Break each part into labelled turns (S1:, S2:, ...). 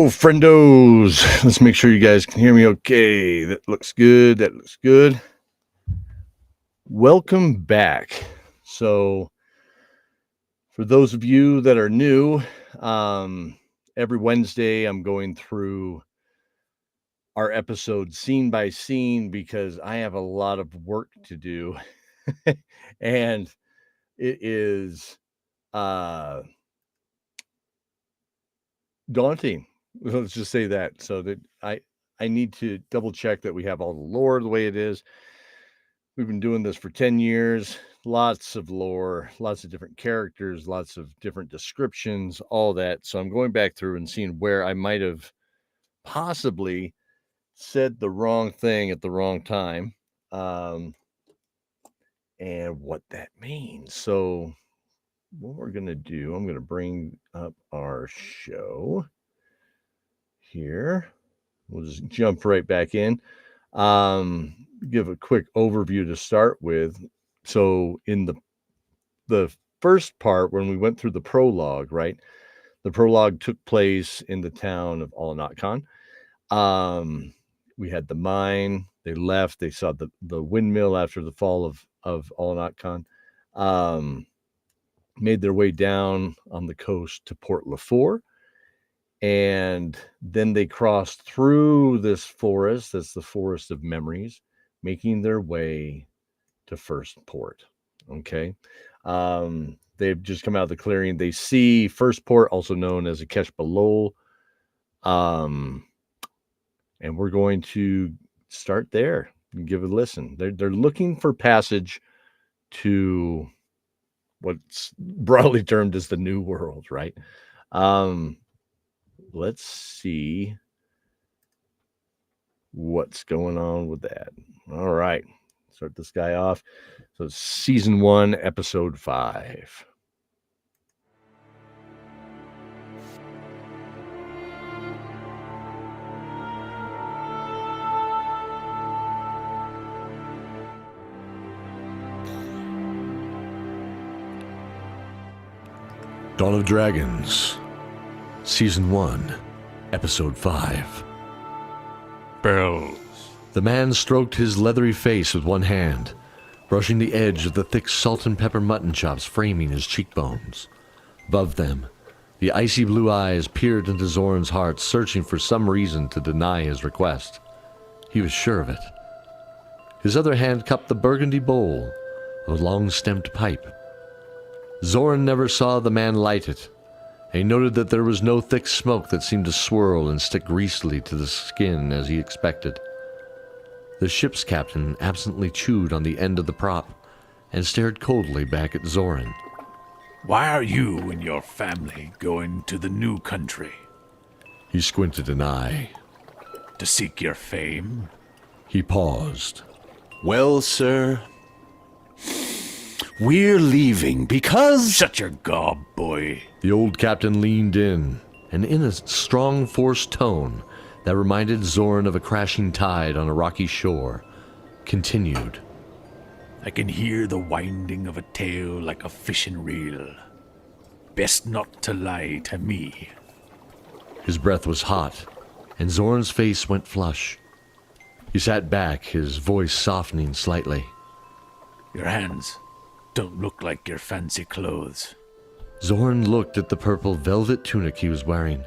S1: friendos. Let's make sure you guys can hear me okay. That looks good. That looks good. Welcome back. So, for those of you that are new, every Wednesday I'm going through our episode scene by scene because I have a lot of work to do. And it is daunting. Let's just say that. So that I need to double check that we have all the lore the way it is. We've been doing this for 10 years, lots of lore, lots of different characters, lots of different descriptions, all that. So I'm going back through and seeing where I might have possibly said the wrong thing at the wrong time, and what that means. So what we're going to do, I'm going to bring up our show here. We'll just jump right back in. Give a quick overview to start with. So in the first part, when we went through the prologue, right? The prologue took place in the town of Alanotcon. We had the mine. They left. They saw the windmill after the fall of Alanotcon. Made their way down on the coast to Port Lafort. And then they crossed through this forest. That's the Forest of Memories, making their way to First Port. Okay. They've just come out of the clearing. They see First Port, also known as Akesh Balol. And we're going to start there and give a listen. They're looking for passage to what's broadly termed as the New World, right? Let's see what's going on with that. All right. Start this guy off. So season 1, episode 5.
S2: Dawn of Dragons, Season 1, Episode 5.
S3: Bells.
S2: The man stroked his leathery face with one hand, brushing the edge of the thick salt and pepper mutton chops framing his cheekbones. Above them, the icy blue eyes peered into Zoran's heart, searching for some reason to deny his request. He was sure of it. His other hand cupped the burgundy bowl of a long-stemmed pipe. Zoran never saw the man light it. He noted that there was no thick smoke that seemed to swirl and stick greasily to the skin as he expected. The ship's captain absently chewed on the end of the prop and stared coldly back at Zoran.
S3: Why are you and your family going to the new country?
S2: He squinted an eye.
S3: To seek your fame?
S2: He paused.
S4: Well, sir, we're leaving because...
S3: Shut your gob, boy.
S2: The old captain leaned in, and in a strong, forced tone that reminded Zoran of a crashing tide on a rocky shore, continued.
S3: I can hear the winding of a tale like a fishing reel. Best not to lie to me.
S2: His breath was hot, and Zoran's face went flush. He sat back, his voice softening slightly.
S3: Your hands don't look like your fancy clothes.
S2: Zoran looked at the purple velvet tunic he was wearing.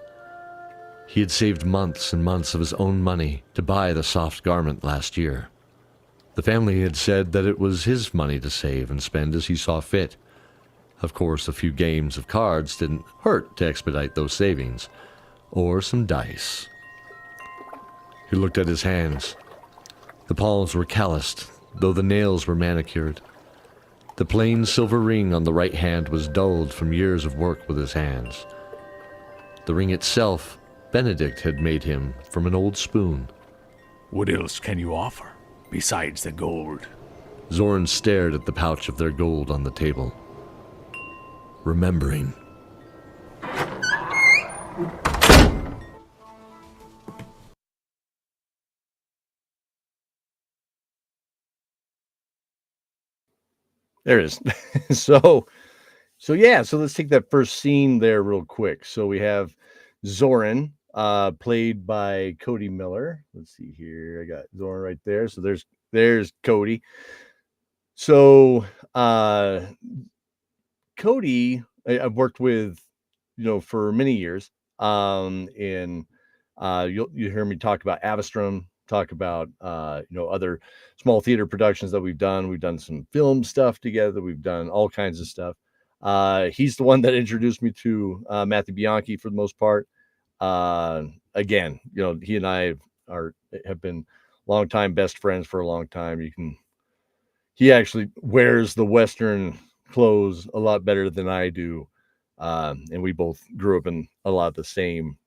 S2: He had saved months and months of his own money to buy the soft garment last year. The family had said that it was his money to save and spend as he saw fit. Of course, a few games of cards didn't hurt to expedite those savings, or some dice. He looked at his hands. The palms were calloused, though the nails were manicured. The plain silver ring on the right hand was dulled from years of work with his hands. The ring itself, Benedict had made him from an old spoon.
S3: What else can you offer besides the gold?
S2: Zoran stared at the pouch of their gold on the table. Remembering.
S1: There it is. So yeah, so let's take that first scene there real quick. So we have Zoran played by Cody Miller. Let's see here. I got Zoran right there. So there's Cody. So Cody, I've worked with, for many years. In you hear me talk about Avastrom, talk about other small theater productions that we've done. We've done some film stuff together. We've done all kinds of stuff. He's the one that introduced me to Matthew Bianchi for the most part. Again, he and I have been longtime best friends for a long time. He actually wears the Western clothes a lot better than I do. And we both grew up in a lot of the same,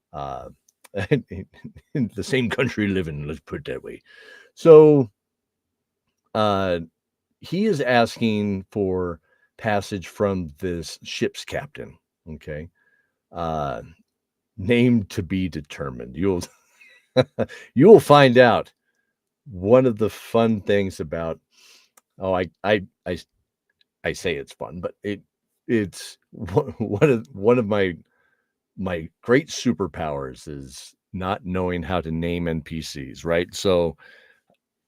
S1: in the same country living, let's put it that way. So, he is asking for passage from this ship's captain. Okay. Name to be determined. You'll find out. One of the fun things about, I say it's fun, but it's one of my great superpowers is not knowing how to name NPCs, right? So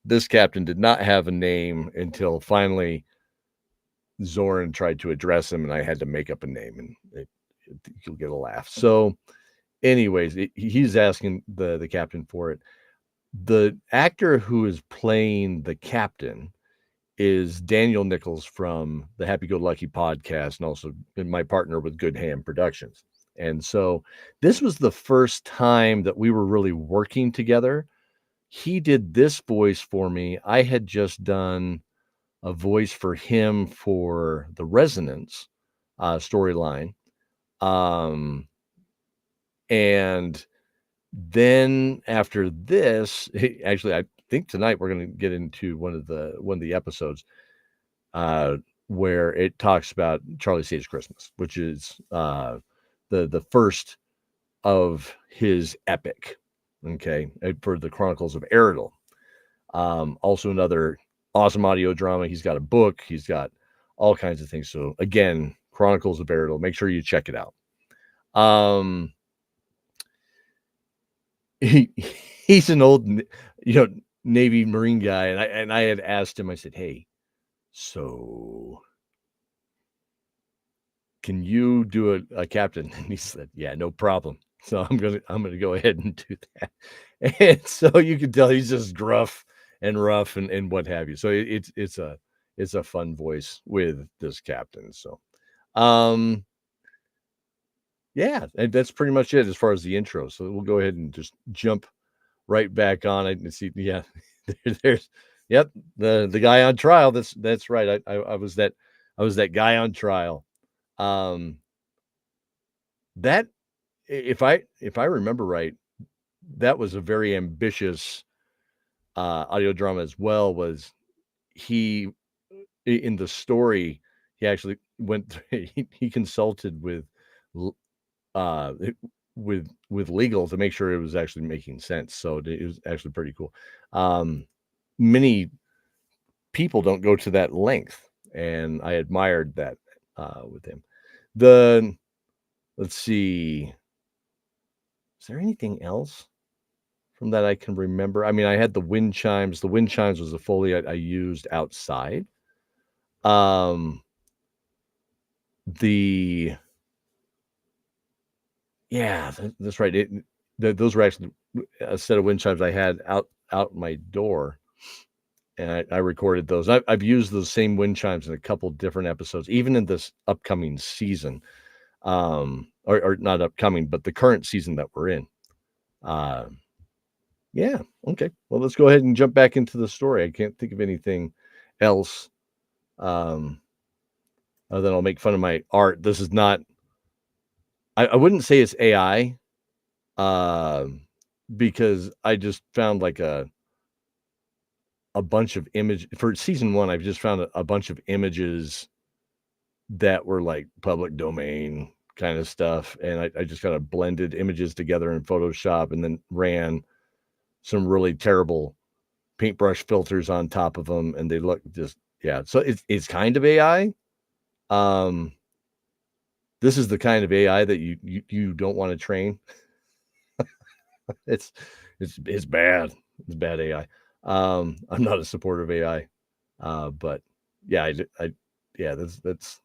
S1: this captain did not have a name until finally Zoran tried to address him, and I had to make up a name, and you'll get a laugh. So, anyways, he's asking the captain for it. The actor who is playing the captain is Daniel Nichols from the Happy Go Lucky podcast, and also my partner with Good Ham Productions. And so this was the first time that we were really working together. He did this voice for me. I had just done a voice for him for the Resonance storyline. And then after this, actually, I think tonight we're going to get into one of the episodes where it talks about Charlie Saves Christmas, which is the first of his epic, okay, for the Chronicles of Eridel. Also another awesome audio drama. He's got a book. He's got all kinds of things. So again, Chronicles of Eridel. Make sure you check it out. He's an old, Navy Marine guy, and I had asked him. I said, "Hey, so can you do a captain?" And he said, "Yeah, no problem." So I'm gonna go ahead and do that. And so you can tell he's just gruff and rough and what have you. So it's a fun voice with this captain. So, yeah, and that's pretty much it as far as the intro. So we'll go ahead and just jump right back on it and see. Yeah, there's yep, the guy on trial. That's right. I was that guy on trial. That if I remember right, that was a very ambitious audio drama as well. Was he in the story? He actually went through, he consulted with with legal to make sure it was actually making sense. So it was actually pretty cool. Many people don't go to that length, and I admired that with him. Let's see, is there anything else from that I can remember? I mean, I had the wind chimes. The wind chimes was a Foley I used outside. Yeah, that's right. Those were actually a set of wind chimes I had out my door, and I recorded those. I've used those same wind chimes in a couple different episodes, even in this upcoming season, or not upcoming, but the current season that we're in. Yeah, okay. Well, let's go ahead and jump back into the story. I can't think of anything else. Then I'll make fun of my art. This is not. I wouldn't say it's AI, because I just found like a bunch of image for season 1. I've just found a bunch of images that were like public domain kind of stuff, and I just kind of blended images together in Photoshop, and then ran some really terrible paintbrush filters on top of them, and they look just So it's kind of AI. This is the kind of AI that you don't want to train. It's bad. It's bad AI. I'm not a supporter of AI, but yeah, yeah, that's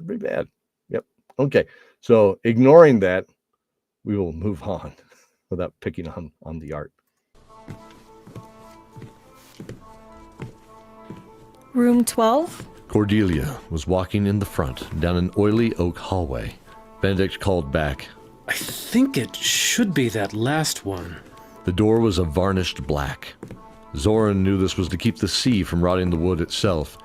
S1: pretty bad. Yep. Okay. So ignoring that, we will move on without picking on the art.
S5: Room 12?
S2: Cordelia was walking in the front down an oily oak hallway. Benedict called back.
S6: I think it should be that last one.
S2: The door was a varnished black. Zoran knew this was to keep the sea from rotting the wood itself.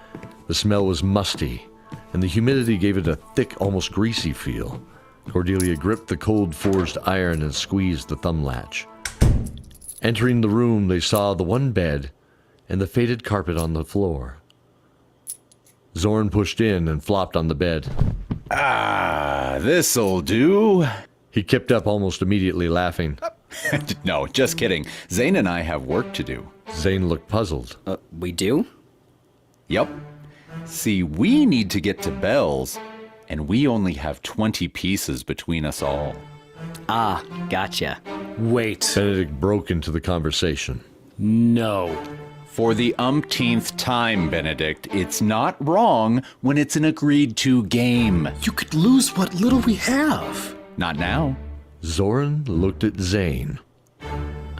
S2: The smell was musty, and the humidity gave it a thick, almost greasy feel. Cordelia gripped the cold forged iron and squeezed the thumb latch. Entering the room, they saw the one bed and the faded carpet on the floor. Zoran pushed in and flopped on the bed.
S4: Ah, this'll do.
S2: He kipped up almost immediately, laughing.
S4: No, just kidding. Zane and I have work to do.
S2: Zane looked puzzled.
S7: We do?
S4: Yup. See, we need to get to Bell's, and we only have 20 pieces between us all.
S7: Ah, gotcha.
S6: Wait.
S2: Benedict broke into the conversation.
S6: No.
S4: For the umpteenth time, Benedict, it's not wrong when it's an agreed-to game.
S6: You could lose what little we have.
S4: Not now.
S2: Zoran looked at Zane.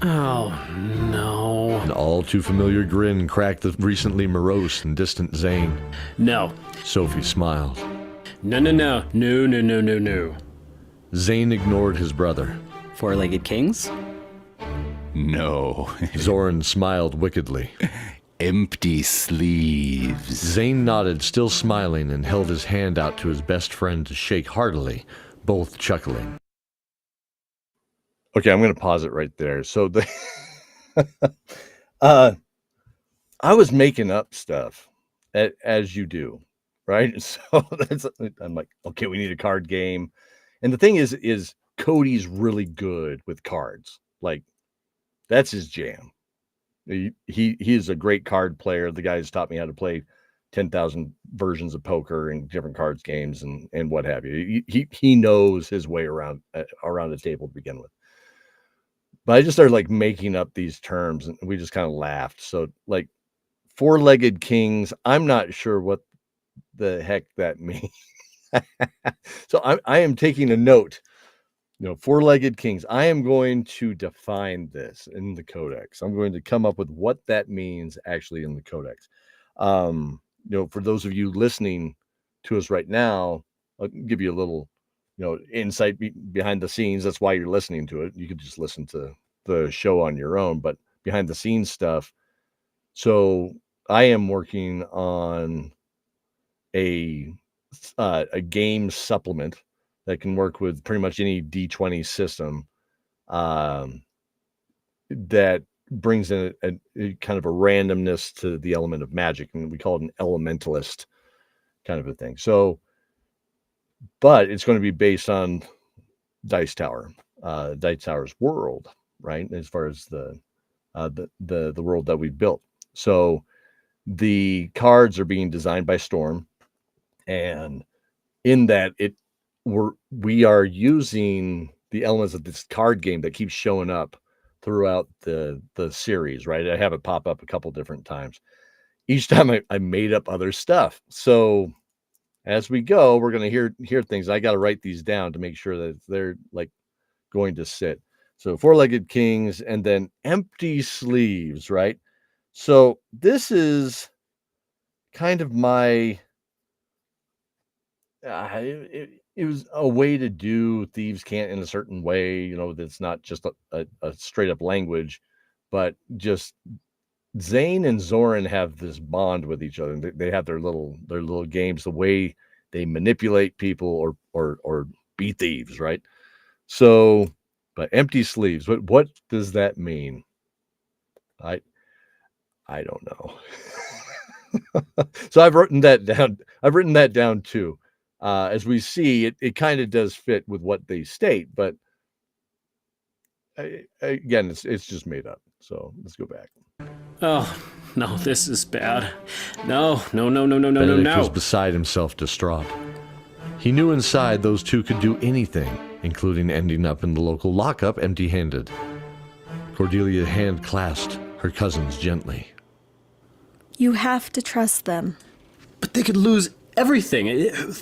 S6: Oh, no.
S2: An all-too-familiar grin cracked the recently morose and distant Zane.
S6: No.
S2: Sophie smiled.
S6: No, no, no. No, no, no, no, no.
S2: Zane ignored his brother.
S7: Four-legged kings?
S4: No.
S2: Zoran smiled wickedly.
S4: Empty sleeves.
S2: Zane nodded, still smiling, and held his hand out to his best friend to shake heartily, both chuckling.
S1: Okay, I'm going to pause it right there. So I was making up stuff as you do, right? So I'm like, okay, we need a card game. And the thing is Cody's really good with cards. Like, that's his jam. He is a great card player. The guy has taught me how to play 10,000 versions of poker and different cards games and what have you. He knows his way around the table to begin with. But I just started like making up these terms and we just kind of laughed. So like four-legged kings, I'm not sure what the heck that means. So I am taking a note. Four-legged kings. I am going to define this in the codex. I'm going to come up with what that means actually in the codex. For those of you listening to us right now, I'll give you a little, insight behind the scenes. That's why you're listening to it. You could just listen to the show on your own, but behind the scenes stuff. So I am working on a game supplement that can work with pretty much any D20 system that brings in a kind of a randomness to the element of magic. And we call it an elementalist kind of a thing. So, but it's going to be based on Dice Tower, Dice Tower's world, right? As far as the world that we built. So the cards are being designed by Storm, and in that we are using the elements of this card game that keeps showing up throughout the series, right? I have it pop up a couple different times. Each time I made up other stuff. So as we go, we're going to hear things. I got to write these down to make sure that they're like going to sit. So four-legged kings and then empty sleeves, right? So this is kind of my it was a way to do thieves can't in a certain way, that's not just a straight up language, but just Zane and Zoran have this bond with each other. They have their little games, the way they manipulate people or be thieves, right? So, but empty sleeves, what does that mean? I don't know. So I've written that down too. As we see, it kind of does fit with what they state, but again, it's just made up. So let's go back.
S6: Oh, no, this is bad. No.
S2: Benedict was beside himself, distraught. He knew inside those two could do anything, including ending up in the local lockup empty-handed. Cordelia hand clasped her cousins gently.
S5: You have to trust them.
S6: But they could lose everything.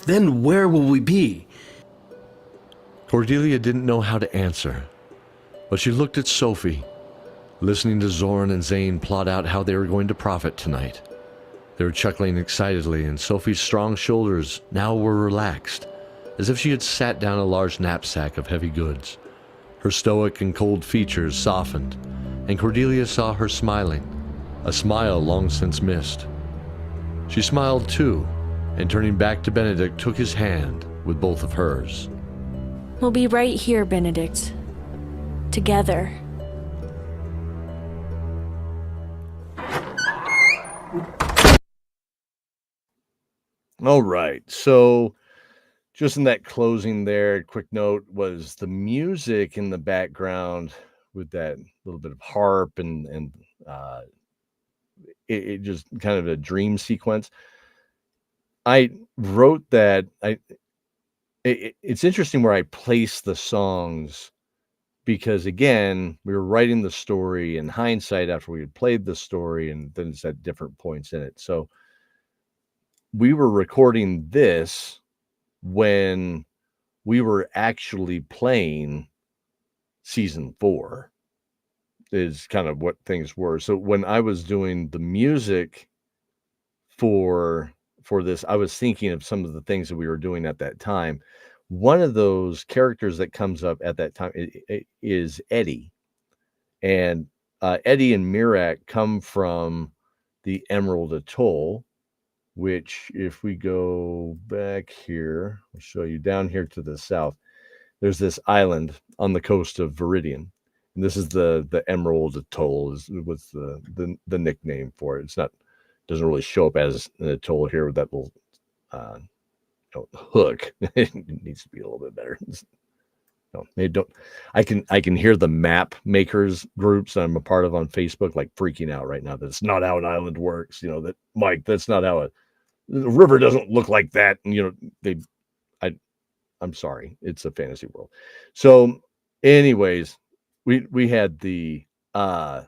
S6: Then where will we be?
S2: Cordelia didn't know how to answer, but she looked at Sophie, listening to Zorn and Zane plot out how they were going to profit tonight. They were chuckling excitedly, and Sophie's strong shoulders now were relaxed, as if she had sat down a large knapsack of heavy goods. Her stoic and cold features softened, and Cordelia saw her smiling, a smile long since missed. She smiled too, and turning back to Benedict, took his hand with both of hers.
S5: We'll be right here, Benedict. Together.
S1: All right. So just in that closing there, quick note was the music in the background with that little bit of harp and it just kind of a dream sequence. I wrote that. It's interesting where I place the songs, because again, we were writing the story in hindsight after we had played the story, and then it's at different points in it. So we were recording this when we were actually playing season 4 is kind of what things were. So when I was doing the music for this, I was thinking of some of the things that we were doing at that time. One of those characters that comes up at that time is Eddie. And Eddie and Miraak come from the Emerald Atoll, which if we go back here, I'll show you down here to the south, there's this island on the coast of Viridian. And this is the Emerald Atoll is what's the nickname for it. It's not, doesn't really show up as an atoll here with that little hook. It needs to be a little bit better. No, they don't. I can hear the map makers groups that I'm a part of on Facebook like freaking out right now. That's not how an island works. That Mike, that's not how the river doesn't look like that. And I'm sorry, it's a fantasy world. So, anyways, we had the that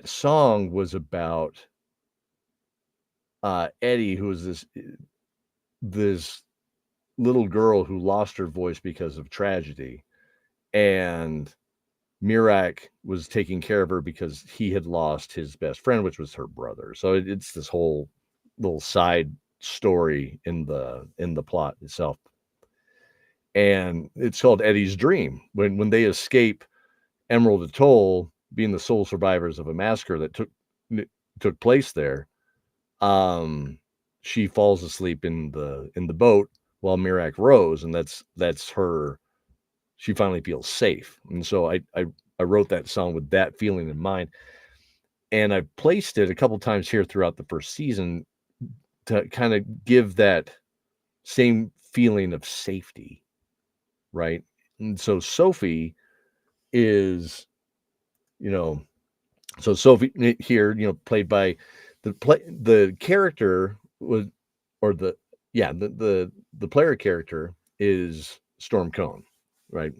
S1: song was about Eddie, who was this little girl who lost her voice because of tragedy, and Miraak was taking care of her because he had lost his best friend, which was her brother. So it's this whole little side story in the plot itself, and it's called Eddie's Dream. When they escape Emerald Atoll, being the sole survivors of a massacre that took place there, she falls asleep in the boat while Miraak rows, and that's her. She finally feels safe, and so I wrote that song with that feeling in mind, and I placed it a couple times here throughout the first season to kind of give that same feeling of safety, right? And so Sophie is, so Sophie here, played by the character was, or the player character is Storm Cone, right?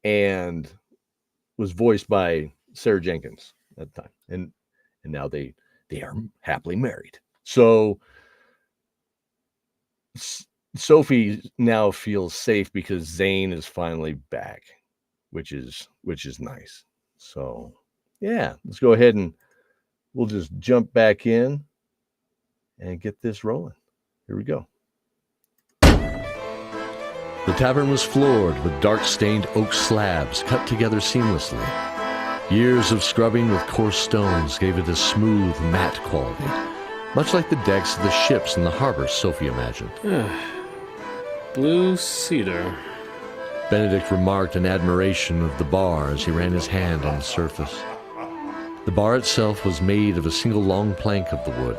S1: And was voiced by Sarah Jenkins at the time, and now they are happily married. So Sophie now feels safe because Zane is finally back, which is nice. So yeah, let's go ahead and we'll just jump back in and get this rolling. Here we go.
S2: The tavern was floored with dark-stained oak slabs cut together seamlessly. Years of scrubbing with coarse stones gave it a smooth, matte quality, much like the decks of the ships in the harbor Sophie imagined.
S6: Blue cedar.
S2: Benedict remarked in admiration of the bar as he ran his hand on the surface. The bar itself was made of a single long plank of the wood.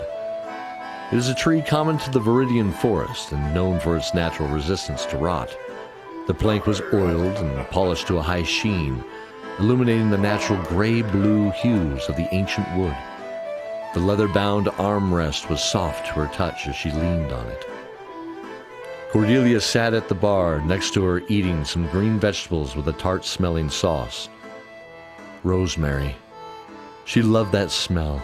S2: It is a tree common to the Viridian forest and known for its natural resistance to rot. The plank was oiled and polished to a high sheen, illuminating the natural gray-blue hues of the ancient wood. The leather-bound armrest was soft to her touch as she leaned on it. Cordelia sat at the bar next to her eating some green vegetables with a tart-smelling sauce. Rosemary. She loved that smell.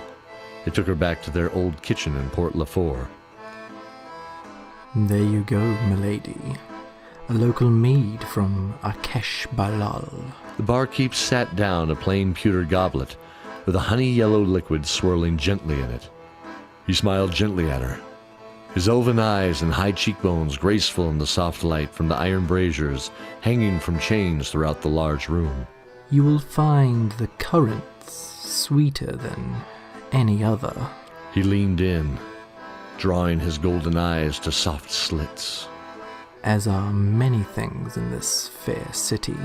S2: It took her back to their old kitchen in Port Lafort.
S8: There you go, milady. A local mead from Akesh Balal.
S2: The barkeep sat down a plain pewter goblet with a honey-yellow liquid swirling gently in it. He smiled gently at her. His elven eyes and high cheekbones graceful in the soft light from the iron braziers hanging from chains throughout the large room.
S8: You will find the currants sweeter than any other.
S2: He leaned in, drawing his golden eyes to soft slits.
S8: As are many things in this fair city.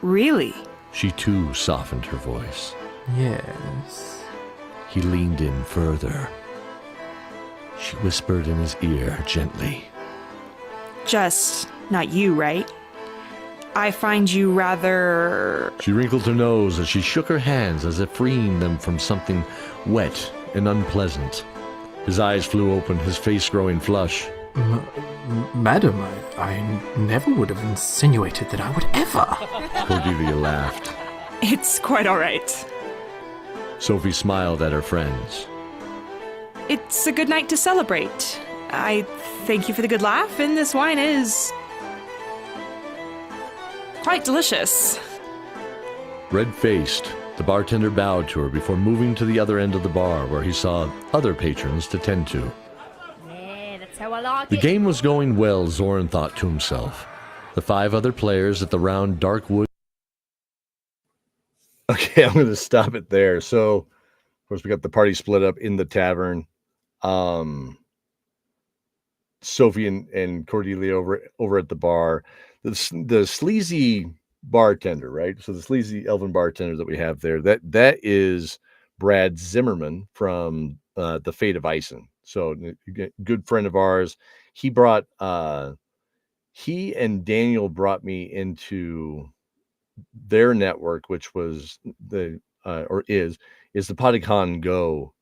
S9: Really?
S2: She too softened her voice.
S8: Yes.
S2: He leaned in further. She whispered in his ear gently.
S9: Just not you, right? I find you rather...
S2: She wrinkled her nose as she shook her hands as if freeing them from something wet and unpleasant. His eyes flew open, his face growing flush.
S8: Madam, I never would have insinuated that I would ever.
S2: Cordelia laughed.
S9: It's quite all right.
S2: Sophie smiled at her friends.
S9: It's a good night to celebrate. I thank you for the good laugh, and this wine is... quite delicious.
S2: Red-faced, the bartender bowed to her before moving to the other end of the bar where he saw other patrons to tend to.
S10: Yeah, that's how I like
S2: The
S10: it.
S2: game was going well, Zoran thought to himself. The 5 other players at the round dark wood.
S1: Okay, I'm going to stop it there. So, of course, we got the party split up in the tavern. Sophie and Cordelia over at the bar. The sleazy bartender, right? So the sleazy elven bartender that we have there, that is Brad Zimmerman from The Fate of Ison. So good friend of ours. He and Daniel brought me into their network, which was the Polygon Go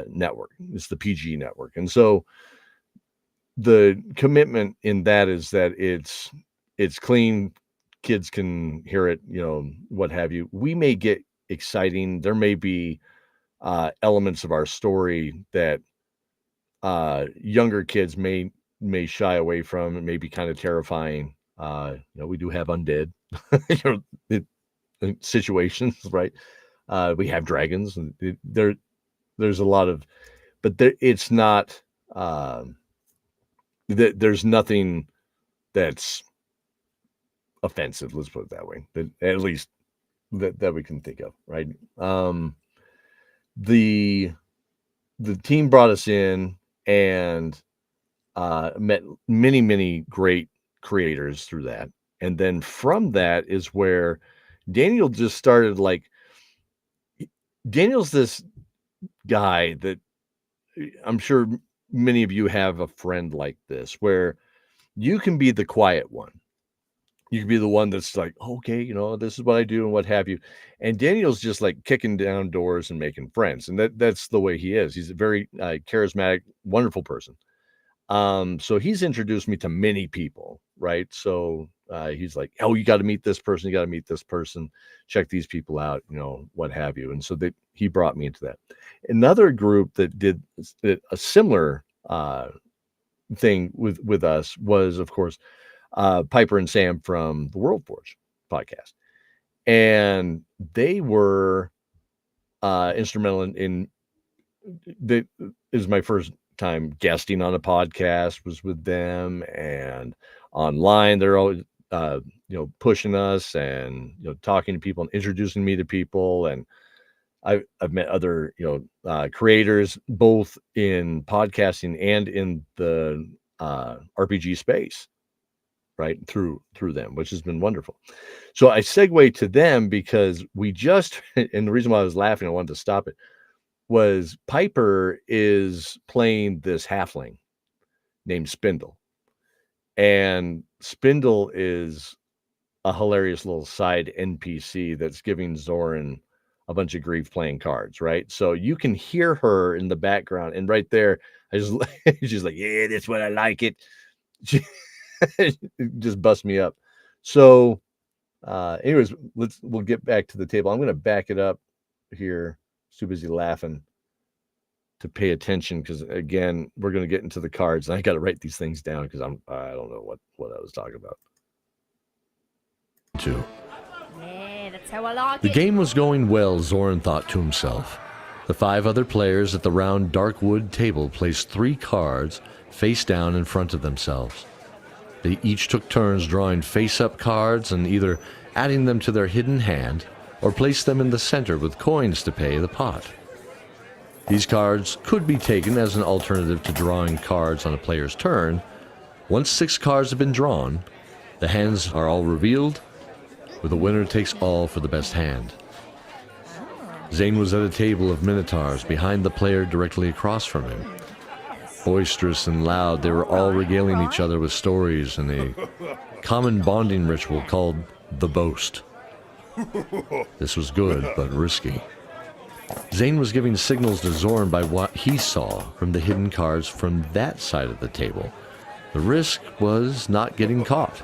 S1: network. It's the PG network. And so the commitment in that is that it's clean, kids can hear it, what have you. We may get exciting. There may be elements of our story that younger kids may shy away from. It may be kind of terrifying. We do have undead situations, right? We have dragons, and there's a lot of, but it's not. There's nothing that's offensive. Let's put it that way. That, at least that we can think of, right? The team brought us in and met many great creators through that, and then from that is where Daniel just started. Like, Daniel's this guy that I'm sure many of you have a friend like this, where you can be the quiet one. You can be the one that's like, okay, this is what I do and what have you. And Daniel's just like kicking down doors and making friends. And that's the way he is. He's a very charismatic, wonderful person. So he's introduced me to many people, right? So he's like, oh, you got to meet this person. You got to meet this person. Check these people out, what have you. And so he brought me into that. Another group that did a similar thing with us was, of course, Piper and Sam from the World Forge podcast. And they were instrumental in it was my first time guesting on a podcast, was with them, and online they're always pushing us and talking to people and introducing me to people. And I've met other creators both in podcasting and in the RPG space, right, through them, which has been wonderful. So I segue to them because we just, and the reason why I was laughing, I wanted to stop it, was Piper is playing this halfling named Spindle. And Spindle is a hilarious little side NPC that's giving Zoran a bunch of grief playing cards, right? So you can hear her in the background, and right there, she's like, yeah, that's what I like it. just bust me up. So, anyways, we'll get back to the table. I'm going to back it up here. Too busy laughing to pay attention because again, we're going to get into the cards, and I got to write these things down because I don't know what I was talking about.
S2: 2.
S10: Yeah, that's how I like
S2: The
S10: it.
S2: game was going well, Zoran thought to himself. The 5 other players at the round dark wood table placed 3 cards face down in front of themselves. They each took turns drawing face-up cards and either adding them to their hidden hand or placed them in the center with coins to pay the pot. These cards could be taken as an alternative to drawing cards on a player's turn. Once 6 cards have been drawn, the hands are all revealed, with the winner takes all for the best hand. Zane was at a table of minotaurs behind the player directly across from him. Boisterous and loud, they were all regaling each other with stories and a common bonding ritual called the boast. This was good, but risky. Zane was giving signals to Zoran by what he saw from the hidden cards from that side of the table. The risk was not getting caught.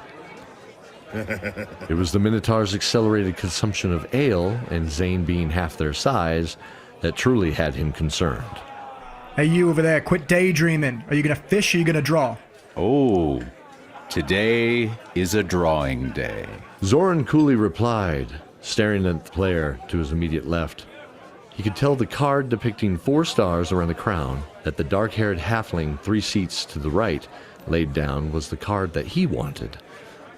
S2: It was the Minotaur's accelerated consumption of ale, and Zane being half their size, that truly had him concerned.
S11: Hey, you over there, quit daydreaming. Are you gonna fish or are you gonna draw?
S4: Oh, today is a drawing day.
S2: Zoran coolly replied, staring at the player to his immediate left. He could tell the card depicting 4 stars around the crown that the dark-haired halfling 3 seats to the right laid down was the card that he wanted.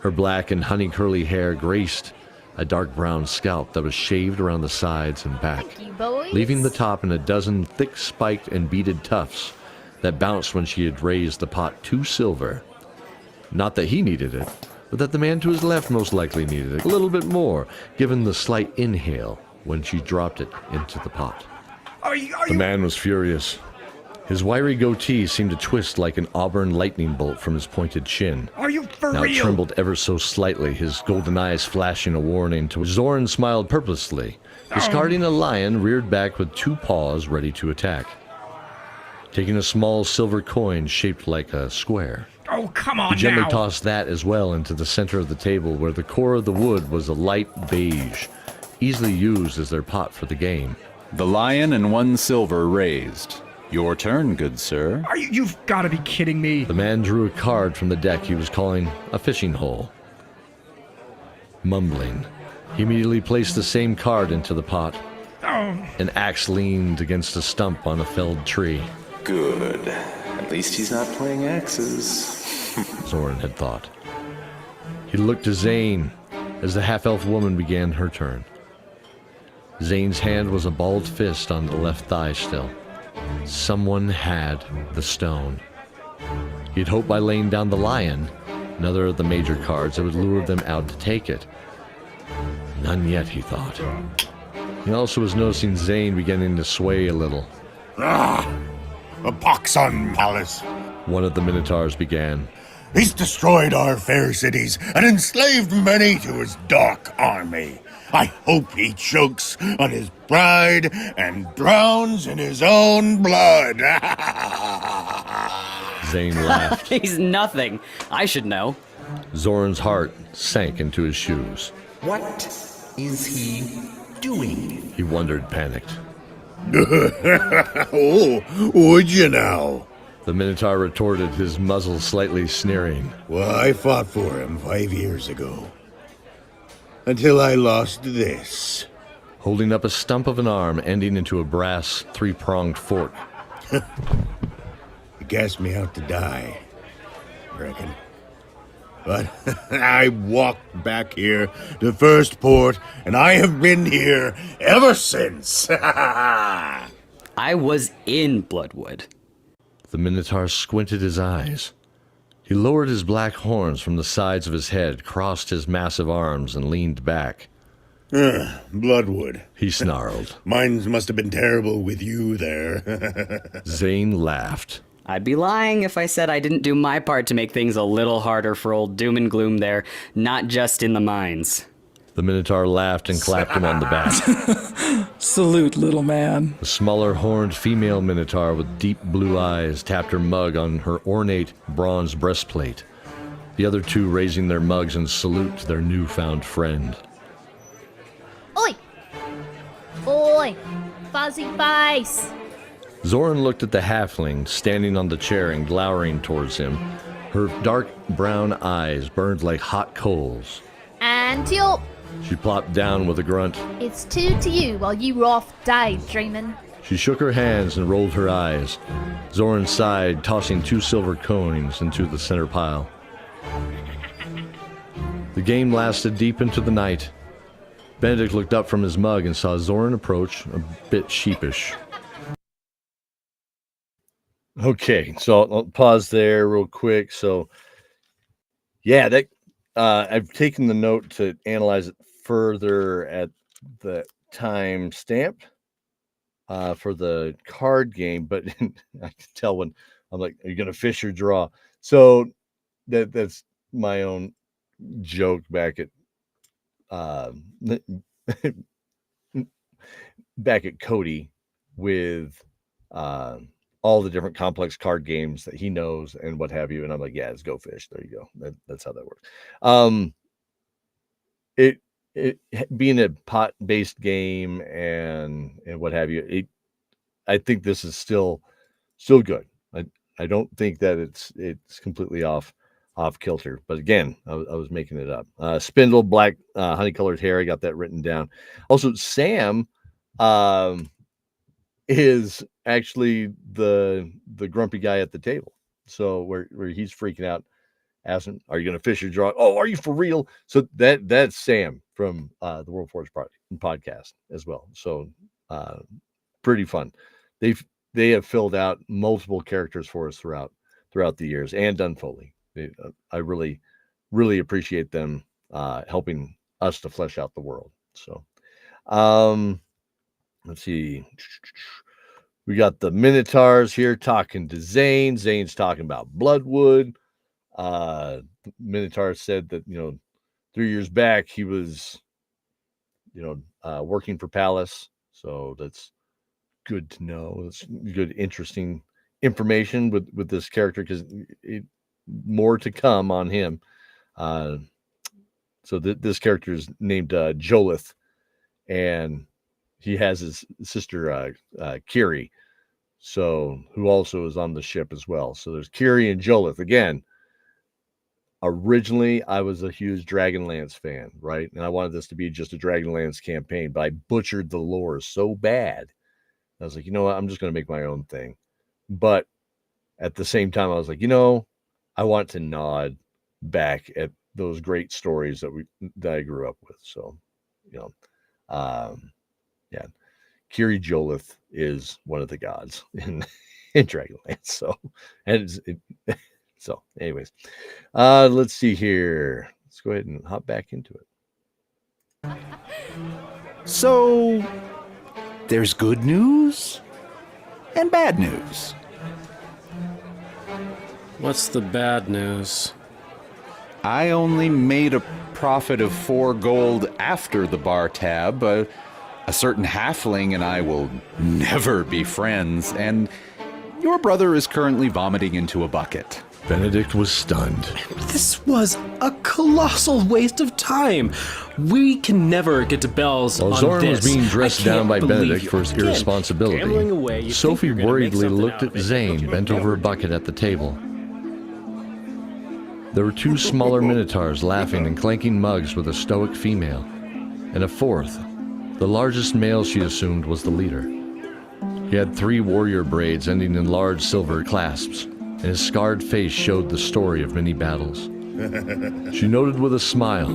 S2: Her black and honey-curly hair graced a dark brown scalp that was shaved around the sides and back,
S10: Thank you, boys.
S2: leaving the top in a dozen thick spiked and beaded tufts that bounced when she had raised the pot to silver. Not that he needed it, but that the man to his left most likely needed it a little bit more, given the slight inhale when she dropped it into the pot. The man was furious. His wiry goatee seemed to twist like an auburn lightning bolt from his pointed chin.
S11: Are you for
S2: Now it
S11: real?
S2: trembled ever so slightly, his golden eyes flashing a warning to Zoran smiled purposely, discarding a lion reared back with 2 paws ready to attack. Taking a small silver coin shaped like a square,
S11: Oh, come
S2: he
S11: on
S2: gently
S11: now.
S2: tossed that as well into the center of the table where the core of the wood was a light beige, easily used as their pot for the game.
S4: The lion and 1 silver raised. Your turn, good sir.
S11: You've gotta be kidding me.
S2: The man drew a card from the deck he was calling a fishing hole. Mumbling, he immediately placed the same card into the pot. An axe leaned against a stump on a felled tree.
S12: Good. At least he's not playing axes.
S2: Zoran had thought. He looked to Zane as the half-elf woman began her turn. Zane's hand was a balled fist on the left thigh still. Someone had the stone. He had hoped by laying down the lion, another of the major cards, that would lure them out to take it. None yet, he thought. He also was noticing Zane beginning to sway a little.
S13: A Poxon Palace.
S2: One of the Minotaurs began.
S13: He's destroyed our fair cities and enslaved many to his dark army. I hope he chokes on his pride and drowns in his own blood.
S2: Zane laughed.
S7: He's nothing. I should know.
S2: Zoran's heart sank into his shoes.
S12: What is he doing?
S2: He wondered, panicked.
S13: Oh, would you now?
S2: The Minotaur retorted, his muzzle slightly sneering.
S13: Well, I fought for him 5 years ago. Until I lost this.
S2: Holding up a stump of an arm ending into a brass 3-pronged fork.
S13: He cast me out to die, I reckon. But I walked back here to First Port, and I have been here ever since.
S7: I was in Bloodwood.
S2: The Minotaur squinted his eyes. He lowered his black horns from the sides of his head, crossed his massive arms, and leaned back.
S13: Bloodwood.
S2: He snarled.
S13: Mine must have been terrible with you there.
S2: Zane laughed.
S7: I'd be lying if I said I didn't do my part to make things a little harder for old Doom and Gloom there, not just in the mines.
S2: The Minotaur laughed and clapped him on the back.
S14: Salute, little man.
S2: The smaller horned female minotaur with deep blue eyes tapped her mug on her ornate bronze breastplate, the other two raising their mugs in salute to their newfound friend.
S10: Oi! Oi! Fuzzy face!
S2: Zoran looked at the halfling standing on the chair and glowering towards him. Her dark brown eyes burned like hot coals.
S10: And you.
S2: She plopped down with a grunt.
S10: It's 2 to you while you were off daydreaming.
S2: She shook her hands and rolled her eyes. Zoran sighed, tossing 2 silver coins into the center pile. The game lasted deep into the night. Benedict looked up from his mug and saw Zoran approach, a bit sheepish.
S1: Okay, so I'll pause there real quick. So, yeah, that I've taken the note to analyze it further at the time stamp for the card game, but I can tell when I'm like, "Are you going to fish or draw?" So that's my own joke back at back at Cody with all the different complex card games that he knows and what have you. And I'm like, yeah, it's Go Fish. There you go. That's how that works. It being a pot based game and what have you, I think this is still good. I don't think that it's completely off kilter, but again, I was making it up. Spindle, black, honey colored hair. I got that written down. Also, Sam, is actually the grumpy guy at the table. So where he's freaking out, asking, "Are you going to fish or draw?" "Oh, are you for real?" So that's Sam from the World Forge podcast as well. So pretty fun. They have filled out multiple characters for us throughout the years, and done Foley. I really appreciate them helping us to flesh out the world. So let's see. We got the Minotaurs here talking to Zane. Zane's talking about Bloodwood. Minotaur said that 3 years back he was working for Palace. So that's good to know. It's good, interesting information with this character, because more to come on him. So this character is named Jolith, and he has his sister Kiri, so who also is on the ship as well. So there's Kiri and Jolith. Again, originally I was a huge Dragonlance fan, right? And I wanted this to be just a Dragonlance campaign, but I butchered the lore so bad. I was like, you know what? I'm just going to make my own thing. But at the same time, I was like, I want to nod back at those great stories that I grew up with. So, yeah, Kiri Jolith is one of the gods in Dragonlance. So, so anyways, let's see here. Let's go ahead and hop back into it.
S4: So, there's good news and bad news.
S6: What's the bad news?
S4: I only made a profit of 4 gold after the bar tab. A certain halfling and I will never be friends, and your brother is currently vomiting into a bucket.
S2: Benedict was stunned.
S6: This was a colossal waste of time. We can never get to Bells
S2: While
S6: on
S2: Zoran
S6: this.
S2: was being dressed down by Benedict for his
S6: Again, gambling
S2: irresponsibility,
S6: away, you
S2: Sophie
S6: think you're gonna make
S2: worriedly
S6: something
S2: looked
S6: out
S2: at
S6: of it,
S2: Zane,
S6: but you
S2: bent
S6: never
S2: over a
S6: do.
S2: bucket at the table. There were 2 smaller minotaurs laughing and clanking mugs with a stoic female, and a fourth. The largest male, she assumed, was the leader. He had 3 warrior braids ending in large silver clasps, and his scarred face showed the story of many battles. She noted with a smile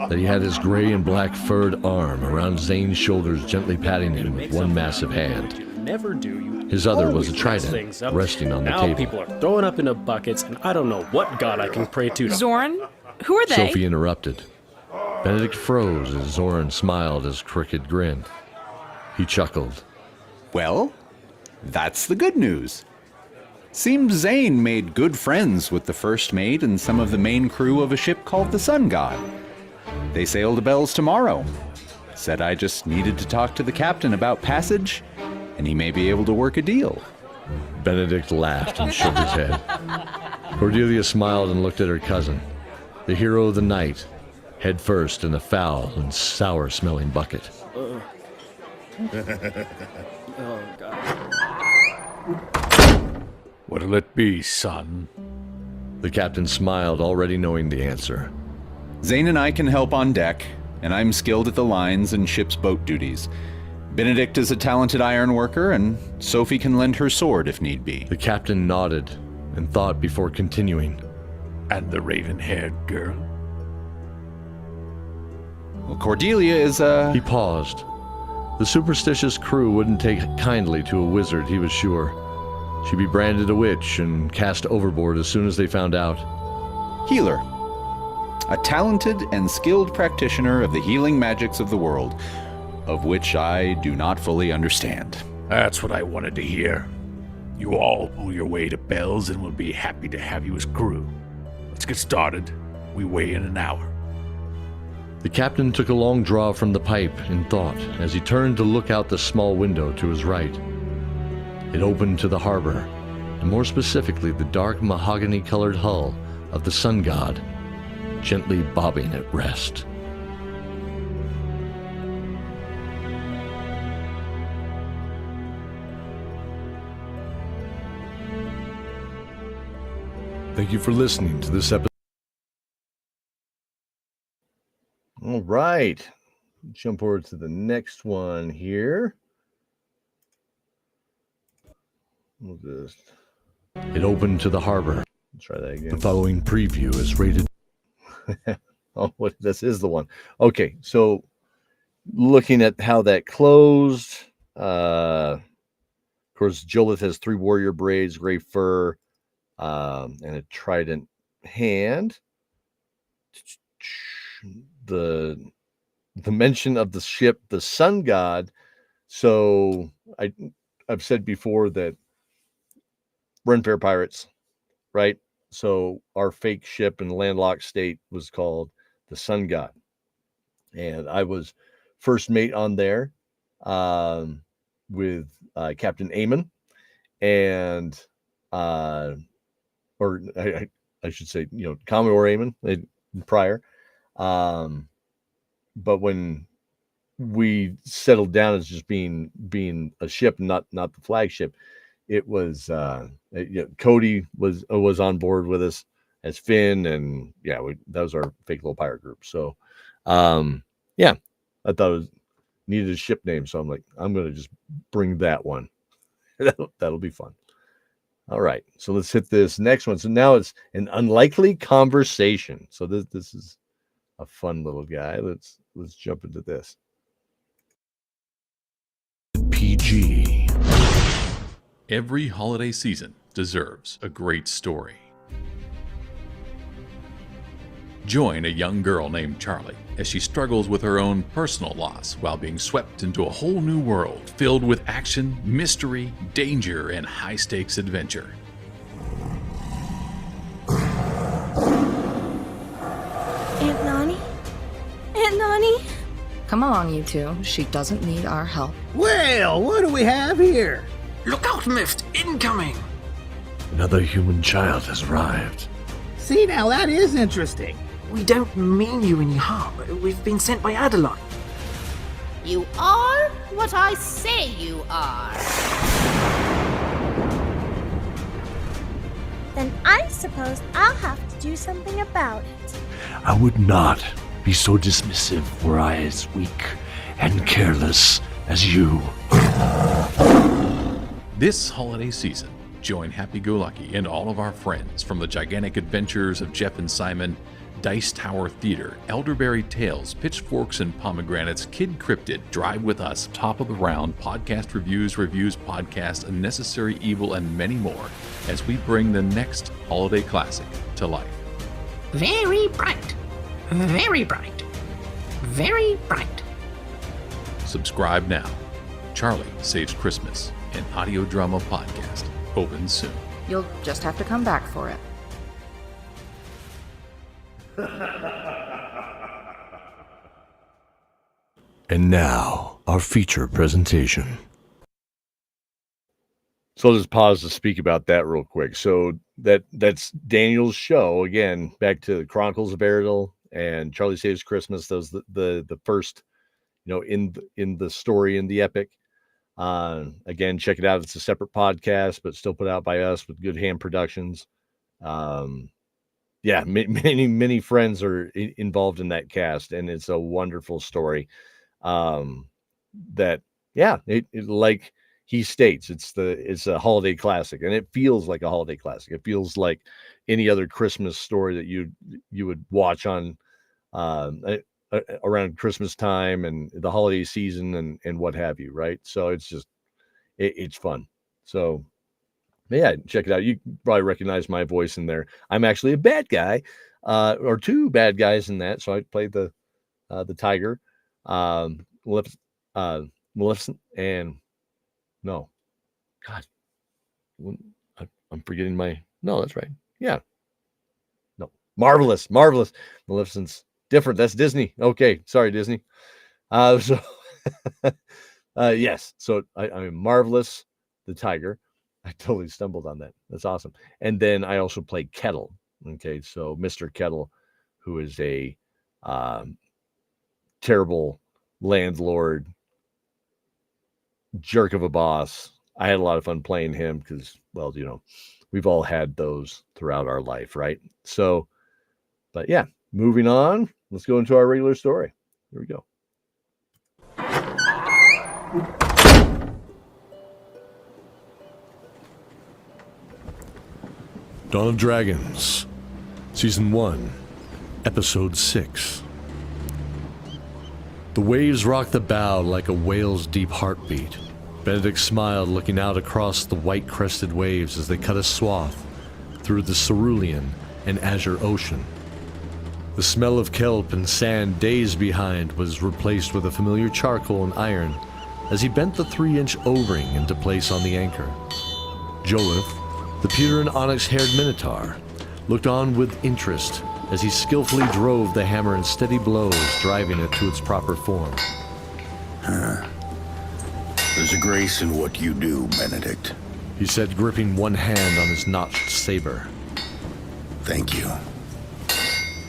S2: that he had his gray and black furred arm around Zane's shoulders, gently patting him with one massive hand.
S6: Never do. You
S2: His other was a
S6: always
S2: trident,
S6: mess things up.
S2: resting on the
S6: now
S2: table.
S6: People are throwing up into buckets, and I don't know what god I can pray to.
S9: Zoran, who are they?
S2: Sophie interrupted. Benedict froze as Zoran smiled his crooked grin. He chuckled.
S4: Well, that's the good news. Seems Zane made good friends with the first mate and some of the main crew of a ship called the Sun God. They sail to Bells tomorrow. Said I just needed to talk to the captain about passage, and he may be able to work a deal.
S2: Benedict laughed and shook his head. Cordelia smiled and looked at her cousin, the hero of the night, head first in a foul and sour-smelling bucket.
S7: Oh, God.
S3: What'll it be, son?
S2: The captain smiled, already knowing the answer.
S4: Zane and I can help on deck, and I'm skilled at the lines and ship's boat duties. Benedict is a talented ironworker, and Sophie can lend her sword if need be.
S2: The captain nodded and thought before continuing.
S3: And the raven-haired girl?
S4: Well, Cordelia is
S2: He paused. The superstitious crew wouldn't take kindly to a wizard, he was sure. She'd be branded a witch and cast overboard as soon as they found out.
S4: Healer. A talented and skilled practitioner of the healing magics of the world, of which I do not fully understand.
S3: That's what I wanted to hear. You all pull your way to Bells and we'll be happy to have you as crew. Let's get started. We weigh in an hour.
S2: The captain took a long draw from the pipe in thought as he turned to look out the small window to his right. It opened to the harbor, and more specifically the dark mahogany-colored hull of the sun god, gently bobbing at rest. Thank you for listening to this episode.
S1: All right. Jump over to the next one here. We'll just...
S2: It opened to the harbor.
S1: Try that again.
S2: The following preview is rated...
S1: Oh, what? This is the one. Okay, so looking at how that closed, of course, Jolith has 3 warrior braids, gray fur, and a trident hand. The mention of the ship, the sun god. So I've said before that Renfair pirates, right? So our fake ship in the landlocked state was called the Sun God, and I was first mate on there with Captain Amon, and or I should say, Commodore Amon prior. But when we settled down as just being a ship, not the flagship, it was Cody was on board with us as Finn, and that was our fake little pirate group. So I thought it needed a ship name, so I'm like, I'm gonna just bring that one. That'll be fun. All right, so let's hit this next one. So now it's an unlikely conversation. So this is a fun little guy. Let's jump into this.
S2: PG.
S14: Every holiday season deserves a great story. Join a young girl named Charlie as she struggles with her own personal loss while being swept into a whole new world filled with action, mystery, danger, and high-stakes adventure.
S5: Aunt Nani? Aunt Nani?
S15: Come along, you two. She doesn't need our help.
S16: Well, what do we have here?
S6: Look out, Mift! Incoming!
S2: Another human child has arrived.
S16: See, now that is interesting.
S6: We don't mean you any harm. We've been sent by Adeline.
S10: You are what I say you are.
S17: Then I suppose I'll have to do something about it.
S3: I would not be so dismissive were I as weak and careless as you.
S14: This holiday season, join Happy-Go-Lucky and all of our friends from the gigantic adventures of Jeff and Simon, Dice Tower Theater, Elderberry Tales, Pitchforks and Pomegranates, Kid Cryptid, Drive With Us, Top of the Round, Podcast Reviews, Podcast, Unnecessary Evil, and many more as we bring the next holiday classic to life.
S16: Very bright. Very bright. Very bright.
S14: Subscribe now. Charlie Saves Christmas, an audio drama podcast, opens soon.
S15: You'll just have to come back for it.
S2: And now, our feature presentation.
S1: So I'll just pause to speak about that real quick. So that's Daniel's show again. Back to the Chronicles of Eredil and Charlie Saves Christmas. Those the first, in the story, in the epic. Again, check it out. It's a separate podcast, but still put out by us with Good Hand Productions. Many friends are involved in that cast, and it's a wonderful story. Like he states, it's a holiday classic, and it feels like a holiday classic. It feels like any other Christmas story that you would watch on around Christmas time and the holiday season and what have you, right? So it's just it's fun. So yeah, check it out. You probably recognize my voice in there. I'm actually a bad guy, or two bad guys in that. So I played the tiger, Maleficent, and no, God, I'm forgetting no, that's right. Yeah, no, Marvelous, Maleficent's different. That's Disney. Okay, sorry, Disney. Yes, so I'm Marvelous, the tiger. I totally stumbled on that. That's awesome. And then I also played Kettle. Okay, so Mr. Kettle, who is a terrible landlord, jerk of a boss. I had a lot of fun playing him because, well, we've all had those throughout our life, right? So, but yeah, moving on. Let's go into our regular story. Here we go.
S2: Dawn of Dragons, Season 1, Episode 6. The waves rocked the bow like a whale's deep heartbeat. Benedict smiled, looking out across the white-crested waves as they cut a swath through the cerulean and azure ocean. The smell of kelp and sand days behind was replaced with a familiar charcoal and iron as he bent the 3-inch O-ring into place on the anchor. Jolith, the pewter and onyx-haired Minotaur, looked on with interest as he skillfully drove the hammer in steady blows, driving it to its proper form.
S13: There's a grace in what you do, Benedict,
S2: he said, gripping one hand on his notched saber.
S13: Thank you.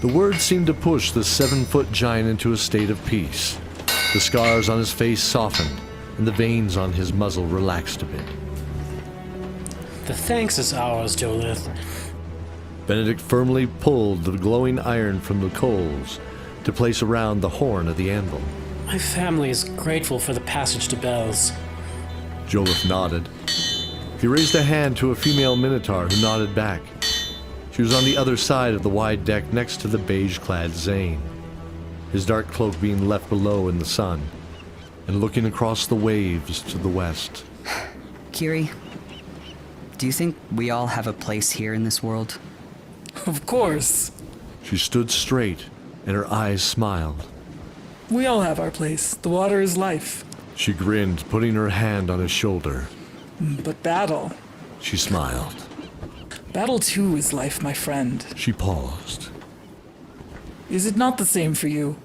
S2: The words seemed to push the 7-foot giant into a state of peace. The scars on his face softened, and the veins on his muzzle relaxed a bit.
S18: The thanks is ours, Jolith.
S2: Benedict firmly pulled the glowing iron from the coals to place around the horn of the anvil.
S18: My family is grateful for the passage to Bells.
S2: Jolith nodded. He raised a hand to a female Minotaur who nodded back. She was on the other side of the wide deck next to the beige-clad Zane, his dark cloak being left below in the sun, and looking across the waves to the west.
S7: Kiri, do you think we all have a place here in this world?
S19: Of course.
S2: She stood straight, and her eyes smiled.
S19: We all have our place. The water is life.
S2: She grinned, putting her hand on his shoulder.
S19: But battle.
S2: She smiled.
S19: Battle too is life, my friend.
S2: She paused.
S19: Is it not the same for you?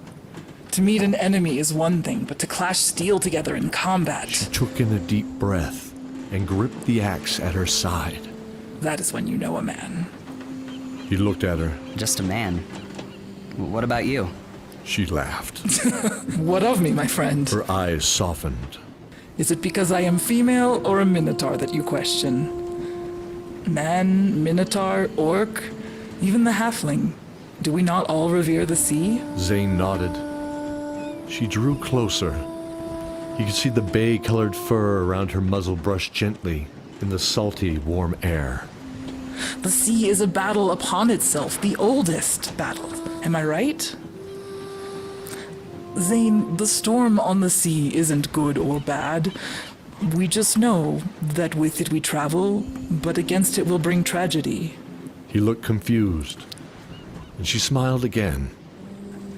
S19: To meet an enemy is one thing, but to clash steel together in combat.
S2: She took in a deep breath and gripped the axe at her side.
S19: That is when you know a man.
S2: He looked at her.
S7: Just a man. What about you?
S2: She laughed.
S19: What of me, my friend?
S2: Her eyes softened.
S19: Is it because I am female or a Minotaur that you question? Man, Minotaur, Orc, even the Halfling. Do we not all revere the sea?
S2: Zane nodded. She drew closer. He could see the bay-colored fur around her muzzle brush gently in the salty, warm air.
S19: The sea is a battle upon itself, the oldest battle. Am I right? Zane, the storm on the sea isn't good or bad. We just know that with it we travel, but against it will bring tragedy.
S2: He looked confused, and she smiled again.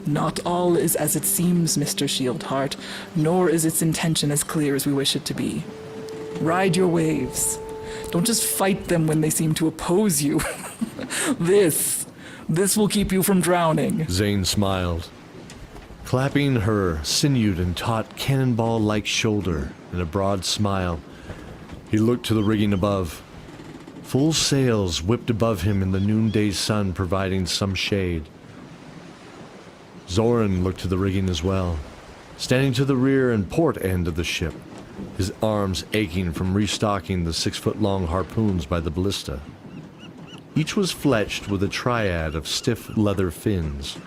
S19: Not all is as it seems, Mr. Shieldheart, nor is its intention as clear as we wish it to be. Ride your waves. Don't just fight them when they seem to oppose you. This will keep you from drowning.
S2: Zane smiled. Clapping her sinewed and taut cannonball-like shoulder in a broad smile, he looked to the rigging above. Full sails whipped above him in the noonday sun, providing some shade. Zoran looked to the rigging as well, standing to the rear and port end of the ship, his arms aching from restocking the 6-foot-long harpoons by the ballista. Each was fletched with a triad of stiff leather fins,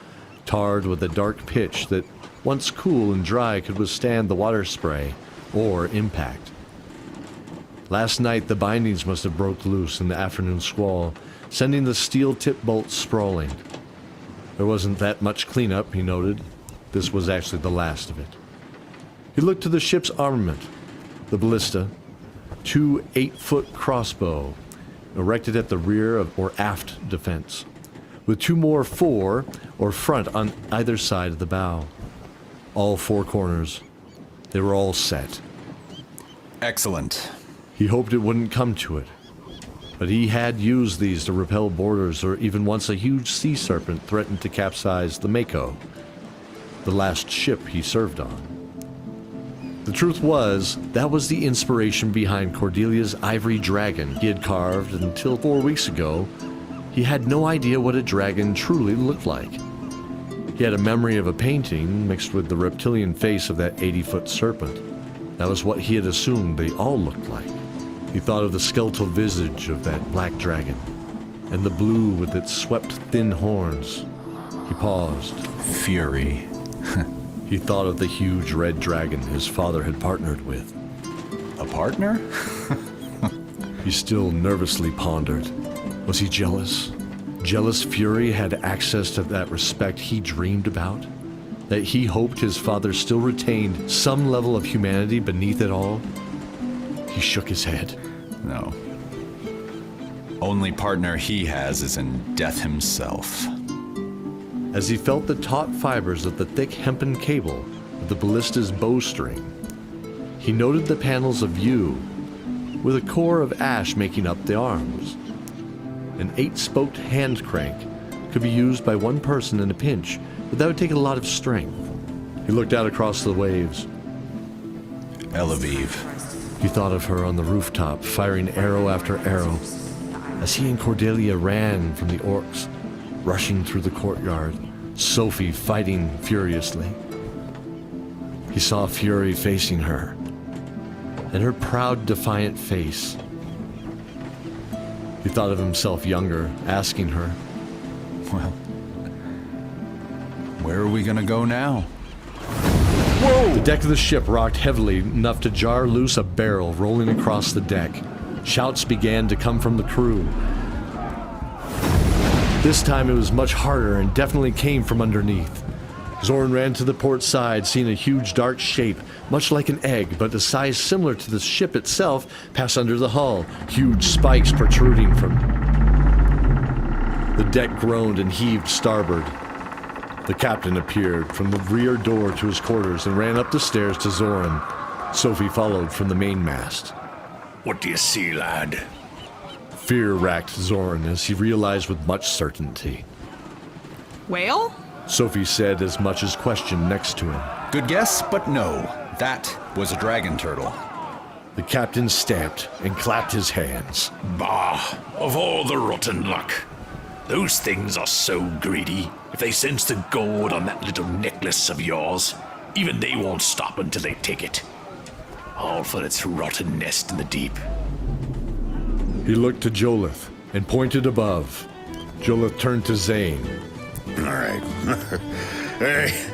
S2: tarred with a dark pitch that, once cool and dry, could withstand the water spray or impact. Last night, the bindings must have broke loose in the afternoon squall, sending the steel-tipped bolts sprawling. There wasn't that much cleanup, he noted. This was actually the last of it. He looked to the ship's armament. The ballista, 2 8-foot crossbow, erected at the rear of or aft defense, with 2 more fore or front on either side of the bow. All 4 corners. They were all set.
S4: Excellent.
S2: He hoped it wouldn't come to it, but he had used these to repel boarders or even once a huge sea serpent threatened to capsize the Mako, the last ship he served on. The truth was, that was the inspiration behind Cordelia's ivory dragon he had carved until 4 weeks ago. He had no idea what a dragon truly looked like. He had a memory of a painting mixed with the reptilian face of that 80-foot serpent. That was what he had assumed they all looked like. He thought of the skeletal visage of that black dragon, and the blue with its swept thin horns. He paused.
S4: Fury.
S2: He thought of the huge red dragon his father had partnered with.
S4: A partner?
S2: He still nervously pondered. Was he jealous? Jealous Fury had access to that respect he dreamed about? That he hoped his father still retained some level of humanity beneath it all? He shook his head.
S4: No. Only partner he has is in death himself.
S2: As he felt the taut fibers of the thick hempen cable of the ballista's bowstring, he noted the panels of yew, with a core of ash making up the arms. An 8-spoked hand crank could be used by one person in a pinch, but that would take a lot of strength. He looked out across the waves.
S4: Elaviv.
S2: He thought of her on the rooftop, firing arrow after arrow, as he and Cordelia ran from the orcs, rushing through the courtyard, Sophie fighting furiously. He saw Fury facing her, and her proud, defiant face. He thought of himself younger, asking her,
S4: Well, where are we gonna go now?
S2: Whoa! The deck of the ship rocked heavily, enough to jar loose a barrel rolling across the deck. Shouts began to come from the crew. This time it was much harder and definitely came from underneath. Zoran ran to the port side, seeing a huge dark shape, much like an egg, but a size similar to the ship itself, pass under the hull, huge spikes protruding from it. The deck groaned and heaved starboard. The captain appeared from the rear door to his quarters and ran up the stairs to Zoran. Sophie followed from the mainmast.
S3: What do you see, lad?
S2: Fear racked Zoran as he realized with much certainty.
S9: Whale?
S2: Sophie said as much as questioned next to him.
S4: Good guess, but no. That was a dragon turtle.
S2: The captain stamped and clapped his hands.
S3: Bah, of all the rotten luck. Those things are so greedy. If they sense the gold on that little necklace of yours, even they won't stop until they take it. All for its rotten nest in the deep.
S2: He looked to Jolith and pointed above. Jolith turned to Zane.
S13: All right. Hey,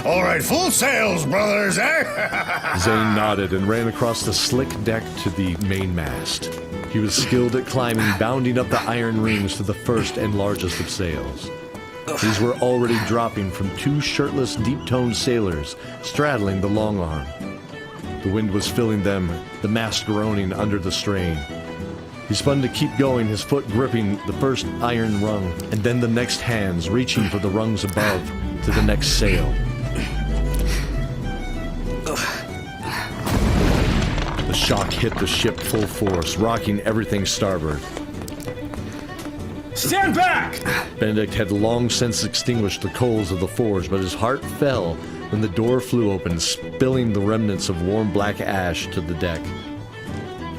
S13: all right, full sails, brothers, eh?
S2: Zane nodded and ran across the slick deck to the mainmast. He was skilled at climbing, bounding up the iron rings to the first and largest of sails. These were already dropping from 2 shirtless, deep-toned sailors straddling the long arm. The wind was filling them, the mast groaning under the strain. He spun to keep going, his foot gripping the first iron rung, and then the next hands reaching for the rungs above to the next sail. The shock hit the ship full force, rocking everything starboard.
S6: Stand back!
S2: Benedict had long since extinguished the coals of the forge, but his heart fell when the door flew open, spilling the remnants of warm black ash to the deck.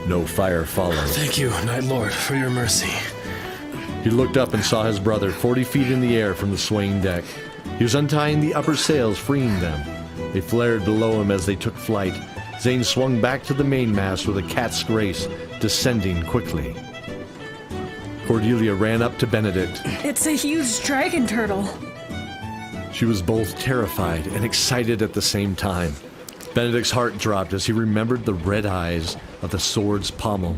S2: No fire followed.
S18: Thank you, Night Lord, for your mercy.
S2: He looked up and saw his brother 40 feet in the air from the swaying deck. He was untying the upper sails, freeing them. They flared below him as they took flight. Zane swung back to the mainmast with a cat's grace, descending quickly. Cordelia ran up to Benedict.
S5: It's a huge dragon turtle.
S2: She was both terrified and excited at the same time. Benedict's heart dropped as he remembered the red eyes of the sword's pommel,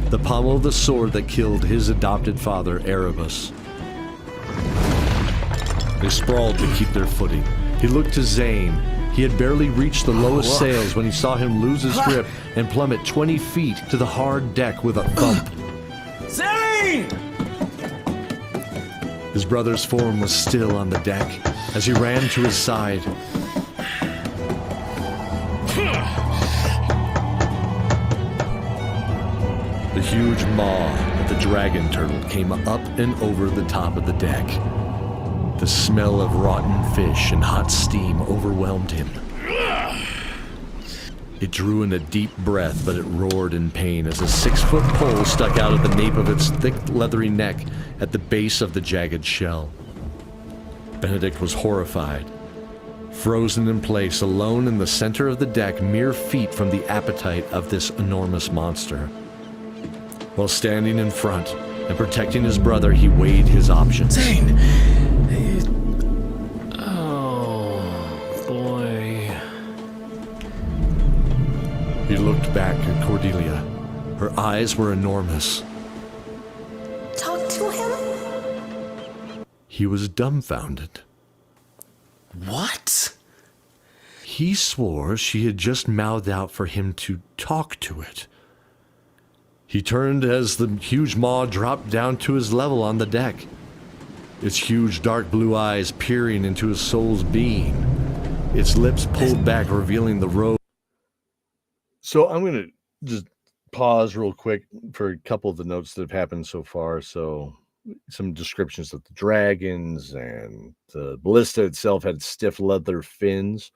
S2: the pommel of the sword that killed his adopted father, Erebus. They sprawled to keep their footing. He looked to Zane. He had barely reached the lowest sails when he saw him lose his grip and plummet 20 feet to the hard deck with a thump.
S18: Zane!
S2: His brother's form was still on the deck as he ran to his side. The huge maw of the dragon turtle came up and over the top of the deck. The smell of rotten fish and hot steam overwhelmed him. It drew in a deep breath, but it roared in pain as a 6-foot pole stuck out of the nape of its thick, leathery neck at the base of the jagged shell. Benedict was horrified. Frozen in place, alone in the center of the deck, mere feet from the appetite of this enormous monster. While standing in front and protecting his brother, he weighed his options.
S18: Zane! Oh, boy.
S2: He looked back at Cordelia. Her eyes were enormous.
S17: Talk to him?
S2: He was dumbfounded.
S6: What?
S2: He swore she had just mouthed out for him to talk to it. He turned as the huge maw dropped down to his level on the deck, its huge dark blue eyes peering into his soul's being, its lips pulled back, revealing the robe.
S1: So I'm going to just pause real quick for a couple of the notes that have happened so far. So some descriptions of the dragons, and the ballista itself had stiff leather fins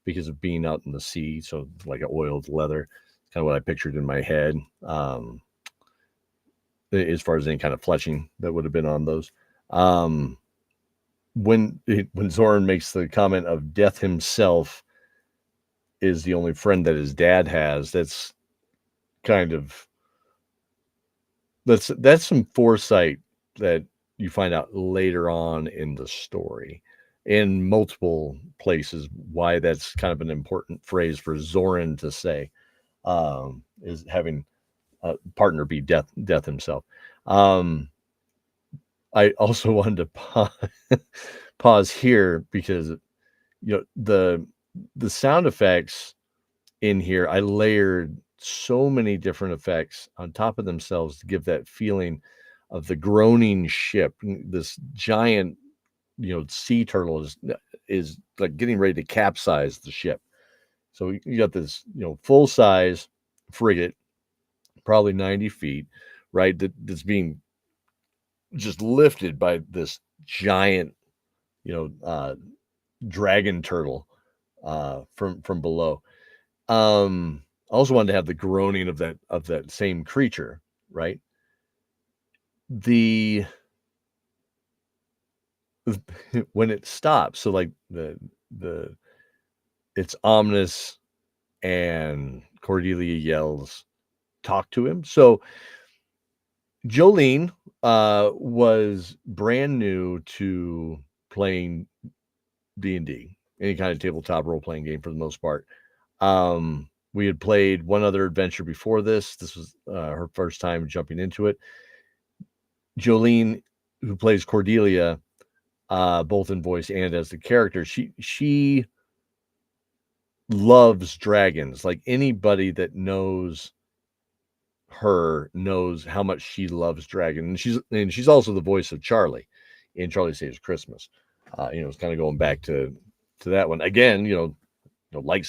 S1: because of being out in the sea. So like an oiled leather, kind of what I pictured in my head. As far as any kind of fletching that would have been on those. When Zoran makes the comment of death himself is the only friend that his dad has, that's kind of, that's some foresight that you find out later on in the story in multiple places, why that's kind of an important phrase for Zoran to say, is having a partner be death himself. I also wanted to pause here because, the sound effects in here, I layered so many different effects on top of themselves to give that feeling of the groaning ship. This giant, sea turtle is like getting ready to capsize the ship. So you got this, full size frigate, probably 90 feet, right? That's being just lifted by this giant, dragon turtle from below. I also wanted to have the groaning of that same creature, right? When it stops, so like it's ominous, and Cordelia yells, "Talk to him." So Jolene was brand new to playing D&D, any kind of tabletop role-playing game for the most part. We had played one other adventure before this. This was her first time jumping into it. Jolene, who plays Cordelia, both in voice and as the character, she loves dragons. Like, anybody that knows her knows how much she loves dragons. And she's also the voice of Charlie in Charlie Saves Christmas. It's kind of going back to that one again. Like,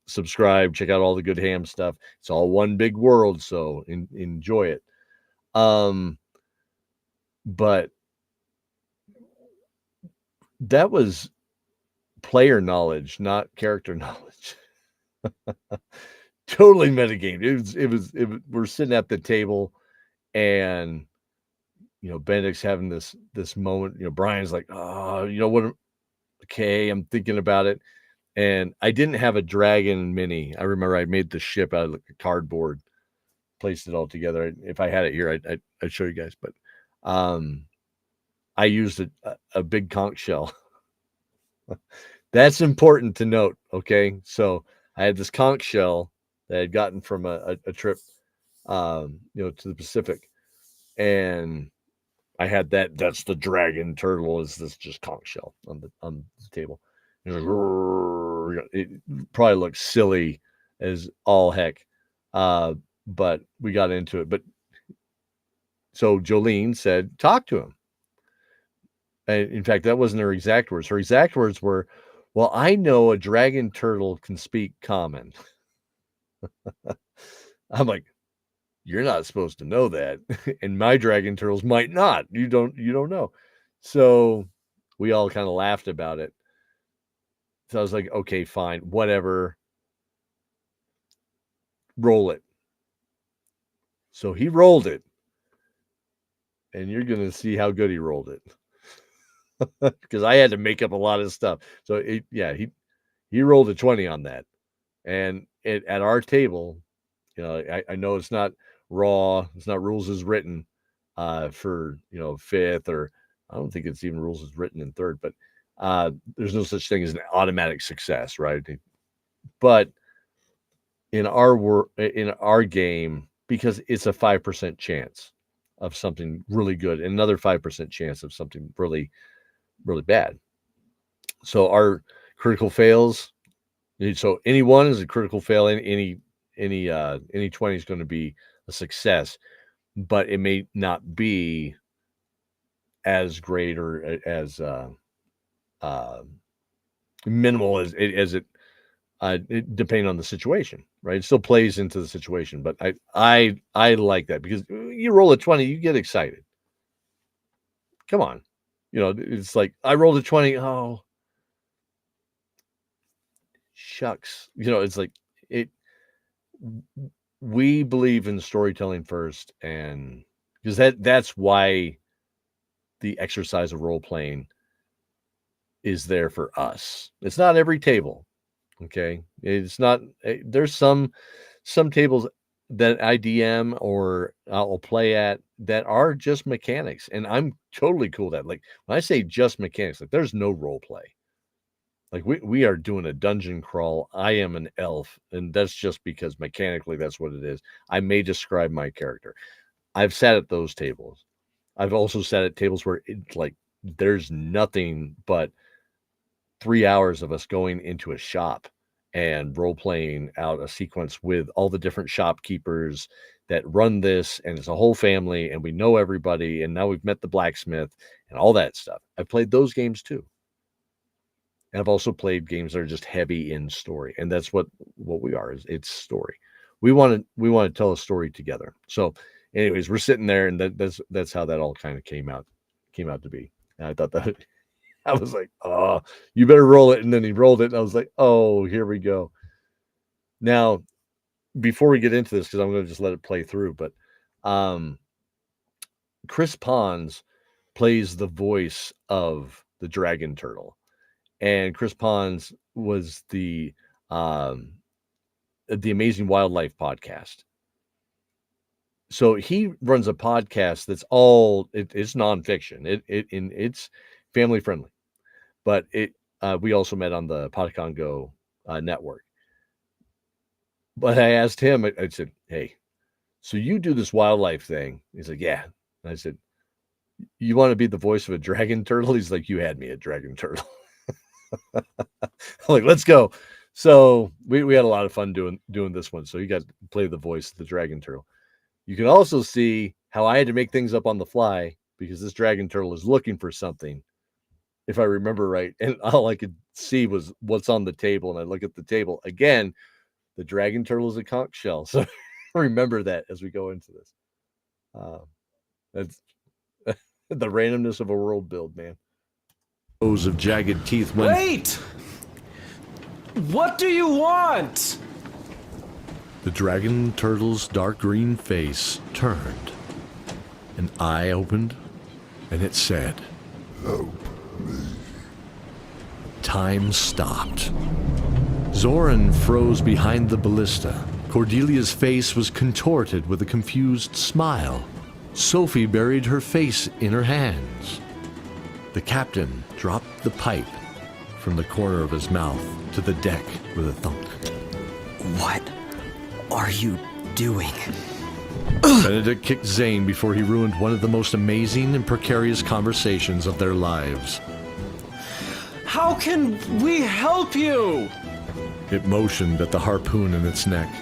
S1: subscribe, check out all the Good Ham stuff. It's all one big world, so enjoy it. But that was player knowledge, not character knowledge. Totally metagame. It was. We're sitting at the table, and Benedict's having this moment. Brian's like, oh, what? Okay, I'm thinking about it, and I didn't have a dragon mini. I remember I made the ship out of cardboard, placed it all together. If I had it here, I'd show you guys. But I used a big conch shell. That's important to note. Okay, so I had this conch shell that I'd gotten from a trip, to the Pacific, and I had that. That's the dragon turtle. Is this just conch shell on the table? It probably looks silly as all heck, but we got into it. But so Jolene said, talk to him. And in fact, that wasn't her exact words. Her exact words were, well, I know a dragon turtle can speak common. I'm like, you're not supposed to know that. And my dragon turtles might not. You don't know. So we all kind of laughed about it. So I was like, okay, fine, whatever. Roll it. So he rolled it. And you're going to see how good he rolled it. Because I had to make up a lot of stuff. So he rolled a 20 on that. And at our table, I know it's not raw, it's not rules as written for fifth, or I don't think it's even rules as written in third, but there's no such thing as an automatic success, right? But in our game, because it's a 5% chance of something really good and another 5% chance of something really, really bad. So our critical fails, so any one is a critical fail, and any 20 is going to be a success, but it may not be as great or as minimal as it depending on the situation, right? It still plays into the situation, but I like that, because you roll a 20, you get excited. Come on, it's like I rolled a 20. Oh, shucks, it's like it. We believe in storytelling first, and because that's why the exercise of role playing is there for us. It's not every table. Okay. It's not, there's some tables that I DM or I'll play at that are just mechanics, and I'm totally cool with that. Like when I say just mechanics, like there's no role play. Like we are doing a dungeon crawl. I am an elf, and that's just because mechanically that's what it is. I may describe my character. I've sat at those tables. I've also sat at tables where it's like there's nothing but 3 hours of us going into a shop and role playing out a sequence with all the different shopkeepers that run this, and it's a whole family, and we know everybody, and now we've met the blacksmith and all that stuff. I've played those games too. And I've also played games that are just heavy in story, and that's what we are. It's story. We want to tell a story together. So, anyways, we're sitting there, and that's how that all kind of came out to be. And I thought that I was like, oh, you better roll it, and then he rolled it, and I was like, oh, here we go. Now, before we get into this, because I'm going to just let it play through, but Chris Pons plays the voice of the dragon turtle. And Chris Pons was the Amazing Wildlife podcast. So he runs a podcast that's it's nonfiction. It's family friendly, but we also met on the Podcongo network. But I asked him, I said, hey, so you do this wildlife thing? He's like, yeah. And I said, you want to be the voice of a dragon turtle? He's like, you had me at dragon turtle. I'm like, let's go. So we had a lot of fun doing this one. So you got to play the voice of the dragon turtle. You can also see how I had to make things up on the fly, because this dragon turtle is looking for something, if I remember right. And all I could see was what's on the table. And I look at the table again. The dragon turtle is a conch shell. So remember that as we go into this. That's the randomness of a world build, man.
S2: Rows of jagged teeth
S6: Wait! What do you want?
S2: The dragon turtle's dark green face turned. An eye opened, and it said,
S13: Help me.
S2: Time stopped. Zoran froze behind the ballista. Cordelia's face was contorted with a confused smile. Sophie buried her face in her hands. The captain dropped the pipe from the corner of his mouth to the deck with a thunk.
S7: What are you doing?
S2: Benedict kicked Zane before he ruined one of the most amazing and precarious conversations of their lives.
S6: How can we help you?
S2: It motioned at the harpoon in its neck.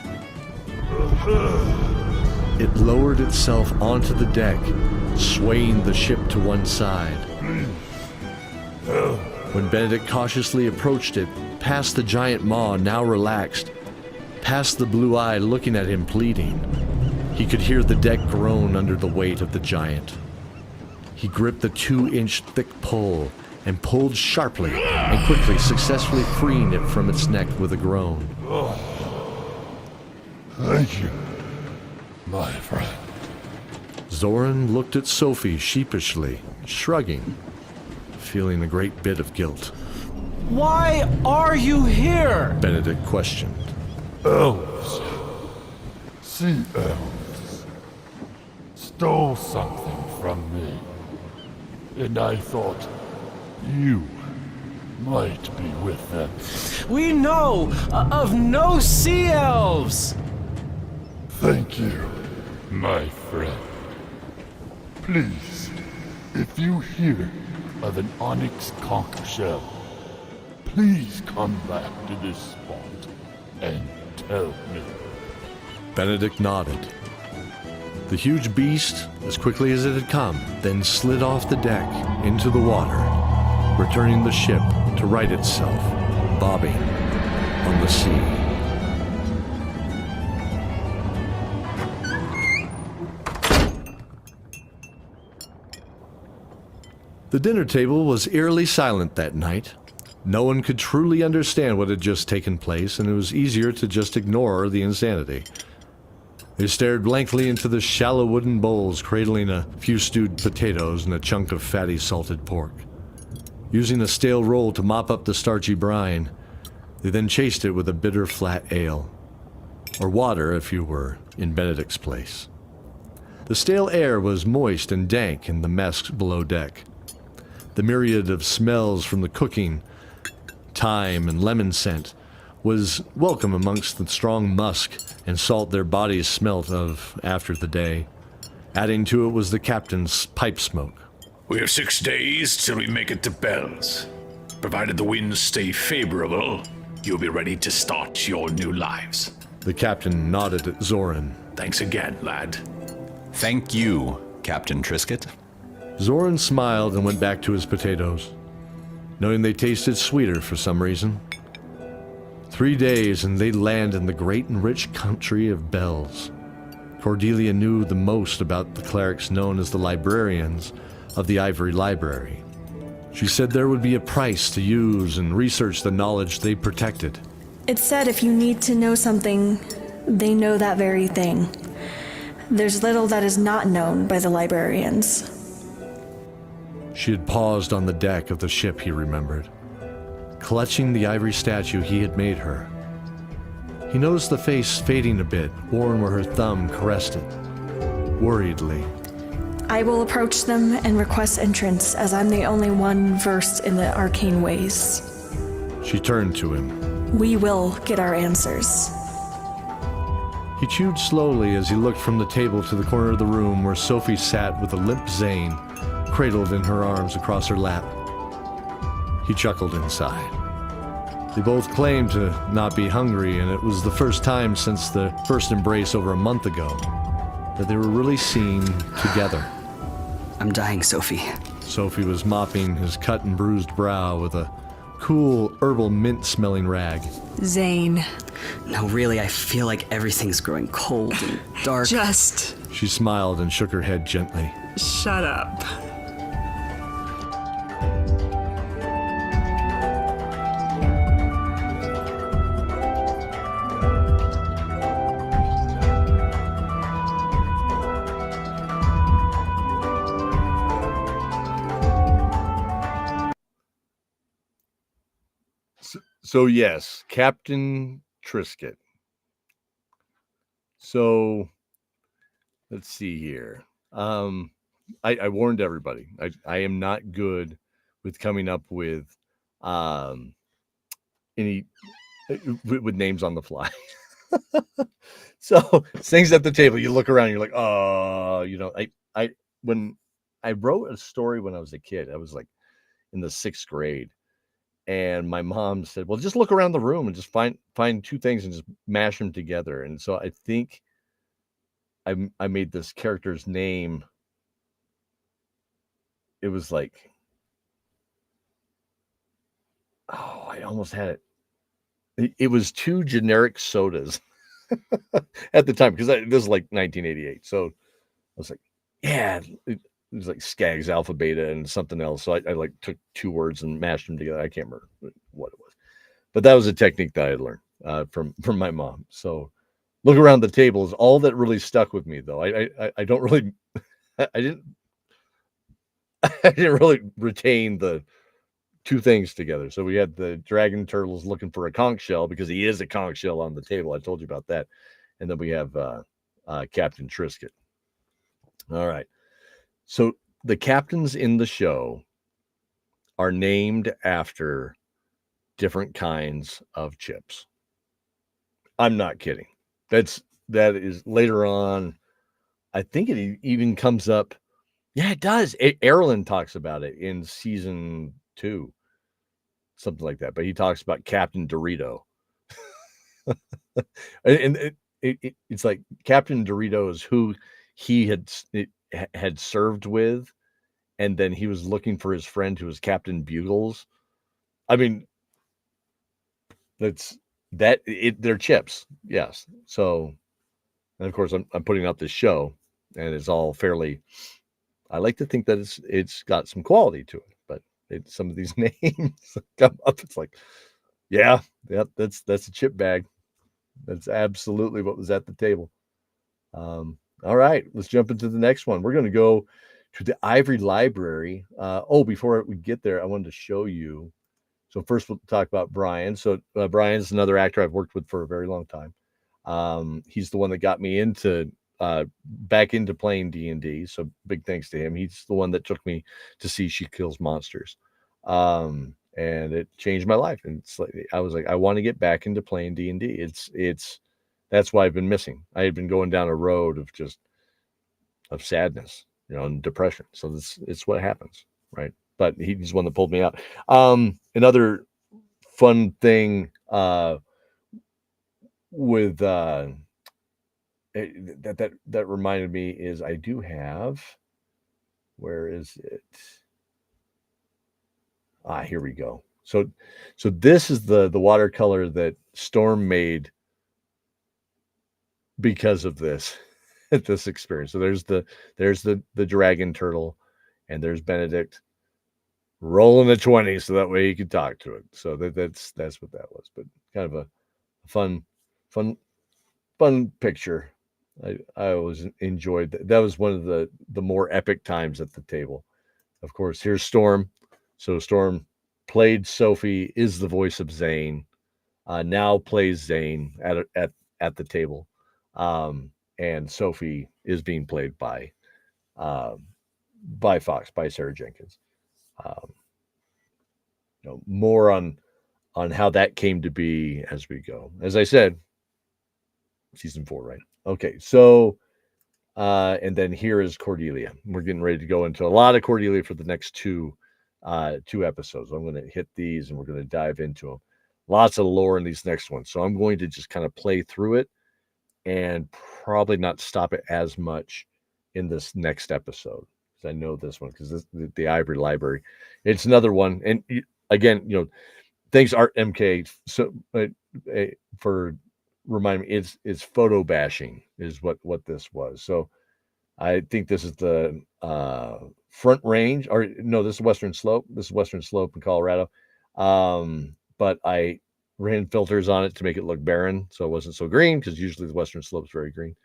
S2: It lowered itself onto the deck, swaying the ship to one side. When Benedict cautiously approached it, past the giant maw now relaxed, past the blue eye looking at him pleading, he could hear the deck groan under the weight of the giant. He gripped the 2-inch thick pole and pulled sharply and quickly, successfully freeing it from its neck with a groan.
S13: Thank you, my friend.
S2: Zoran looked at Sophie sheepishly, shrugging, feeling a great bit of guilt.
S6: Why are you here?
S2: Benedict questioned.
S13: Elves. Sea elves. Stole something from me. And I thought you might be with them.
S6: We know of no sea elves.
S13: Thank you, my friend. Please, if you hear of an onyx conch shell, please come back to this spot and tell me.
S2: Benedict nodded. The huge beast, as quickly as it had come, then slid off the deck into the water, returning the ship to right itself, bobbing on the sea. The dinner table was eerily silent that night. No one could truly understand what had just taken place, and it was easier to just ignore the insanity. They stared blankly into the shallow wooden bowls, cradling a few stewed potatoes and a chunk of fatty salted pork. Using a stale roll to mop up the starchy brine, they then chased it with a bitter flat ale. Or water, if you were in Benedict's place. The stale air was moist and dank in the mess below deck. The myriad of smells from the cooking, thyme and lemon scent, was welcome amongst the strong musk and salt their bodies smelt of after the day. Adding to it was the captain's pipe smoke.
S3: We have 6 days till we make it to Bells. Provided the winds stay favorable, you'll be ready to start your new lives.
S2: The captain nodded at Zoran.
S3: Thanks again, lad.
S4: Thank you, Captain Trisket.
S2: Zoran smiled and went back to his potatoes, knowing they tasted sweeter for some reason. 3 days and they'd land in the great and rich country of Bells. Cordelia knew the most about the clerics known as the librarians of the Ivory Library. She said there would be a price to use and research the knowledge they protected.
S5: It said if you need to know something, they know that very thing. There's little that is not known by the librarians.
S2: She had paused on the deck of the ship, he remembered, clutching the ivory statue he had made her. He noticed the face fading a bit, worn where her thumb caressed it, worriedly.
S5: I will approach them and request entrance, as I'm the only one versed in the arcane ways.
S2: She turned to him.
S5: We will get our answers.
S2: He chewed slowly as he looked from the table to the corner of the room where Sophie sat with a limp Zane cradled in her arms across her lap. He chuckled inside. They both claimed to not be hungry, and it was the first time since the first embrace over a month ago that they were really seen together.
S7: I'm dying, Sophie.
S2: Sophie was mopping his cut and bruised brow with a cool, herbal mint-smelling rag.
S9: Zane.
S7: No, really, I feel like everything's growing cold and dark.
S9: Just
S2: She smiled and shook her head gently.
S9: shut up.
S1: So yes, Captain Trisket. So let's see here. I warned everybody. I am not good with coming up with any with names on the fly. So things at the table, you look around, you're like, oh, when I wrote a story when I was a kid, I was like in the 6th grade, and my mom said, well, just look around the room and just find 2 things and just mash them together. And so I think I made this character's name. It was like, oh, I almost had it. It was 2 generic sodas at the time, because this is like 1988. So I was like, yeah, it was like Skaggs Alpha Beta and something else. So I like took 2 words and mashed them together. I can't remember what it was, but that was a technique that I had learned from my mom. So look around the table is all that really stuck with me, though. I don't really, I didn't really retain the 2 things together. So we had the dragon turtles looking for a conch shell, because he is a conch shell on the table. I told you about that. And then we have Captain Trisket. All right. So the captains in the show are named after different kinds of chips. I'm not kidding. That is later on. I think it even comes up. Yeah, it does. Erlen talks about it in season 2, something like that. But he talks about Captain Dorito, and it's like Captain Dorito is who he had served with, and then he was looking for his friend who was Captain Bugles. I mean, they're chips, yes. So, and of course, I'm putting up this show, and it's all fairly. I like to think that it's got some quality to it, but some of these names come up. It's like, yeah, that's a chip bag. That's absolutely what was at the table. All right, let's jump into the next one. We're going to go to the Ivory Library. Before we get there, I wanted to show you. So first, we'll talk about Brian. So Brian's another actor I've worked with for a very long time. He's the one that got me back into playing D&D. So big thanks to him. He's the one that took me to see She Kills Monsters. And it changed my life. And I was like, I want to get back into playing D&D. That's why I've been missing. I had been going down a road of sadness, and depression. So it's what happens, right? But he's the one that pulled me out. Another fun thing with that reminded me is I do have. Where is it? Here we go. So this is the watercolor that Storm made because of this experience. So there's the dragon turtle, and there's Benedict rolling the 20 so that way you could talk to it. So that's what that was. But kind of a fun picture. I always enjoyed that. That was one of the more epic times at the table. Of course, here's Storm. So Storm played Sophie, is the voice of Zane, now plays Zane at the table. And Sophie is being played by Fox, by Sarah Jenkins. More on how that came to be as we go. As I said, season 4, right? Okay, so and then here is Cordelia. We're getting ready to go into a lot of Cordelia for the next 2 episodes. I'm going to hit these and we're going to dive into them. Lots of lore in these next ones. So I'm going to just kind of play through it and probably not stop it as much in this next episode, because I know this one, because the Ivory Library, it's another one. And again, thanks Art MK for reminding me. It's photo bashing is what this was. So I think this is the Front Range, or no, this is Western Slope. This is Western Slope in Colorado. But I ran filters on it to make it look barren, so it wasn't so green, because usually the Western Slope is very green.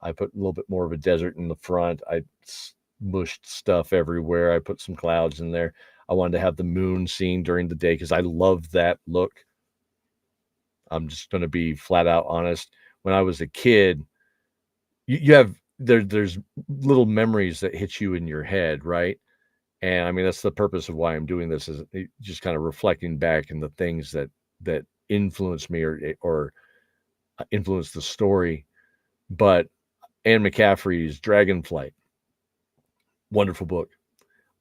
S1: I put a little bit more of a desert in the front. I mushed stuff everywhere. I put some clouds in there. I wanted to have the moon seen during the day because I love that look. I'm just going to be flat out honest. When I was a kid, you have there's little memories that hit you in your head, right? And I mean, that's the purpose of why I'm doing this, is just kind of reflecting back in the things that influenced me or influenced the story. But Anne McCaffrey's Dragonflight, wonderful book.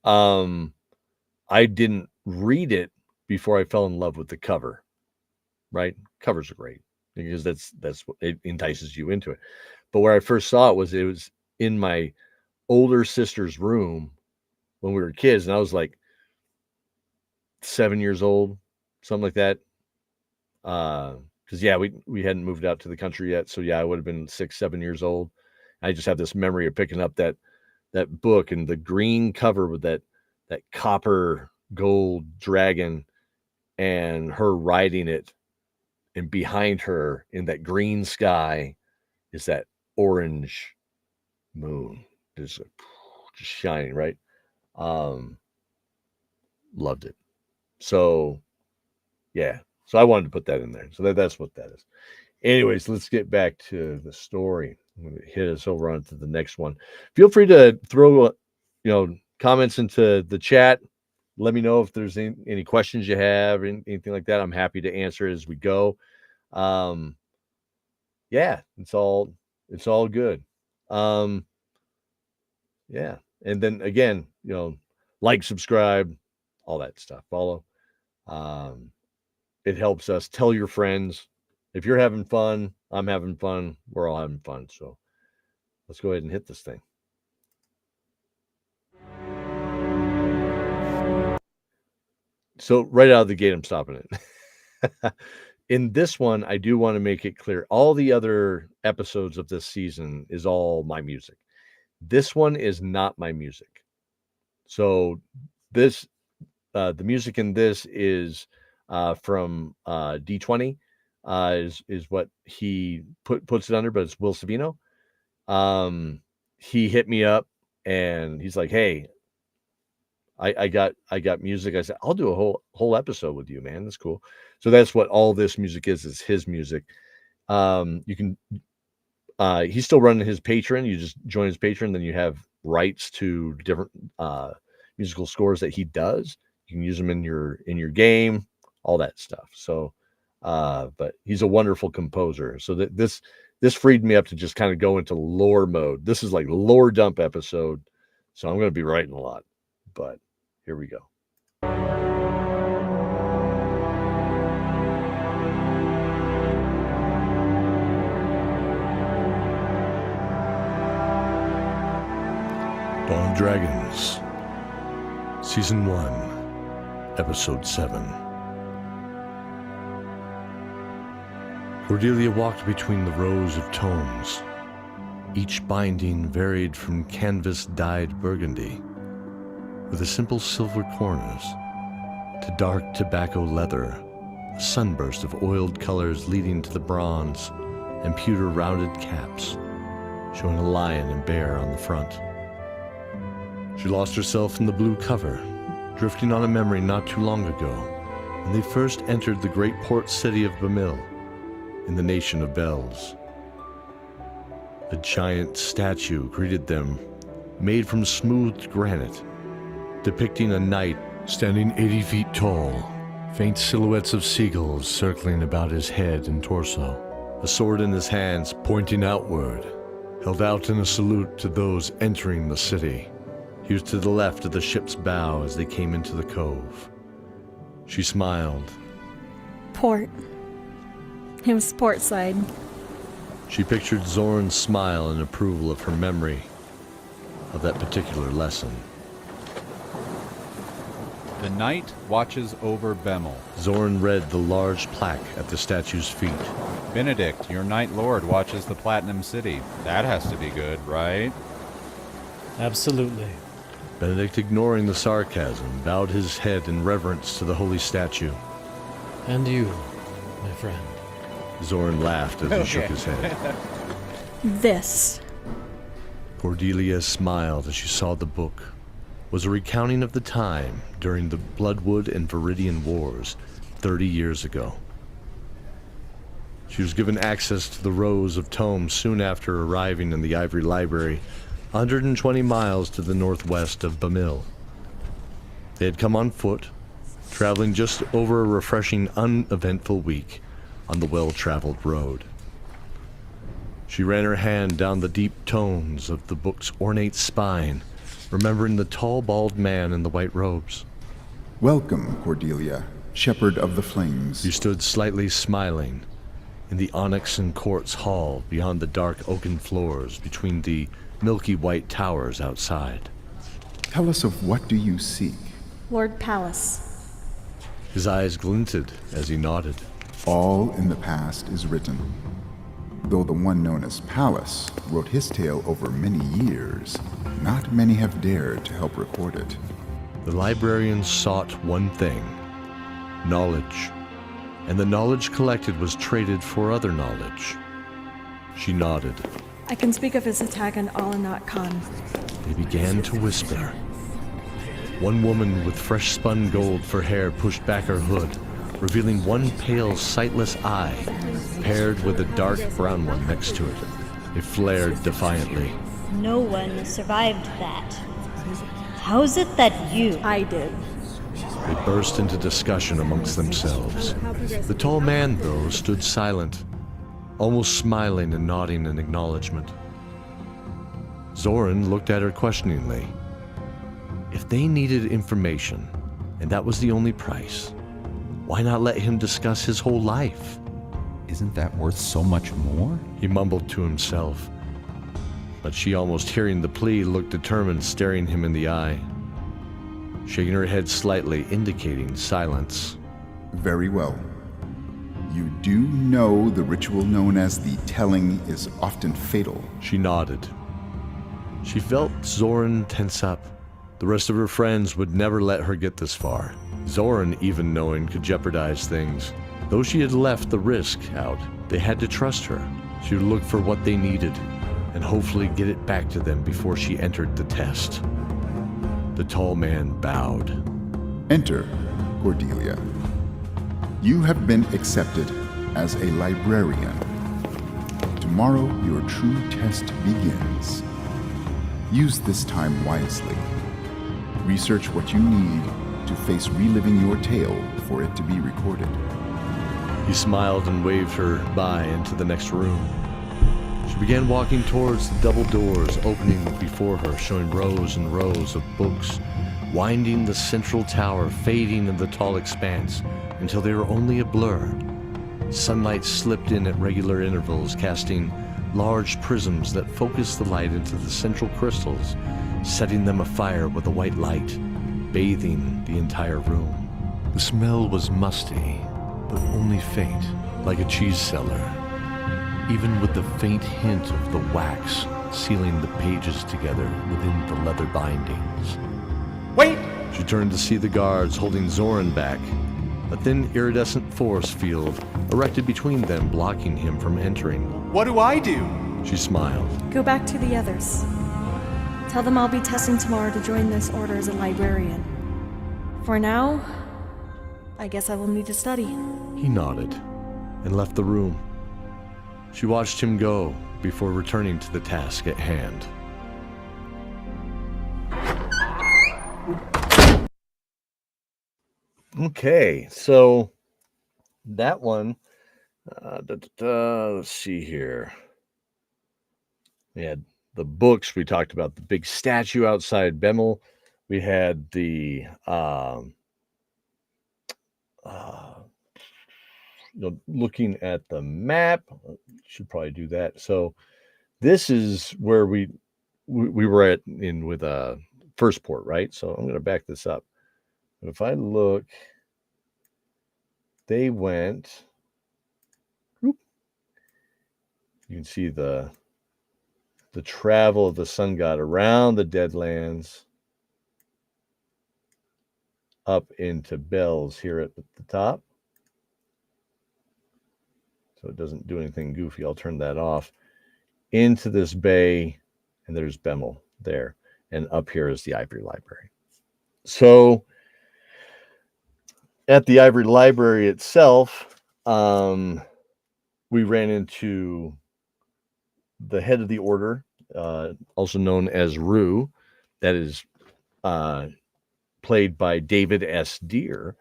S1: I didn't read it before I fell in love with the cover, right? Covers are great because that's what it entices you into it. But where I first saw it was in my older sister's room when we were kids, and I was like 7 years old, something like that. Because we hadn't moved out to the country yet, so I would have been 6, 7 years old. I just have this memory of picking up that book and the green cover with that copper gold dragon and her riding it, and behind her in that green sky is that orange moon, just shining, right? Loved it. So so I wanted to put that in there. So that's what that is. Anyways, let's get back to the story. I'm going to hit us over onto the next one. Feel free to throw comments into the chat. Let me know if there's any questions you have, anything like that. I'm happy to answer it as we go. It's all good. And then again, like, subscribe, all that stuff. Follow. It helps us. Tell your friends. If you're having fun, I'm having fun. We're all having fun. So let's go ahead and hit this thing. So right out of the gate, I'm stopping it. In this one, I do want to make it clear. All the other episodes of this season is all my music. This one is not my music. So this, the music in this is from D20, is what he puts it under, but it's Will Savino. He hit me up and he's like, "Hey, I got music." I said, "I'll do a whole episode with you, man. That's cool." So that's what all this music is his music. You can he's still running his Patreon. You just join his Patreon, then you have rights to different musical scores that he does. You can use them in your game, all that stuff. So but he's a wonderful composer. So that this freed me up to just kind of go into lore mode. This is like lore dump episode. So I'm going to be writing a lot, but here we go.
S2: Dawn of Dragons, Season 1, Episode 7. Cordelia walked between the rows of tomes. Each binding varied from canvas-dyed burgundy, with a simple silver corners, to dark tobacco leather, a sunburst of oiled colors leading to the bronze and pewter rounded caps, showing a lion and bear on the front. She lost herself in the blue cover, drifting on a memory not too long ago, when they first entered the great port city of Bamil, in the nation of Bells. A giant statue greeted them, made from smoothed granite, depicting a knight standing 80 feet tall, faint silhouettes of seagulls circling about his head and torso, a sword in his hands pointing outward, held out in a salute to those entering the city. He was to the left of the ship's bow as they came into the cove. She smiled.
S5: Port. It was port side.
S2: She pictured Zorn's smile in approval of her memory of that particular lesson.
S4: The knight watches over Bemmel.
S2: Zorn read the large plaque at the statue's feet.
S4: Benedict, your Knight Lord, watches the Platinum City. That has to be good, right?
S18: Absolutely.
S2: Benedict, ignoring the sarcasm, bowed his head in reverence to the holy statue.
S18: And you, my friend.
S2: Zorn laughed as he shook his head.
S5: This.
S2: Cordelia smiled as she saw the book. Was a recounting of the time during the Bloodwood and Viridian Wars 30 years ago. She was given access to the rows of tomes soon after arriving in the Ivory Library, 120 miles to the northwest of Bamil. They had come on foot, traveling just over a refreshing, uneventful week on the well-traveled road. She ran her hand down the deep tones of the book's ornate spine, remembering the tall, bald man in the white robes.
S20: Welcome, Cordelia, Shepherd of the Flames.
S2: She stood slightly smiling in the onyx and quartz hall beyond the dark oaken floors between the milky white towers outside.
S20: Tell us of what do you seek?
S5: Lord Pallas.
S2: His eyes glinted as he nodded.
S20: All in the past is written. Though the one known as Pallas wrote his tale over many years, not many have dared to help record it.
S2: The librarians sought one thing: knowledge, and the knowledge collected was traded for other knowledge. She nodded.
S5: I can speak of his attack on Alanat Khan.
S2: They began to whisper. One woman with fresh-spun gold for hair pushed back her hood, revealing one pale, sightless eye, paired with a dark brown one next to it. It flared defiantly.
S17: No one survived that. How is it that you...
S5: I did.
S2: They burst into discussion amongst themselves. The tall man, though, stood silent, almost smiling and nodding in acknowledgement. Zoran looked at her questioningly. If they needed information, and that was the only price, why not let him discuss his whole life?
S4: Isn't that worth so much more?
S2: He mumbled to himself. But she, almost hearing the plea, looked determined, staring him in the eye, shaking her head slightly, indicating silence.
S20: Very well. You do know the ritual known as the telling is often fatal.
S2: She nodded. She felt Zoran tense up. The rest of her friends would never let her get this far. Zoran, even knowing, could jeopardize things. Though she had left the risk out, they had to trust her. She would look for what they needed, and hopefully get it back to them before she entered the test. The tall man bowed.
S20: Enter, Cordelia. You have been accepted as a librarian. Tomorrow, your true test begins. Use this time wisely. Research what you need to face reliving your tale for it to be recorded.
S2: He smiled and waved her by into the next room. She began walking towards the double doors opening before her, showing rows and rows of books, winding the central tower, fading in the tall expanse until they were only a blur. Sunlight slipped in at regular intervals, casting large prisms that focused the light into the central crystals, setting them afire with a white light, bathing the entire room. The smell was musty, but only faint, like a cheese cellar, even with the faint hint of the wax sealing the pages together within the leather bindings.
S11: Wait!
S2: She turned to see the guards holding Zoran back. A thin iridescent force field erected between them, blocking him from entering.
S11: What do I do?
S2: She smiled.
S5: Go back to the others. Tell them I'll be testing tomorrow to join this order as a librarian. For now, I guess I will need to study.
S2: He nodded and left the room. She watched him go before returning to the task at hand.
S1: Okay, so that one, let's see here. We had the books. We talked about the big statue outside Bemel. We had the looking at the map. Should probably do that. So this is where we were at in with first port, right? So I'm going to back this up. If I look, they went. You can see the travel of the sun god around the Deadlands up into Bells here at the top. So it doesn't do anything goofy. I'll turn that off. Into this bay, and there's Bemel there. And up here is the Ivory Library. So at the Ivory Library itself, we ran into the head of the order, also known as Rue, that is played by David S. Deer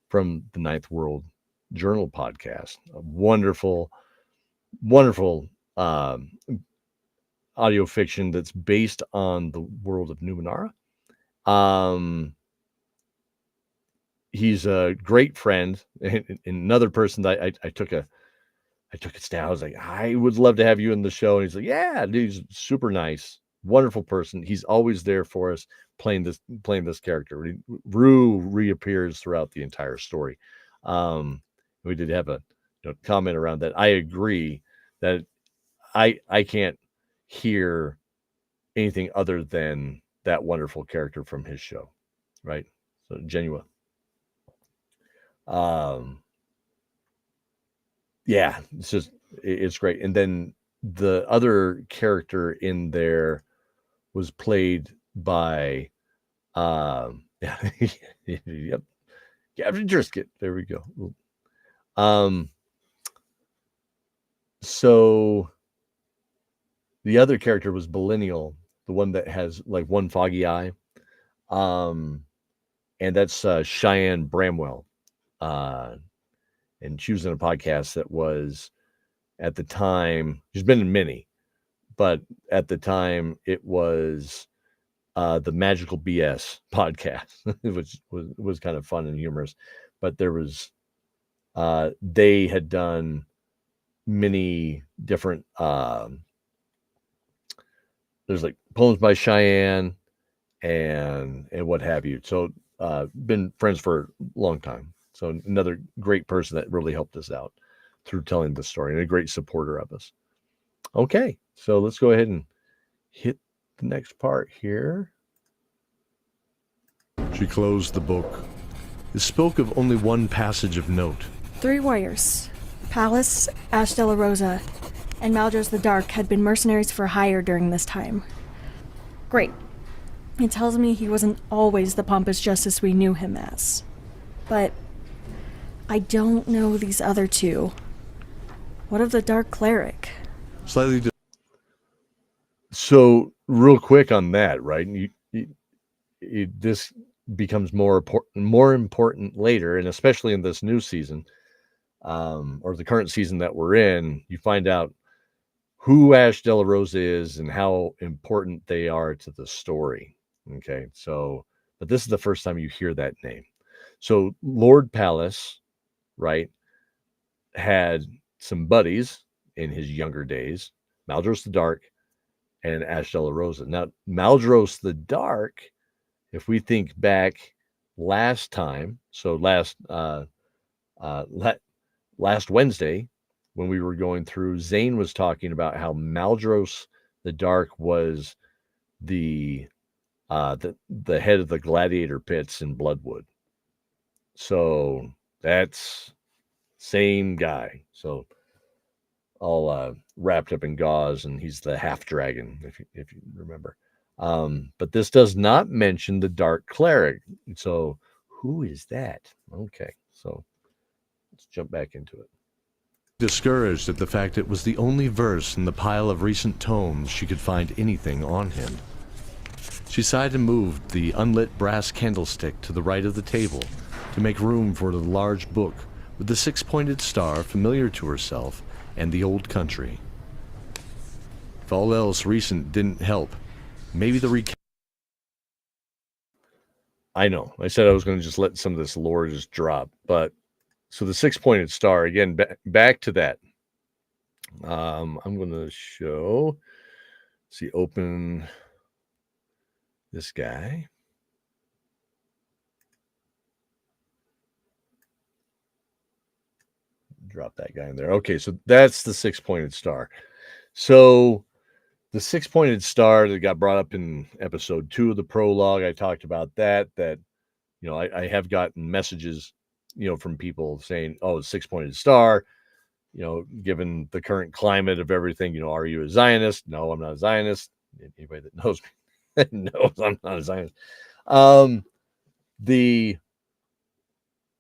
S1: from the Ninth World Journal podcast. A wonderful, wonderful audio fiction that's based on the world of Numenera. He's a great friend, and another person that I took it down. I was like, I would love to have you in the show. And he's like, yeah, dude, he's super nice, wonderful person. He's always there for us, playing this character. Rue reappears throughout the entire story. We did have a comment around that. I agree that I can't hear anything other than that wonderful character from his show, right? So genuine. Yeah, it's great. And then the other character in there was played by yep, Captain Trisket. There we go. So the other character was Millennial, the one that has like one foggy eye. And that's Cheyenne Bramwell. And she was in a podcast that was, at the time, she's been in many, but at the time it was the Magical BS podcast, which was kind of fun and humorous. But there was, they had done many different, there's like poems by Cheyenne and what have you. So been friends for a long time. So another great person that really helped us out through telling the story, and a great supporter of us. Okay, so let's go ahead and hit the next part here.
S2: She closed the book. It spoke of only one passage of note.
S5: 3 warriors, Pallas, Ash de la Rosa, and Maldros the Dark, had been mercenaries for hire during this time. Great. It tells me he wasn't always the pompous justice we knew him as. But I don't know these other 2. What of the Dark Cleric?
S1: So real quick on that, right? This becomes more important later, and especially in this new season, or the current season that we're in. You find out who Ash de la Rosa is and how important they are to the story. Okay, so but this is the first time you hear that name. So Lord Pallas, right, had some buddies in his younger days, Maldros the Dark and Ash de la Rosa. Now, Maldros the Dark, if we think back last time, so last Wednesday, when we were going through, Zane was talking about how Maldros the Dark was the head of the gladiator pits in Bloodwood. So that's same guy. So all wrapped up in gauze, and he's the half dragon, if you remember. But this does not mention the Dark Cleric. So who is that? Okay, so let's jump back into it.
S2: Discouraged at the fact it was the only verse in the pile of recent tomes she could find anything on him. She sighed and moved the unlit brass candlestick to the right of the table to make room for the large book with the 6-pointed star familiar to herself and the old country. If all else recent didn't help, maybe the recap.
S1: I know. I said I was going to just let some of this lore just drop, but so the 6-pointed star, again, back to that. I'm going to show, see, open this guy. Drop that guy in there. Okay, so that's the 6-pointed star. So the 6-pointed star that got brought up in episode 2 of the prologue, I talked about that, I have gotten messages, from people saying, oh, 6-pointed star, given the current climate of everything, are you a Zionist? No, I'm not a Zionist. Anybody that knows me knows I'm not a Zionist. The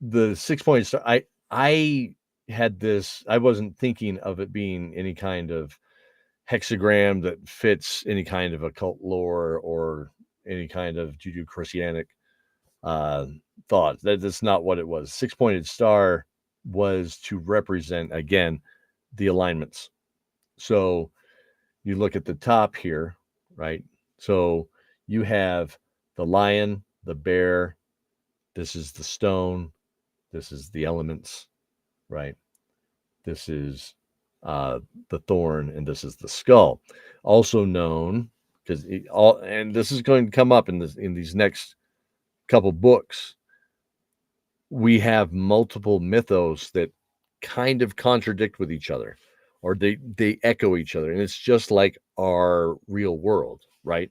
S1: 6-pointed star, I had this, I wasn't thinking of it being any kind of hexagram that fits any kind of occult lore or any kind of Judeo-Christianic thought. That's not what it was. Six-pointed star was to represent, again, the alignments. So you look at the top here, right? So you have the lion, the bear, this is the stone, this is the elements, right? This is the thorn, and this is the skull. Also known, because and this is going to come up in these next couple books. We have multiple mythos that kind of contradict with each other, or they echo each other, and it's just like our real world, right?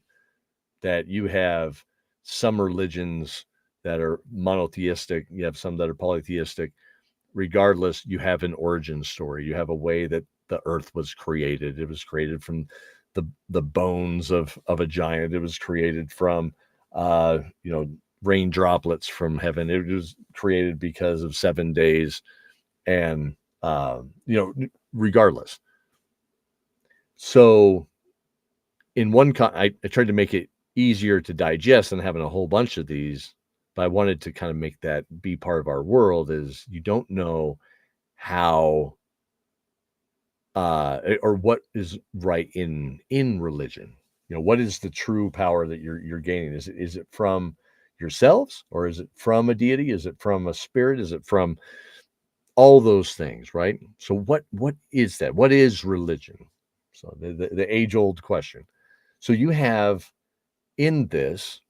S1: That you have some religions that are monotheistic, you have some that are polytheistic. Regardless, you have an origin story. You have a way that the earth was created. It was created from the bones of a giant. It was created from rain droplets from heaven. It was created because of 7 days, and regardless. So in one I tried to make it easier to digest than having a whole bunch of these, but I wanted to kind of make that be part of our world. Is you don't know how or what is right in religion. What is the true power that you're gaining? Is it from yourselves, or is it from a deity? Is it from a spirit? Is it from all those things, right? So what is that? What is religion? So the age-old question. So you have in this,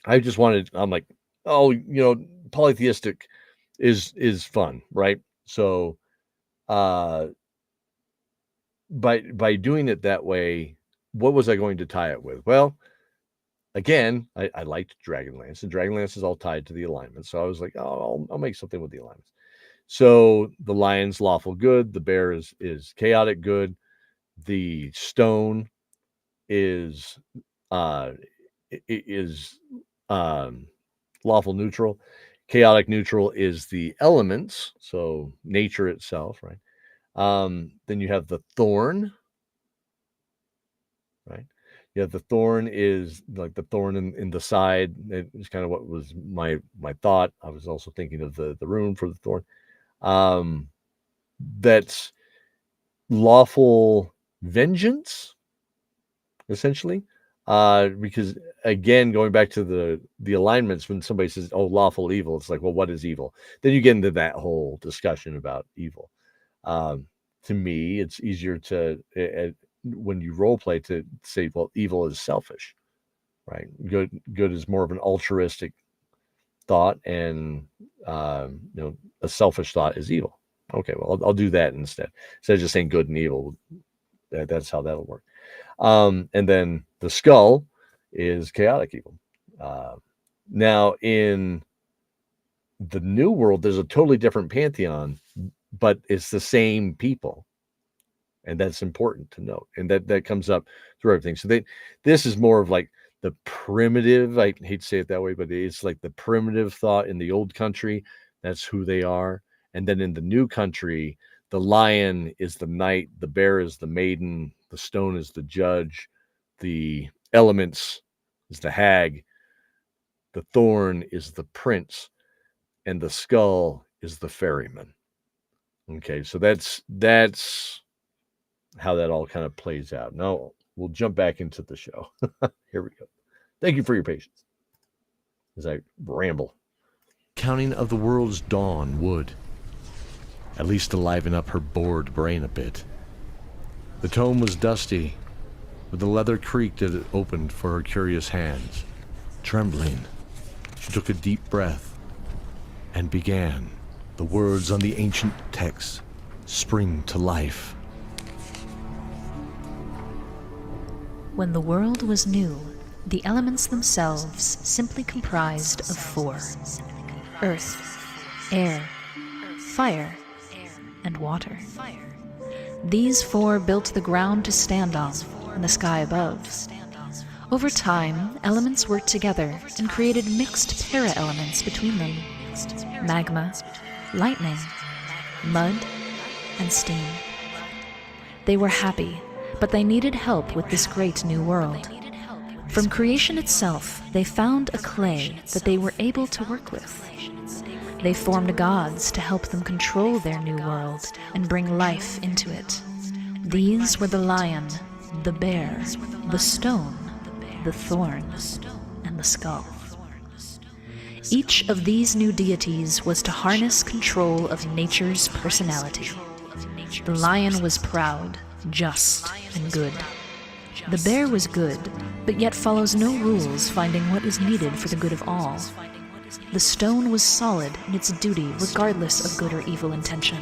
S1: I'm like, polytheistic is fun, right? So by doing it that way, what was I going to tie it with? Well, again, I liked Dragonlance, and Dragonlance is all tied to the alignment. So I was like, I'll make something with the alignments. So the lion's lawful good, the bear is chaotic good, the stone is lawful neutral, chaotic neutral is the elements, so nature itself, right? Then you have the thorn, right? You have the thorn is like the thorn in the side. It was kind of what was my thought. I was also thinking of the rune for the thorn. That's lawful vengeance, essentially. Because again, going back to the alignments, when somebody says, "Oh, lawful evil," it's like, well, what is evil? Then you get into that whole discussion about evil. To me, it's easier to when you role play to say, well, evil is selfish, right? Good is more of an altruistic thought, and a selfish thought is evil. Okay, well, I'll do that instead of just saying good and evil. That's how that'll work. And then the skull is chaotic evil. Now in the new world, there's a totally different pantheon, but it's the same people. And that's important to note. And that comes up through everything. So this is more of like the primitive, I hate to say it that way, but it's like the primitive thought in the old country. That's who they are. And then in the new country, the lion is the knight, the bear is the maiden, the stone is the judge, the elements is the hag, the thorn is the prince, and the skull is the ferryman. Okay, so that's how that all kind of plays out. Now we'll jump back into the show. Here we go. Thank you for your patience as I ramble.
S2: Counting of the world's dawn would at least to liven up her bored brain a bit. The tome was dusty, but the leather creaked as it opened for her curious hands. Trembling, she took a deep breath and began. The words on the ancient text spring to life.
S21: When the world was new, the elements themselves simply comprised of 4: earth, air, fire, and water. These 4 built the ground to stand on and the sky above. Over time, elements worked together and created mixed para-elements between them: magma, lightning, mud, and steam. They were happy, but they needed help with this great new world. From creation itself, they found a clay that they were able to work with. They formed gods to help them control their new world and bring life into it. These were the lion, the bear, the stone, the thorn, and the skull. Each of these new deities was to harness control of nature's personality. The lion was proud, just, and good. The bear was good, but yet follows no rules, finding what is needed for the good of all. The stone was solid in its duty regardless of good or evil intention.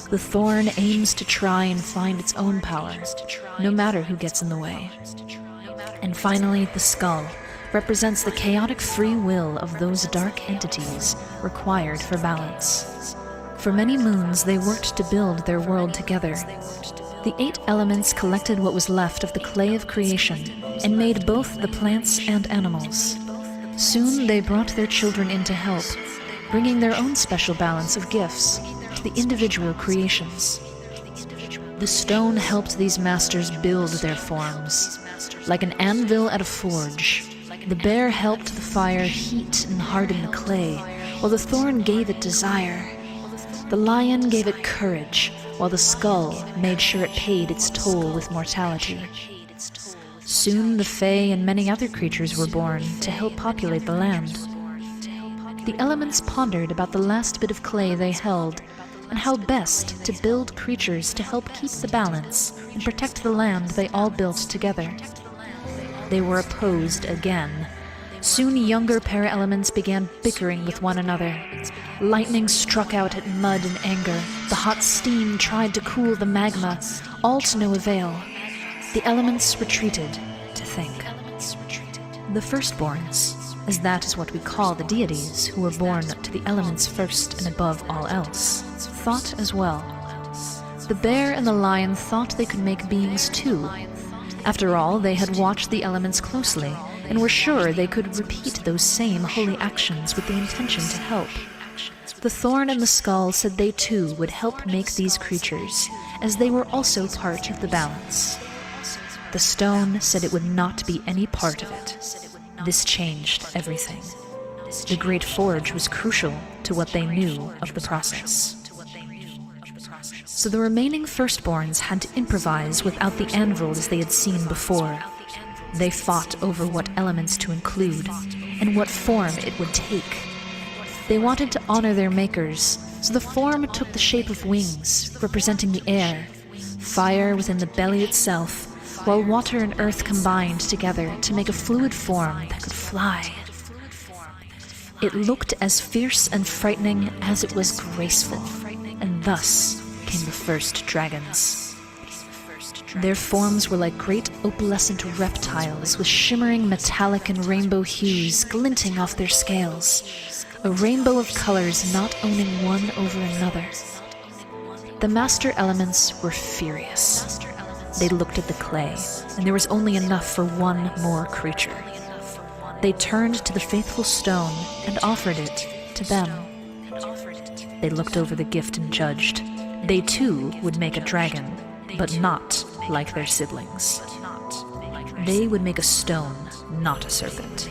S21: The thorn aims to try and find its own power, no matter who gets in the way. And finally, the skull represents the chaotic free will of those dark entities required for balance. For many moons, they worked to build their world together. The 8 elements collected what was left of the clay of creation and made both the plants and animals. Soon they brought their children in to help, bringing their own special balance of gifts to the individual creations. The stone helped these masters build their forms. Like an anvil at a forge, the bear helped the fire heat and harden the clay, while the thorn gave it desire. The lion gave it courage, while the skull made sure it paid its toll with mortality. Soon the Fae and many other creatures were born to help populate the land. The elements pondered about the last bit of clay they held, and how best to build creatures to help keep the balance and protect the land they all built together. They were opposed again. Soon younger para-elements began bickering with one another. Lightning struck out at mud in anger. The hot steam tried to cool the magma, all to no avail. The elements retreated to think. The firstborns, as that is what we call the deities who were born to the elements first and above all else, thought as well. The bear and the lion thought they could make beings too. After all, they had watched the elements closely and were sure they could repeat those same holy actions with the intention to help. The thorn and the skull said they too would help make these creatures, as they were also part of the balance. The stone said it would not be any part of it. This changed everything. The great forge was crucial to what they knew of the process. So the remaining firstborns had to improvise without the anvil as they had seen before. They fought over what elements to include and what form it would take. They wanted to honor their makers, so the form took the shape of wings, representing the air, fire within the belly itself, while water and earth combined together to make a fluid form that could fly. It looked as fierce and frightening as it was graceful, and thus came the first dragons. Their forms were like great opalescent reptiles with shimmering metallic and rainbow hues glinting off their scales, a rainbow of colors not owning one over another. The master elements were furious. They looked at the clay, and there was only enough for one more creature. They turned to the faithful stone and offered it to them. They looked over the gift and judged. They too would make a dragon, but not like their siblings. They would make a stone, not a serpent.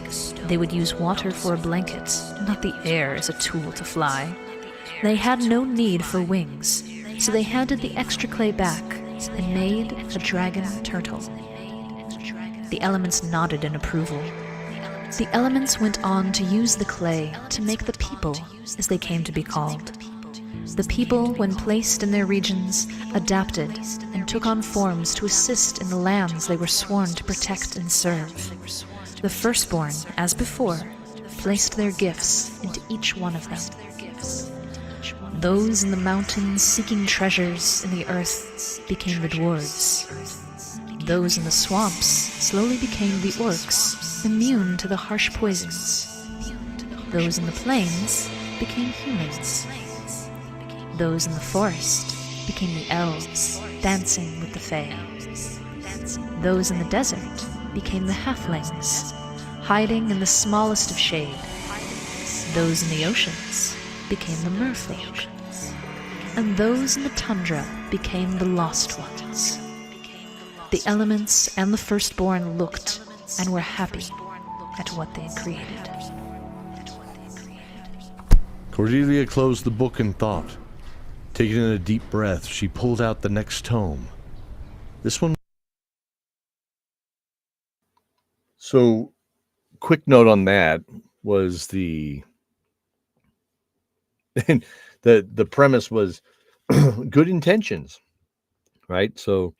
S21: They would use water for a blanket, not the air as a tool to fly. They had no need for wings, so they handed the extra clay back and made a dragon turtle. The elements nodded in approval. The elements went on to use the clay to make the people, as they came to be called. The people, when placed in their regions, adapted and took on forms to assist in the lands they were sworn to protect and serve. The firstborn, as before, placed their gifts into each one of them. Those in the mountains seeking treasures in the earth became the dwarves. Those in the swamps slowly became the orcs, immune to the harsh poisons. Those in the plains became humans. Those in the forest became the elves, dancing with the fae. Those in the desert became the halflings, hiding in the smallest of shade. Those in the oceans became the merfolk. and those in the tundra became the lost ones. The elements and the firstborn looked and were happy at what they had created.
S2: Cordelia closed the book in thought. Taking in a deep breath, she pulled out the next tome. This one.
S1: So, quick note on that was the premise was good intentions, right? So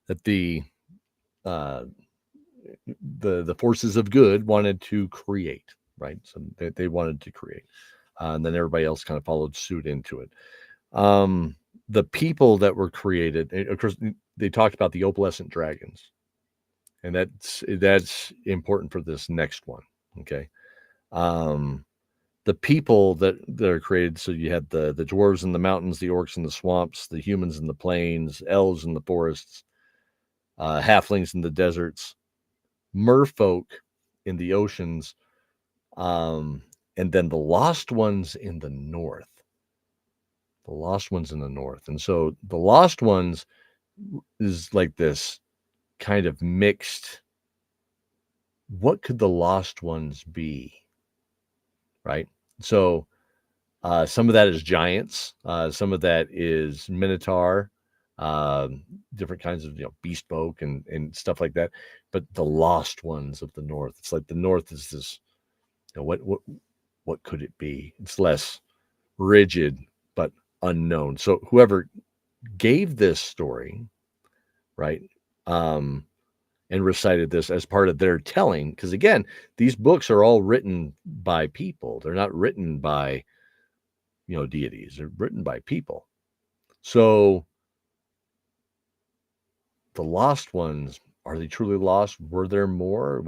S1: that the forces of good wanted to create, right? So they wanted to create, and then everybody else kind of followed suit into it. The people that were created, of course, they talked about the opalescent dragons, and that's important for this next one. Okay. The people that are created, so you had the dwarves in the mountains, the orcs in the swamps, the humans in the plains, elves in the forests, halflings in the deserts, merfolk in the oceans, and then the lost ones in the north. The lost ones in the north. And so the lost ones is like this kind of mixed. What could the lost ones be? Right? So some of that is giants. Some of that is minotaur, different kinds of beast folk and stuff like that. But the lost ones of the north, it's like the north is this. What could it be? It's less rigid but unknown. So whoever gave this story, right, and recited this as part of their telling, because again, these books are all written by people. They're not written by deities. They're written by people. So the lost ones, are they truly lost? Were there more?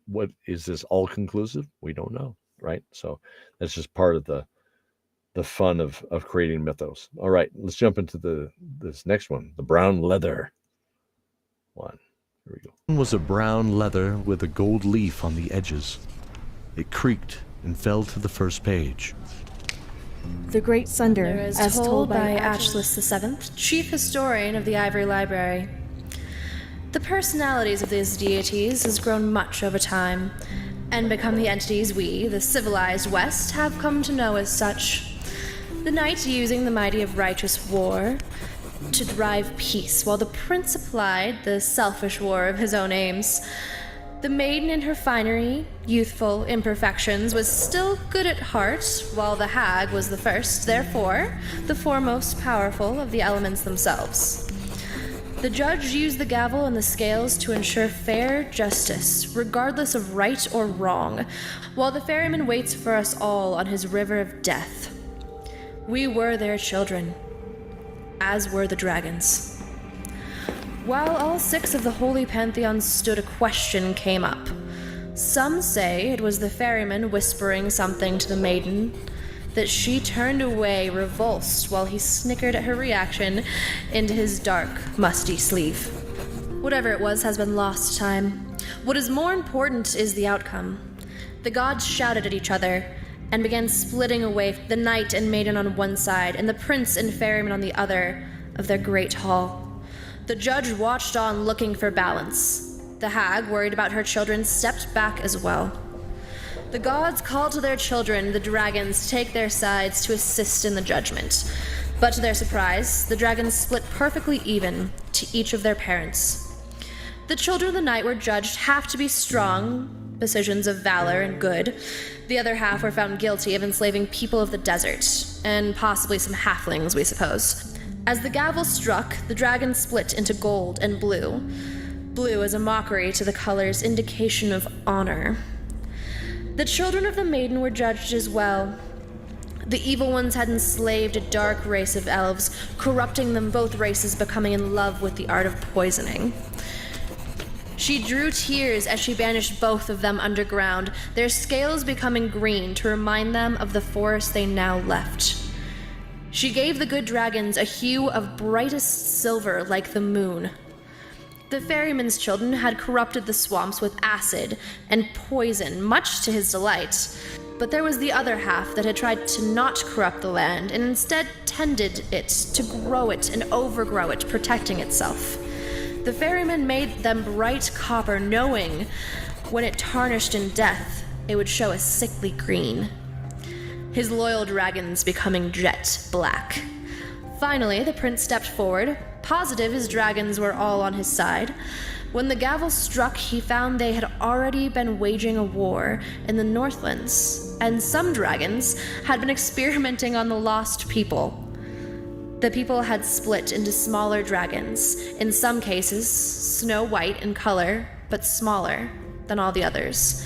S1: What is this all conclusive? We don't know, right? So that's just part of the fun of creating mythos. All right, let's jump into this next one, the brown leather one. Here we go.
S2: One was a brown leather with a gold leaf on the edges. It creaked and fell to the first page.
S5: The Great Sunder,
S8: as told by Atchlis VII, chief historian of the Ivory Library. The personalities of these deities has grown much over time, and become the entities we, the civilized West, have come to know as such. The knight using the mighty of righteous war to drive peace, while the prince applied the selfish war of his own aims. The maiden in her finery, youthful imperfections, was still good at heart, while the hag was the first, therefore, the foremost powerful of the elements themselves. The judge used the gavel and the scales to ensure fair justice, regardless of right or wrong, while the ferryman waits for us all on his river of death. We were their children, as were the dragons. While all 6 of the Holy Pantheon stood, a question came up. Some say it was the ferryman whispering something to the maiden, that she turned away revulsed while he snickered at her reaction into his dark, musty sleeve. Whatever it was has been lost to time. What is more important is the outcome. The gods shouted at each other and began splitting away, the knight and maiden on one side and the prince and ferryman on the other of their great hall. The judge watched on, looking for balance. The hag, worried about her children, stepped back as well. The gods called to their children, the dragons, to take their sides to assist in the judgment. But to their surprise, the dragons split perfectly even to each of their parents. The children of the night were judged half to be strong, decisions of valor and good. The other half were found guilty of enslaving people of the desert, and possibly some halflings, we suppose. As the gavel struck, the dragons split into gold and blue. Blue as a mockery to the color's indication of honor. The children of the maiden were judged as well. The evil ones had enslaved a dark race of elves, corrupting them, both races becoming in love with the art of poisoning. She drew tears as she banished both of them underground, their scales becoming green to remind them of the forest they now left. She gave the good dragons a hue of brightest silver like the moon. The ferryman's children had corrupted the swamps with acid and poison, much to his delight, But there was the other half that had tried to not corrupt the land and instead tended it, to grow it and overgrow it, protecting itself. The ferryman made them bright copper, knowing when it tarnished in death, it would show a sickly green. His loyal dragons becoming jet black. Finally, the prince stepped forward, positive his dragons were all on his side. When the gavel struck, he found they had already been waging a war in the Northlands, and some dragons had been experimenting on the lost people. The people had split into smaller dragons, in some cases snow white in color, but smaller than all the others.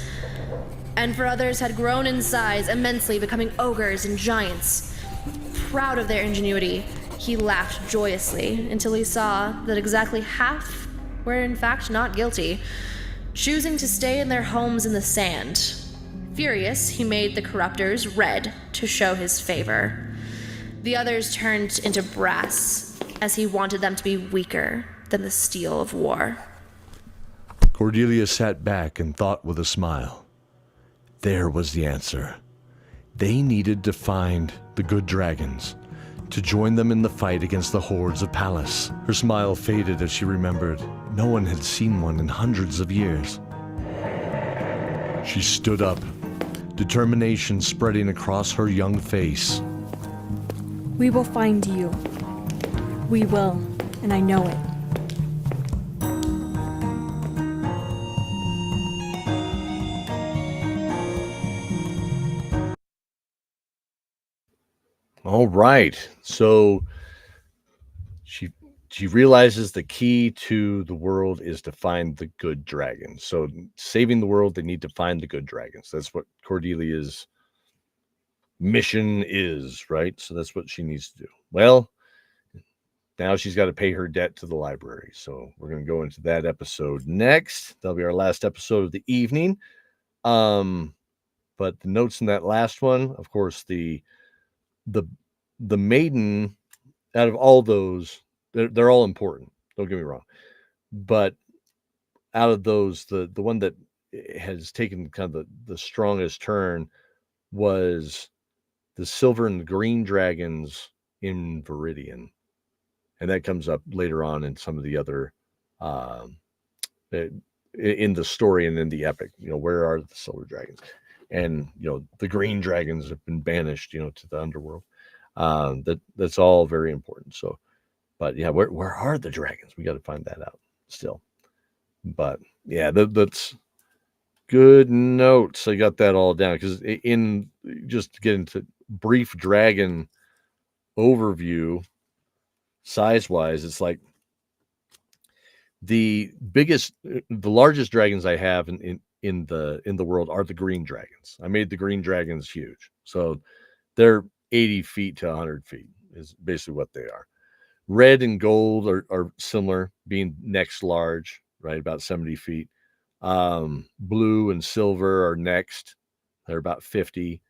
S8: And for others had grown in size immensely, becoming ogres and giants. Proud of their ingenuity, he laughed joyously until he saw that exactly half were in fact not guilty, choosing to stay in their homes in the sand. Furious, he made the corruptors red to show his favor. The others turned into brass, as he wanted them to be weaker than the steel of war.
S2: Cordelia sat back and thought with a smile. There was the answer. They needed to find the good dragons, to join them in the fight against the hordes of Pallas. Her smile faded as she remembered no one had seen one in hundreds of years. She stood up, determination spreading across her young face.
S5: We will find you. We will, and I know it.
S1: All right. So she realizes the key to the world is to find the good dragons. So saving the world, they need to find the good dragons. That's what Cordelia's mission is, right? So that's what she needs to do. Well, now she's got to pay her debt to the library. So we're going to go into that episode next. That'll be our last episode of the evening. But the notes in that last one, of course, the maiden, out of all those, they're all important, don't get me wrong, but out of those, the one that has taken kind of the strongest turn was the silver and the green dragons in Viridian, and that comes up later on in some of the other in the story and in the epic. Where are the silver dragons? And the green dragons have been banished to the underworld. That's all very important. So, but yeah, where are the dragons? We got to find that out still. But yeah, that's good notes. I got that all down, because in just to get into brief dragon overview, size wise, it's like the largest dragons I have in the world are the green dragons. I made the green dragons huge, so they're 80 feet to 100 feet is basically what they are. Red and gold are similar, being next large, right, about 70 feet. Blue and silver are next. They're about 50.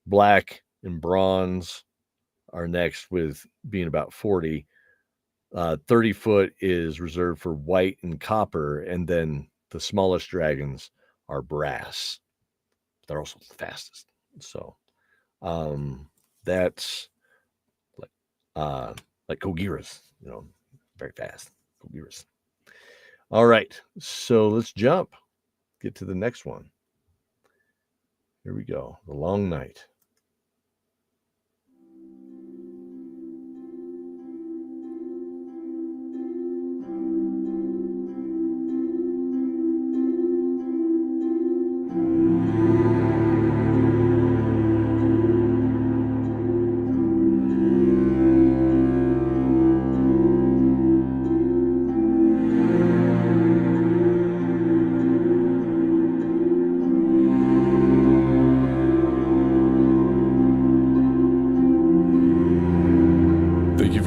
S1: Black and bronze are next, with being about 40. 30 foot is reserved for white and copper, and then the smallest dragons are brass. They're also the fastest. So that's like Kogiras, very fast Kogiras. All right, so let's get to the next one. Here we go. The Long Night.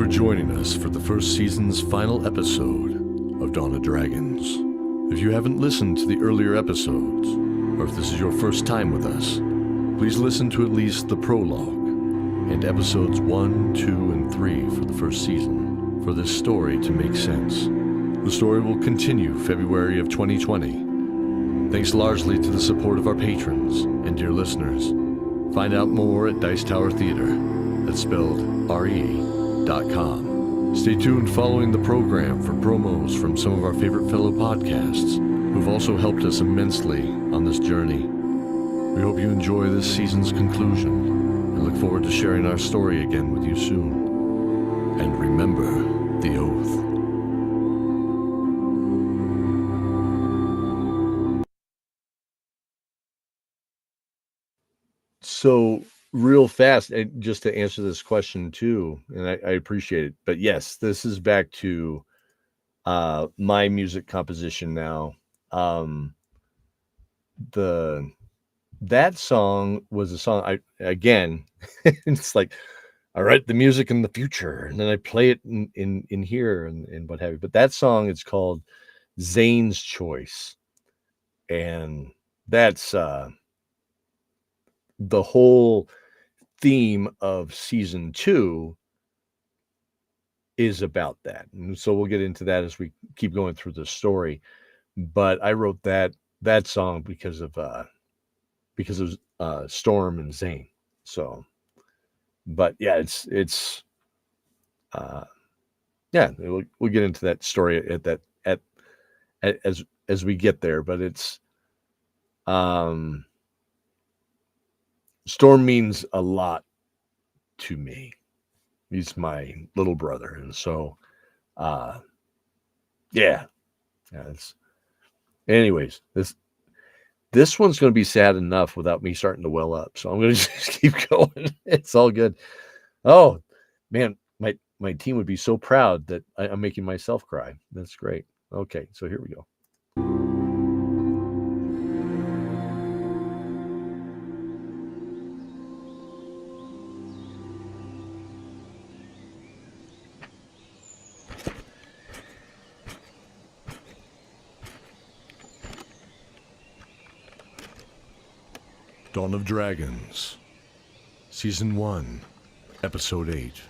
S2: Joining us for the first season's final episode of Dawn of Dragons. If you haven't listened to the earlier episodes, or if this is your first time with us, please listen to at least the prologue and episodes 1, 2, and 3 for the first season for this story to make sense. The story will continue February of 2020. Thanks largely to the support of our patrons and dear listeners. Find out more at Dice Tower Theater. That's spelled RE.com. Stay tuned following the program for promos from some of our favorite fellow podcasts who've also helped us immensely on this journey. We hope you enjoy this season's conclusion and look forward to sharing our story again with you soon. And remember the oath.
S1: So real fast, and just to answer this question too, and I appreciate it, but yes, this is back to my music composition now. That song was a song it's like I write the music in the future and then I play it in here and what have you. But that song, it's called Zane's Choice. And that's the whole theme of season 2 is about that. And so we'll get into that as we keep going through the story. But I wrote that song because of Storm and Zane. So, but yeah, we'll get into that story as we get there. But it's Storm means a lot to me. He's my little brother, and so anyways, this one's going to be sad enough without me starting to well up, so I'm going to just keep going. It's all good. Oh man, my team would be so proud that I'm making myself cry. That's great. Okay, so here we go.
S2: Dawn of Dragons, Season 1, Episode 8.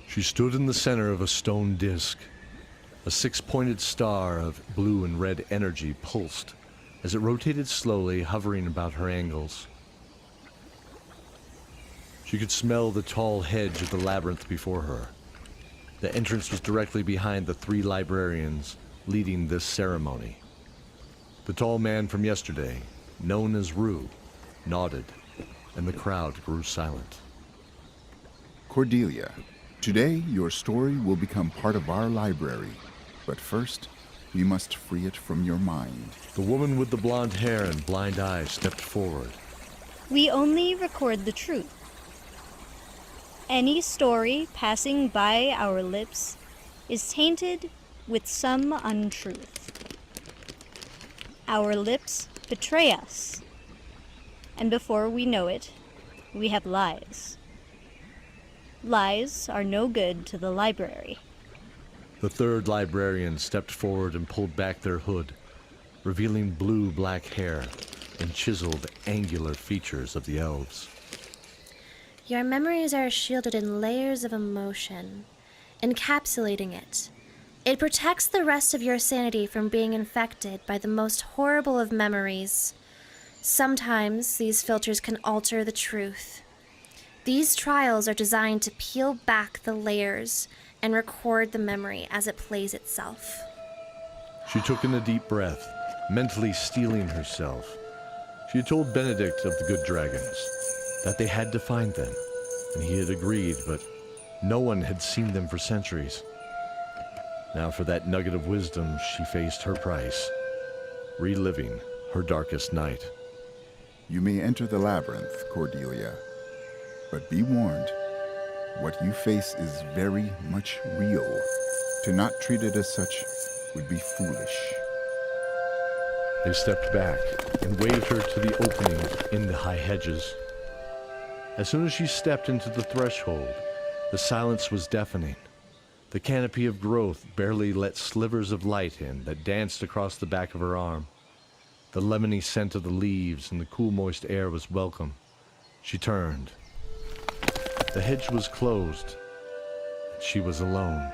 S2: She stood in the center of a stone disk. A six-pointed star of blue and red energy pulsed as it rotated slowly, hovering about her angles. She could smell the tall hedge of the labyrinth before her. The entrance was directly behind the 3 librarians leading this ceremony. The tall man from yesterday, known as Rue, nodded, and the crowd grew silent.
S20: Cordelia, today your story will become part of our library, but first, we must free it from your mind.
S2: The woman with the blonde hair and blind eyes stepped forward.
S17: We only record the truth. Any story passing by our lips is tainted with some untruth. Our lips betray us, and before we know it, we have lies. Lies are no good to the library.
S2: The 3rd librarian stepped forward and pulled back their hood, revealing blue-black hair and chiseled, angular features of the elves.
S8: Your memories are shielded in layers of emotion, encapsulating it. It protects the rest of your sanity from being infected by the most horrible of memories. Sometimes these filters can alter the truth. These trials are designed to peel back the layers and record the memory as it plays itself.
S2: She took in a deep breath, mentally steeling herself. She had told Benedict of the good dragons, that they had to find them, and he had agreed, but no one had seen them for centuries. Now for that nugget of wisdom, she faced her price, reliving her darkest night.
S20: You may enter the labyrinth, Cordelia, but be warned, what you face is very much real. To not treat it as such would be foolish.
S2: They stepped back and waved her to the opening in the high hedges. As soon as she stepped into the threshold, the silence was deafening. The canopy of growth barely let slivers of light in that danced across the back of her arm. The lemony scent of the leaves and the cool, moist air was welcome. She turned. The hedge was closed, and she was alone.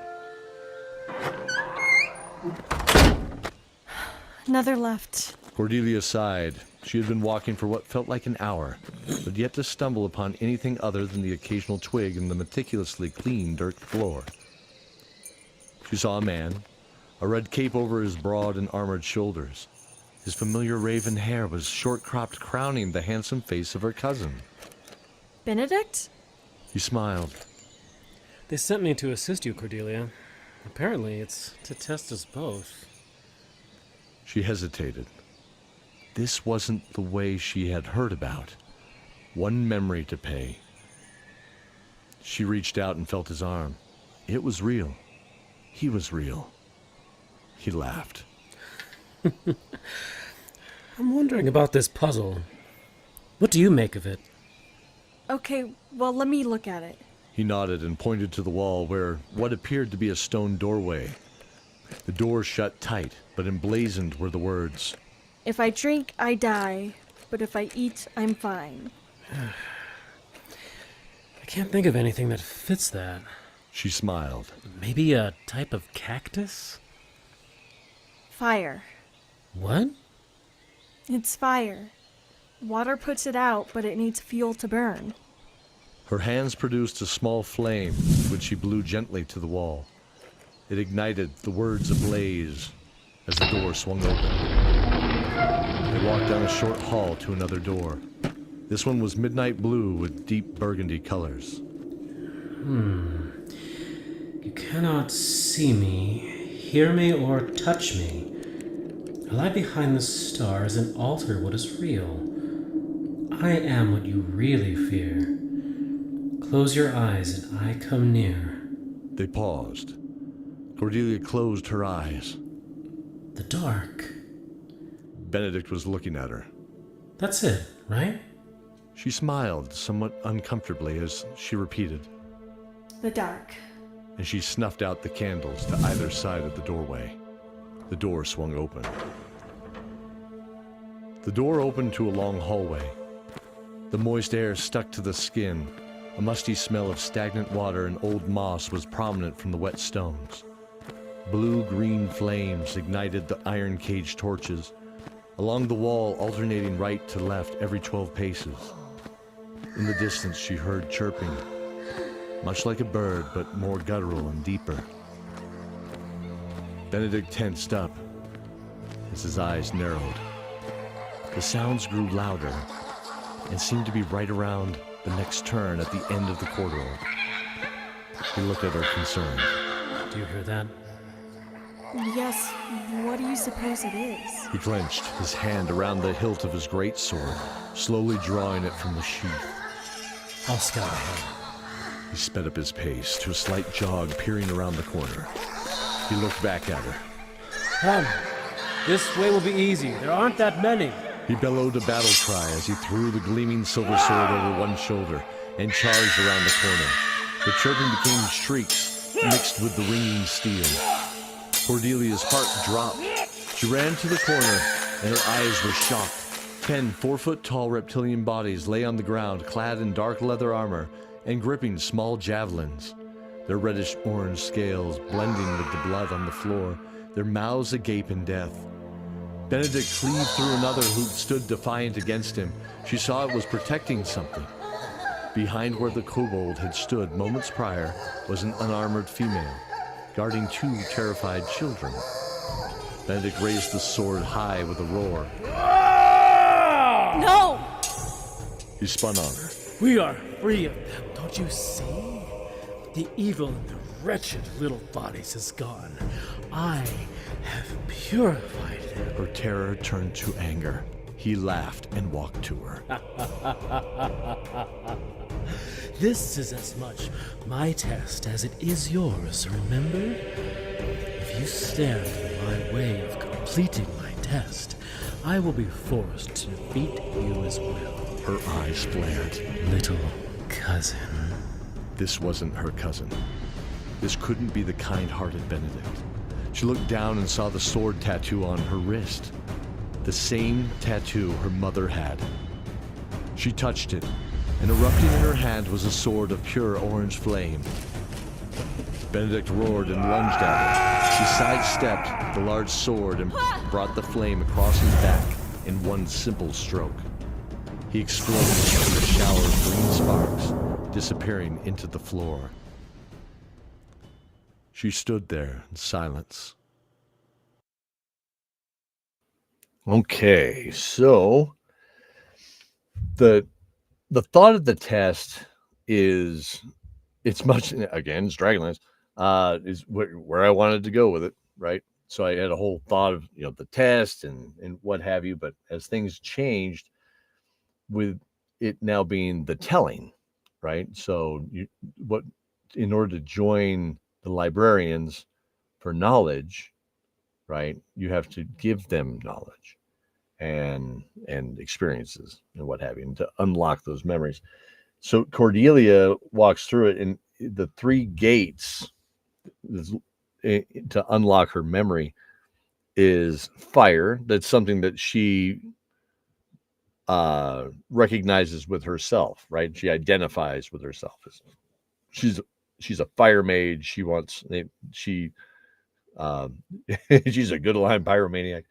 S5: Another left.
S2: Cordelia sighed She had been walking for what felt like an hour, but yet to stumble upon anything other than the occasional twig in the meticulously clean dirt floor. She saw a man, a red cape over his broad and armored shoulders. His familiar raven hair was short-cropped, crowning the handsome face of her cousin.
S5: Benedict?
S2: He smiled.
S18: They sent me to assist you, Cordelia. Apparently, it's to test us both.
S2: She hesitated. This wasn't the way she had heard about. One memory to pay. She reached out and felt his arm. It was real. He was real. He laughed.
S18: I'm wondering about this puzzle. What do you make of it?
S5: Okay, well, let me look at it.
S2: He nodded and pointed to the wall where what appeared to be a stone doorway. The door shut tight, but emblazoned were the words,
S5: If I drink, I die, but if I eat, I'm fine.
S18: I can't think of anything that fits that.
S2: She smiled.
S18: Maybe a type of cactus?
S5: Fire.
S18: What?
S5: It's fire. Water puts it out, but it needs fuel to burn.
S2: Her hands produced a small flame, which she blew gently to the wall. It ignited, the words ablaze, as the door swung open. They walked down a short hall to another door. This one was midnight blue with deep burgundy colors.
S18: You cannot see me, hear me, or touch me. I lie behind the stars and alter what is real. I am what you really fear. Close your eyes and I come near.
S2: They paused. Cordelia closed her eyes.
S18: The dark.
S2: Benedict was looking at her.
S18: That's it, right?
S2: She smiled somewhat uncomfortably as she repeated,
S5: The dark.
S2: and she snuffed out the candles to either side of the doorway. The door swung open. The door opened to a long hallway. The moist air stuck to the skin. A musty smell of stagnant water and old moss was prominent from the wet stones. Blue-green flames ignited the iron-cage torches, along the wall alternating right to left every 12 paces. In the distance she heard chirping, much like a bird, but more guttural and deeper. Benedict tensed up as his eyes narrowed. The sounds grew louder and seemed to be right around the next turn at the end of the corridor. He looked at her concerned.
S18: Do you hear that?
S5: Yes, what do you suppose it is?
S2: He clenched his hand around the hilt of his greatsword, slowly drawing it from the sheath.
S18: I'll scout ahead.
S2: He sped up his pace to a slight jog, peering around the corner. He looked back at her.
S18: Come. This way will be easy. There aren't that many.
S2: He bellowed a battle cry as he threw the gleaming silver sword over one shoulder and charged around the corner. The chirping became shrieks, mixed with the ringing steel. Cordelia's heart dropped. She ran to the corner, and her eyes were shocked. 10 4-foot-tall reptilian bodies lay on the ground, clad in dark leather armor and gripping small javelins. Their reddish-orange scales blending with the blood on the floor, their mouths agape in death. Benedict cleaved through another who stood defiant against him. She saw it was protecting something. Behind where the kobold had stood moments prior was an unarmored female, guarding 2 terrified children. Benedict raised the sword high with a roar.
S5: No!
S2: He spun on her.
S18: We are free of them, don't you see? The evil in the wretched little bodies is gone. I have purified them.
S2: Her terror turned to anger. He laughed and walked to her.
S18: This is as much my test as it is yours, remember? If you stand in my way of completing my test, I will be forced to defeat you as well.
S2: Her eyes flared.
S18: Little cousin.
S2: This wasn't her cousin. This couldn't be the kind-hearted Benedict. She looked down and saw the sword tattoo on her wrist. The same tattoo her mother had. She touched it, and erupting in her hand was a sword of pure orange flame. Benedict roared and lunged at her. She sidestepped the large sword and brought the flame across his back in one simple stroke. He exploded into a shower of green sparks, disappearing into the floor. She stood there in silence.
S1: Okay, so the thought of the test is, it's much, again, it's Dragonlance, is where I wanted to go with it, right? So I had a whole thought of, the test and what have you, but as things changed with it now being the telling, right? So in order to join the librarians for knowledge, right, you have to give them knowledge and experiences and what have you, and to unlock those memories. So Cordelia walks through it, and the 3 gates to unlock her memory is fire. That's something that she recognizes with herself, right? She identifies with herself as she's a fire mage. She's a good aligned pyromaniac.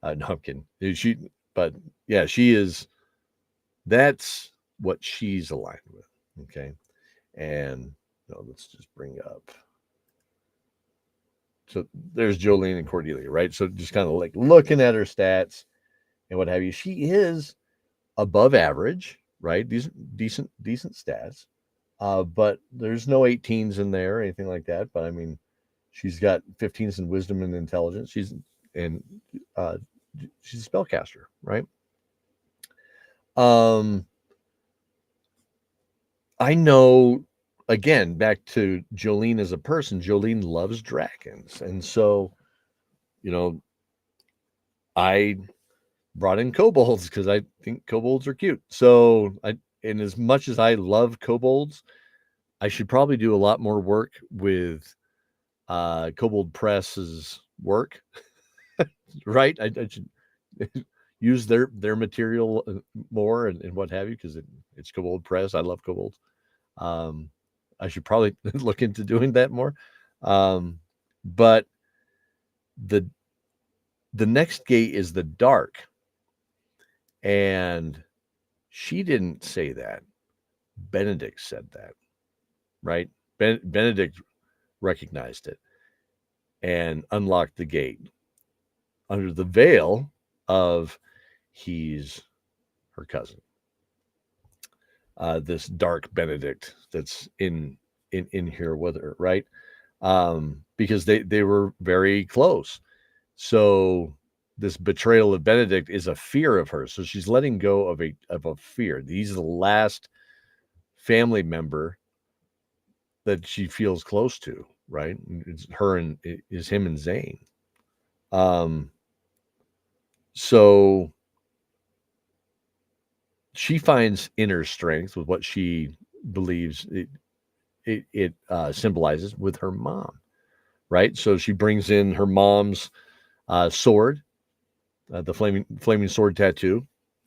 S1: No, I'm kidding. She is. That's what she's aligned with. Okay, and let's just bring up. So there's Jolene and Cordelia, right? So just kind of like looking at her stats and what have you. She is above average, right? These decent stats, but there's no 18s in there or anything like that. But I mean, she's got 15s in wisdom and intelligence. She's a spellcaster, right? I know, again, back to Jolene as a person, Jolene loves dragons. And so, I brought in kobolds because I think kobolds are cute. So and as much as I love kobolds, I should probably do a lot more work with Kobold Press's work, right? I should use their material more and what have you, because it's Kobold Press. I love kobolds. I should probably look into doing that more. But the next gate is the dark. And she didn't say that. Benedict said that, right? Benedict recognized it and unlocked the gate under the veil of he's her cousin. This dark Benedict that's in here with her, right? Because they were very close. So this betrayal of Benedict is a fear of hers. So she's letting go of a fear. He's the last family member that she feels close to, right? It's her and is him and Zane. So she finds inner strength with what she believes it symbolizes with her mom, right? So she brings in her mom's sword, the flaming sword tattoo,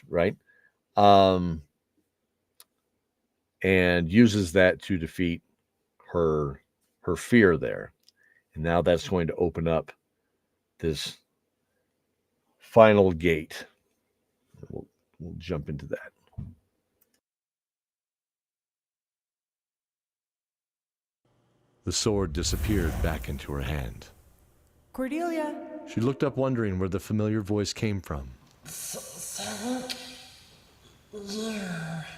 S1: right? And uses that to defeat her fear there. And now that's going to open up this final gate. We'll jump into that.
S2: The sword disappeared back into her hand.
S9: Cordelia.
S2: She looked up, wondering where the familiar voice came from,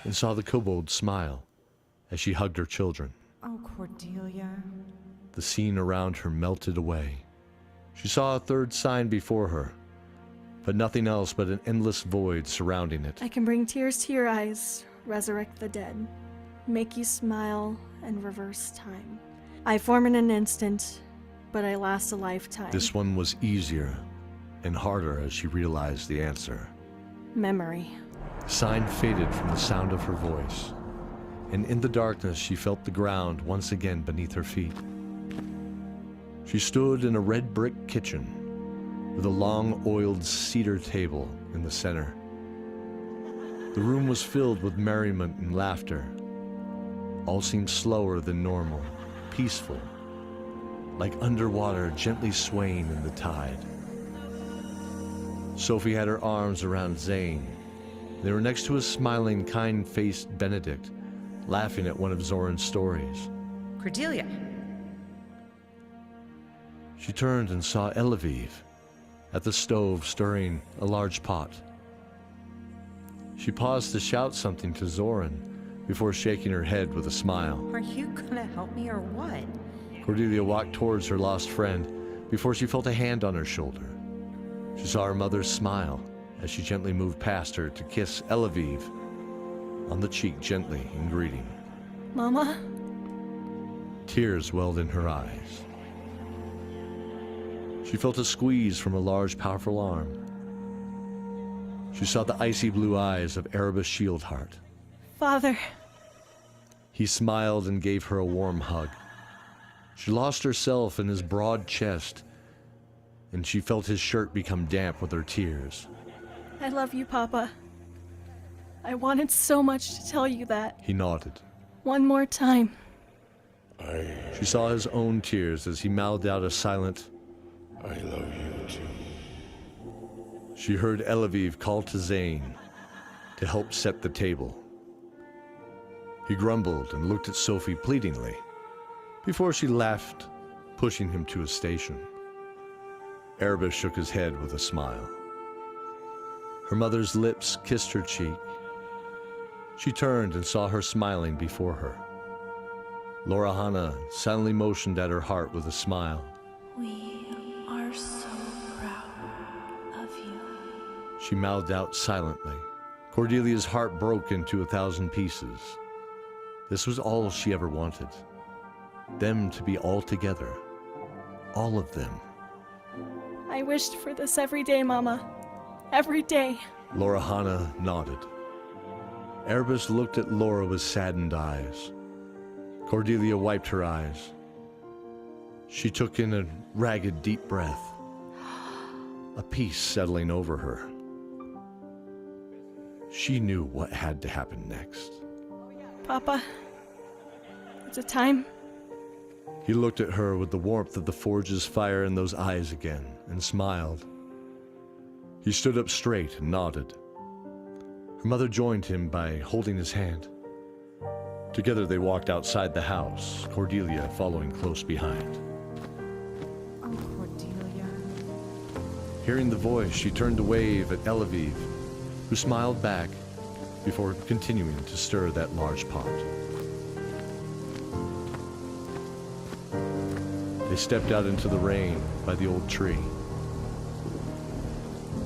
S2: and saw the kobold smile as she hugged her children.
S9: Oh, Cordelia.
S2: The scene around her melted away. She saw a third sign before her, but nothing else but an endless void surrounding it.
S5: I can bring tears to your eyes, resurrect the dead, make you smile, and reverse time. I form in an instant, but I last a lifetime.
S2: This one was easier and harder as she realized the answer.
S5: Memory.
S2: The sign faded from the sound of her voice, and in the darkness she felt the ground once again beneath her feet. She stood in a red brick kitchen with a long oiled cedar table in the center. The room was filled with merriment and laughter. All seemed slower than normal, peaceful, like underwater gently swaying in the tide. Sophie had her arms around Zane. They were next to a smiling, kind-faced Benedict, laughing at one of Zoran's stories.
S12: Cordelia.
S2: She turned and saw Elaviv at the stove stirring a large pot. She paused to shout something to Zoran before shaking her head with a smile.
S12: Are you gonna help me or what?
S2: Cordelia walked towards her lost friend before she felt a hand on her shoulder. She saw her mother smile as she gently moved past her to kiss Elaviv on the cheek gently in greeting.
S5: Mama?
S2: Tears welled in her eyes. She felt a squeeze from a large, powerful arm. She saw the icy blue eyes of Erebus Shieldheart.
S5: Father.
S2: He smiled and gave her a warm hug. She lost herself in his broad chest, and she felt his shirt become damp with her tears.
S5: I love you, Papa. I wanted so much to tell you that.
S2: He nodded.
S5: One more time.
S2: She saw his own tears as he mouthed out a silent,
S13: I love you too.
S2: She heard Elaviv call to Zane to help set the table. He grumbled and looked at Sophie pleadingly before she laughed, pushing him to his station. Erebus shook his head with a smile. Her mother's lips kissed her cheek. She turned and saw her smiling before her. Lorahana silently motioned at her heart with a smile.
S22: We are so proud of you.
S2: She mouthed out silently. Cordelia's heart broke into 1,000 pieces. This was all she ever wanted. Them to be all together. All of them.
S5: I wished for this every day, Mama. Every day.
S2: Lorahana nodded. Erebus looked at Laura with saddened eyes. Cordelia wiped her eyes. She took in a ragged, deep breath. A peace settling over her. She knew what had to happen next.
S5: Papa, it's a time.
S2: He looked at her with the warmth of the forge's fire in those eyes again and smiled. He stood up straight and nodded. Her mother joined him by holding his hand. Together they walked outside the house, Cordelia following close behind.
S12: Oh, Cordelia.
S2: Hearing the voice, she turned to wave at Elaviv, who smiled back before continuing to stir that large pot. They stepped out into the rain by the old tree.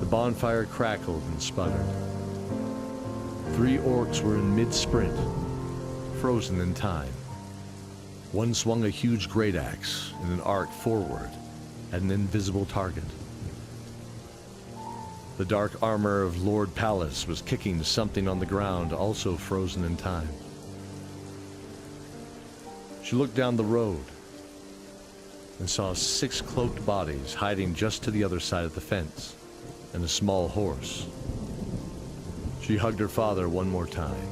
S2: The bonfire crackled and sputtered. 3 orcs were in mid-sprint, frozen in time. One swung a huge great axe in an arc forward at an invisible target. The dark armor of Lord Pallas was kicking something on the ground, also frozen in time. She looked down the road and saw 6 cloaked bodies hiding just to the other side of the fence, and a small horse. She hugged her father one more time,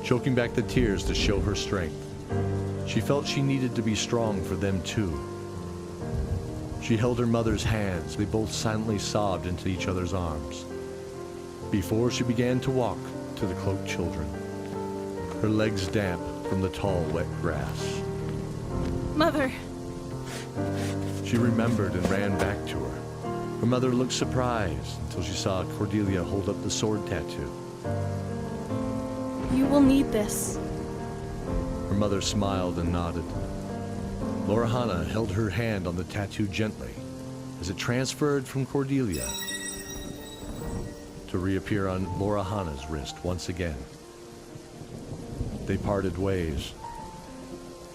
S2: choking back the tears to show her strength. She felt she needed to be strong for them too. She held her mother's hands. They both silently sobbed into each other's arms before she began to walk to the cloaked children, her legs damp from the tall, wet grass.
S5: Mother!
S2: She remembered and ran back to her. Her mother looked surprised until she saw Cordelia hold up the sword tattoo.
S5: You will need this.
S2: Her mother smiled and nodded. Lorahana held her hand on the tattoo gently as it transferred from Cordelia to reappear on Lorahana's wrist once again. They parted ways.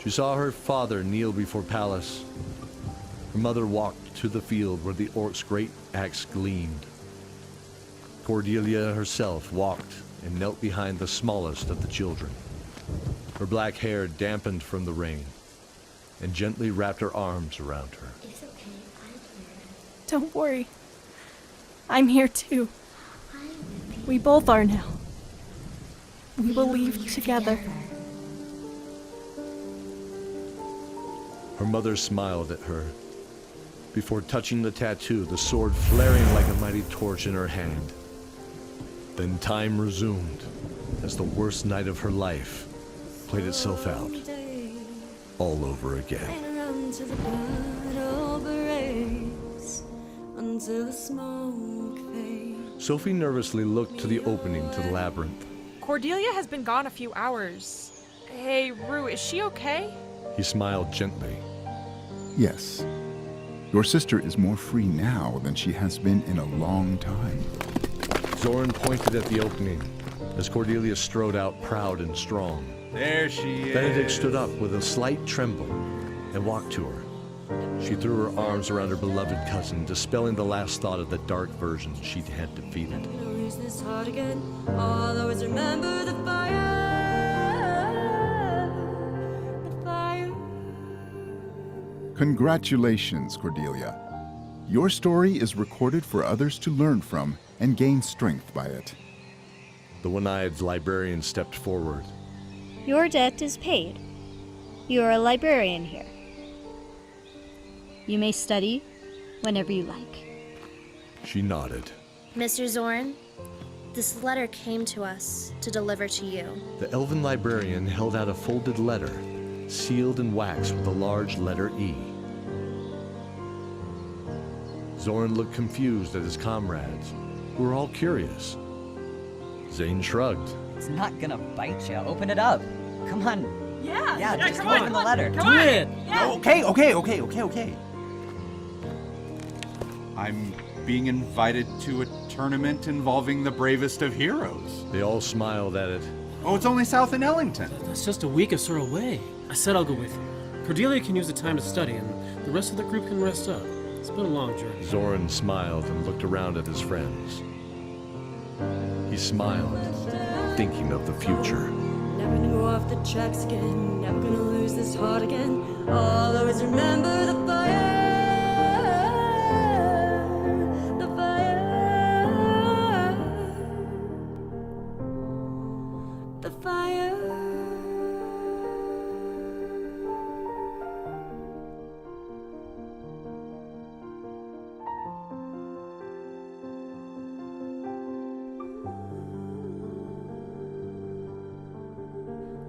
S2: She saw her father kneel before Pallas. Her mother walked to the field where the orc's great axe gleamed. Cordelia herself walked and knelt behind the smallest of the children. Her black hair dampened from the rain and gently wrapped her arms around her.
S22: It's okay, I'm here.
S5: Don't worry. I'm here too. We both are now. We will leave together.
S2: Her mother smiled at her before touching the tattoo, the sword flaring like a mighty torch in her hand. Then time resumed as the worst night of her life played itself out all over again.
S10: Until the battle breaks, until the smoke fades.
S2: Sophie nervously looked to the opening to the labyrinth.
S9: Cordelia has been gone a few hours. Hey, Rue, is she okay?
S2: He smiled gently.
S20: Yes. Your sister is more free now than she has been in a long time.
S2: Zoran pointed at the opening as Cordelia strode out proud and strong.
S4: There she is.
S2: Benedict stood up with a slight tremble and walked to her. She threw her arms around her beloved cousin, dispelling the last thought of the dark version she had defeated.
S10: Lose this heart again. I'll always remember the fire. The fire.
S20: Congratulations, Cordelia. Your story is recorded for others to learn from and gain strength by it.
S2: The one-eyed librarian stepped forward.
S17: Your debt is paid. You are a librarian here. You may study whenever you like.
S2: She nodded.
S8: Mr. Zoran, this letter came to us to deliver to you.
S2: The elven librarian held out a folded letter, sealed in wax with a large letter E. Zoran looked confused at his comrades, who were all curious. Zane shrugged.
S7: It's not gonna bite you. Open it up. Come on.
S10: Yeah,
S7: just open the letter.
S10: Come on.
S7: it.
S10: Yeah.
S4: Okay. I'm being invited to a tournament involving the bravest of heroes.
S2: They all smiled at it.
S4: Oh, it's only south in Ellington.
S18: That's just a week or so away. I said I'll go with you. Cordelia can use the time to study, and the rest of the group can rest up. It's been a long journey.
S2: Zoran smiled and looked around at his friends. He smiled, thinking of the future.
S10: Never gonna go off the tracks again. Never gonna lose this heart again. I'll always remember the fire. The fire. The fire.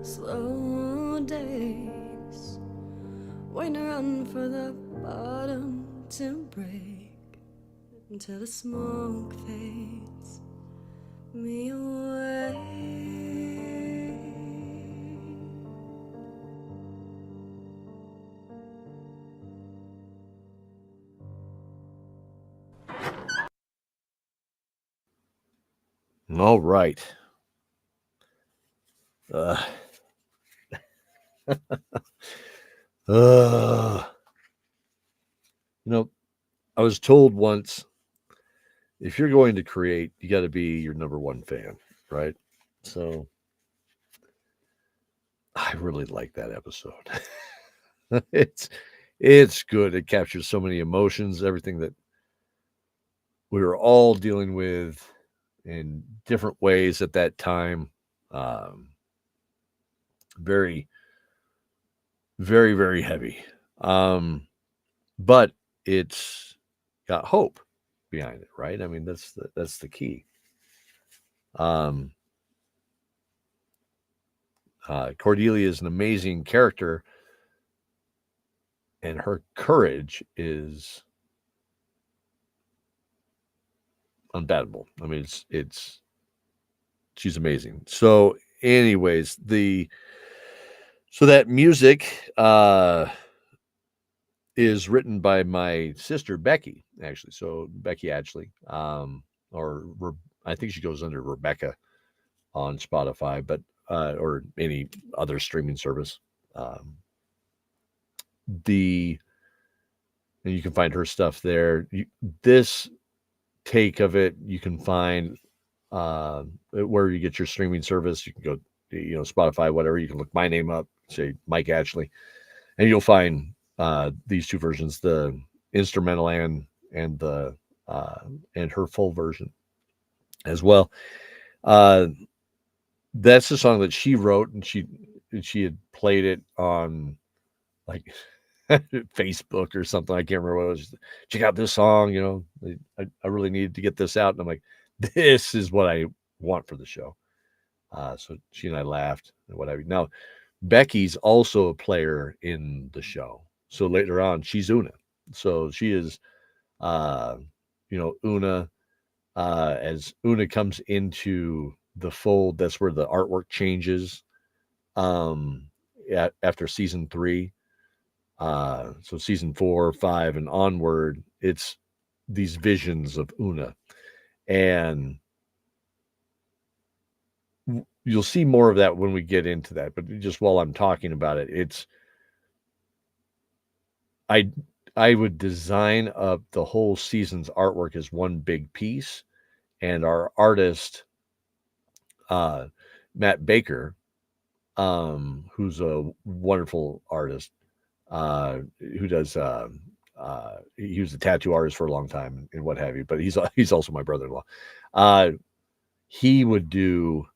S10: Slow days, waiting around for the bottom to break until the smoke fades me away.
S1: All right. I was told once, if you're going to create, you got to be your number one fan, right? So I really like that episode. It's good. It captures so many emotions, everything that we were all dealing with in different ways at that time. Very, very, very heavy. But it's got hope behind it, right? I mean, that's the key. Cordelia is an amazing character, and her courage is unbattable. I mean, she's amazing. So anyways, so that music is written by my sister Becky, actually. So Becky Ashley, or I think she goes under Rebecca on Spotify, but or any other streaming service. And you can find her stuff there. This take of it you can find where you get your streaming service. You can go, Spotify, whatever. You can look my name up, say Mike Ashley, and you'll find these two versions, the instrumental and the and her full version as well. That's the song that she wrote, and she had played it on, like, Facebook or something. I can't remember what it was. Check out this song. I really needed to get this out, and I'm like, this is what I want for the show. So she and I laughed and what have you. Now, Becky's also a player in the show. So later on, she's Una. So she is, Una. As Una comes into the fold, that's where the artwork changes. After season 3, so season 4, 5, and onward, it's these visions of Una, and you'll see more of that when we get into that. But just while I'm talking about it, I would design up the whole season's artwork as one big piece, and our artist, Matt Baker, who's a wonderful artist, who does he was a tattoo artist for a long time and what have you, but he's also my brother-in-law. He would do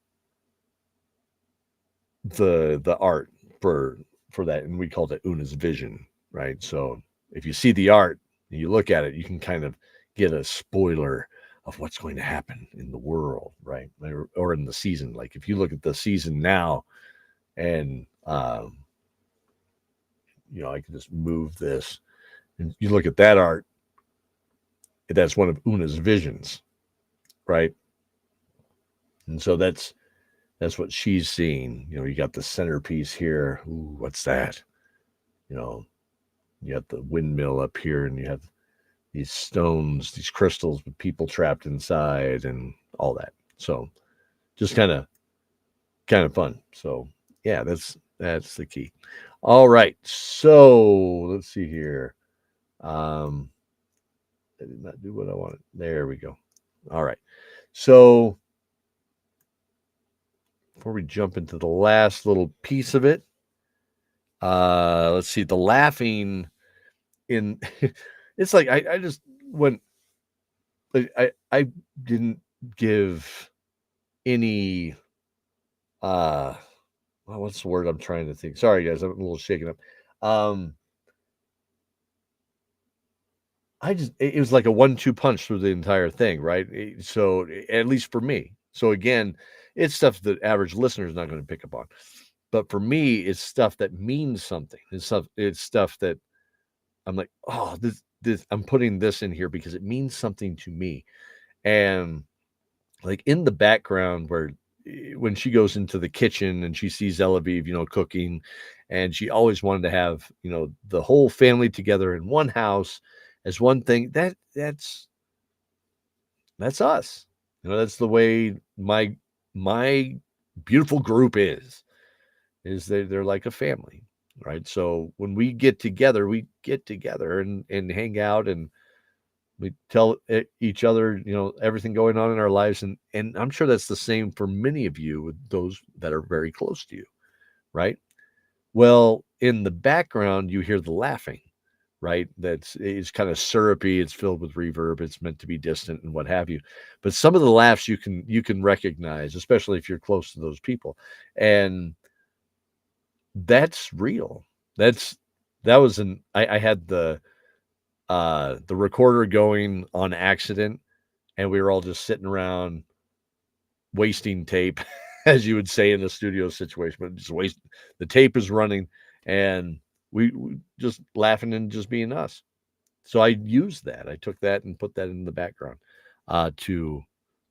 S1: the art for that, and we called it Una's vision, right? So if you see the art and you look at it, you can kind of get a spoiler of what's going to happen in the world, right? Or in the season. Like if you look at the season now, and I can just move this, and you look at that art, that's one of Una's visions, right? And so that's what she's seeing. You got the centerpiece here. Ooh, what's that? You got the windmill up here, and you have these stones, these crystals with people trapped inside and all that. So just kind of fun. So yeah, that's the key. All right. So let's see here. I did not do what I wanted. There we go. All right. So before we jump into the last little piece of it, let's see, the laughing in it's like I just went, like I didn't give any what's the word I'm trying to think? Sorry guys, I'm a little shaken up. It was like a 1-2 punch through the entire thing, right? So at least for me. So again, it's stuff that average listener is not going to pick up on, but for me, it's stuff that means something. It's stuff that I'm like, oh, this I'm putting this in here because it means something to me. And like in the background when she goes into the kitchen and she sees Genevieve, cooking, and she always wanted to have, the whole family together in one house as one thing. That's us. That's the way my beautiful group is they're like a family, right? So when we get together and hang out, and we tell each other, everything going on in our lives. And I'm sure that's the same for many of you, with those that are very close to you, right? Well, in the background, you hear the laughing, right? It's kind of syrupy. It's filled with reverb. It's meant to be distant and what have you. But some of the laughs you can recognize, especially if you're close to those people. And that's real. I had the recorder going on accident, and we were all just sitting around wasting tape, as you would say in a studio situation, but just the tape is running, and we just laughing and just being us. So I used that. I took that and put that in the background to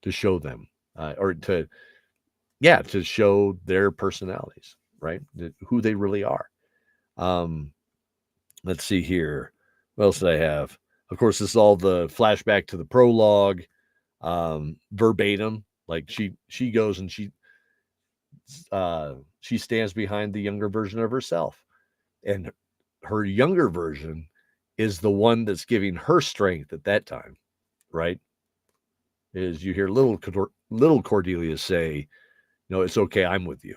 S1: show them, or to show their personalities, right? Who they really are. Let's see here. What else did I have? Of course, this is all the flashback to the prologue, verbatim. Like she goes and she stands behind the younger version of herself, and her younger version is the one that's giving her strength at that time, right? Is you hear little Cordelia say, "No, it's okay. I'm with you,"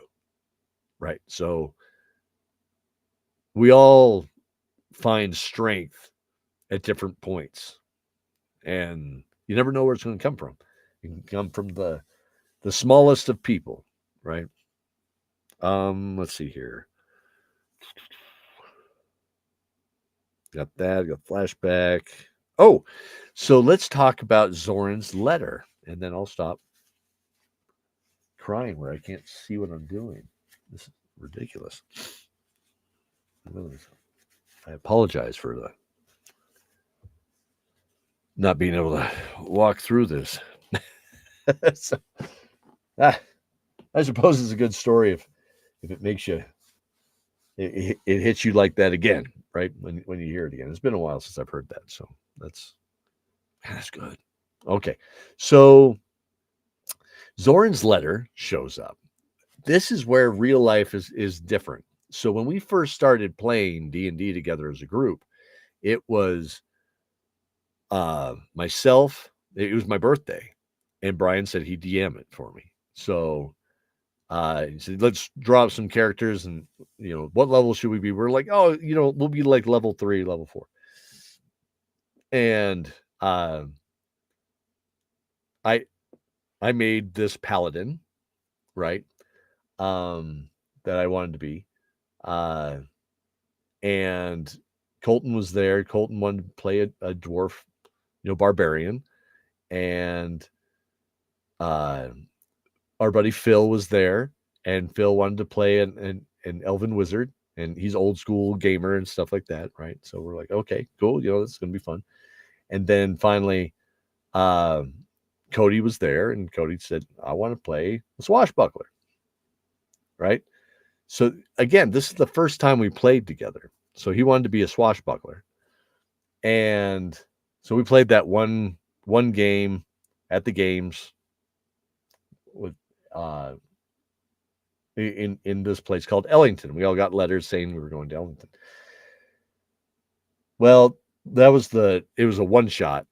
S1: right? So we all find strength at different points, and you never know where it's going to come from. It can come from the smallest of people, right? Let's see here. Got that. Got flashback. Oh, so let's talk about Zoran's letter, and then I'll stop crying where I can't see what I'm doing. This is ridiculous. I apologize for the not being able to walk through this. So, I suppose it's a good story if it makes you, it hits you like that again, right? When you hear it again. It's been a while since I've heard that, so that's good. Okay, so Zoran's letter shows up. This is where real life is different. So when we first started playing D&D together as a group, it was myself. It was my birthday, and Brian said he'd DM it for me. So he said, let's draw up some characters, and what level should we be? We're like, oh, we'll be like level 3, level 4. And I made this paladin, right? That I wanted to be. And Colton was there. Colton wanted to play a dwarf, barbarian. And our buddy Phil was there, and Phil wanted to play an elven wizard, and he's old school gamer and stuff like that, right? So we're like, okay, cool, this is gonna be fun. And then finally, Cody was there, and Cody said, I want to play a swashbuckler, right? So again, this is the first time we played together. So he wanted to be a swashbuckler, and so we played that one game at the games with in this place called Ellington. We all got letters saying we were going to Ellington. Well, it was a one shot.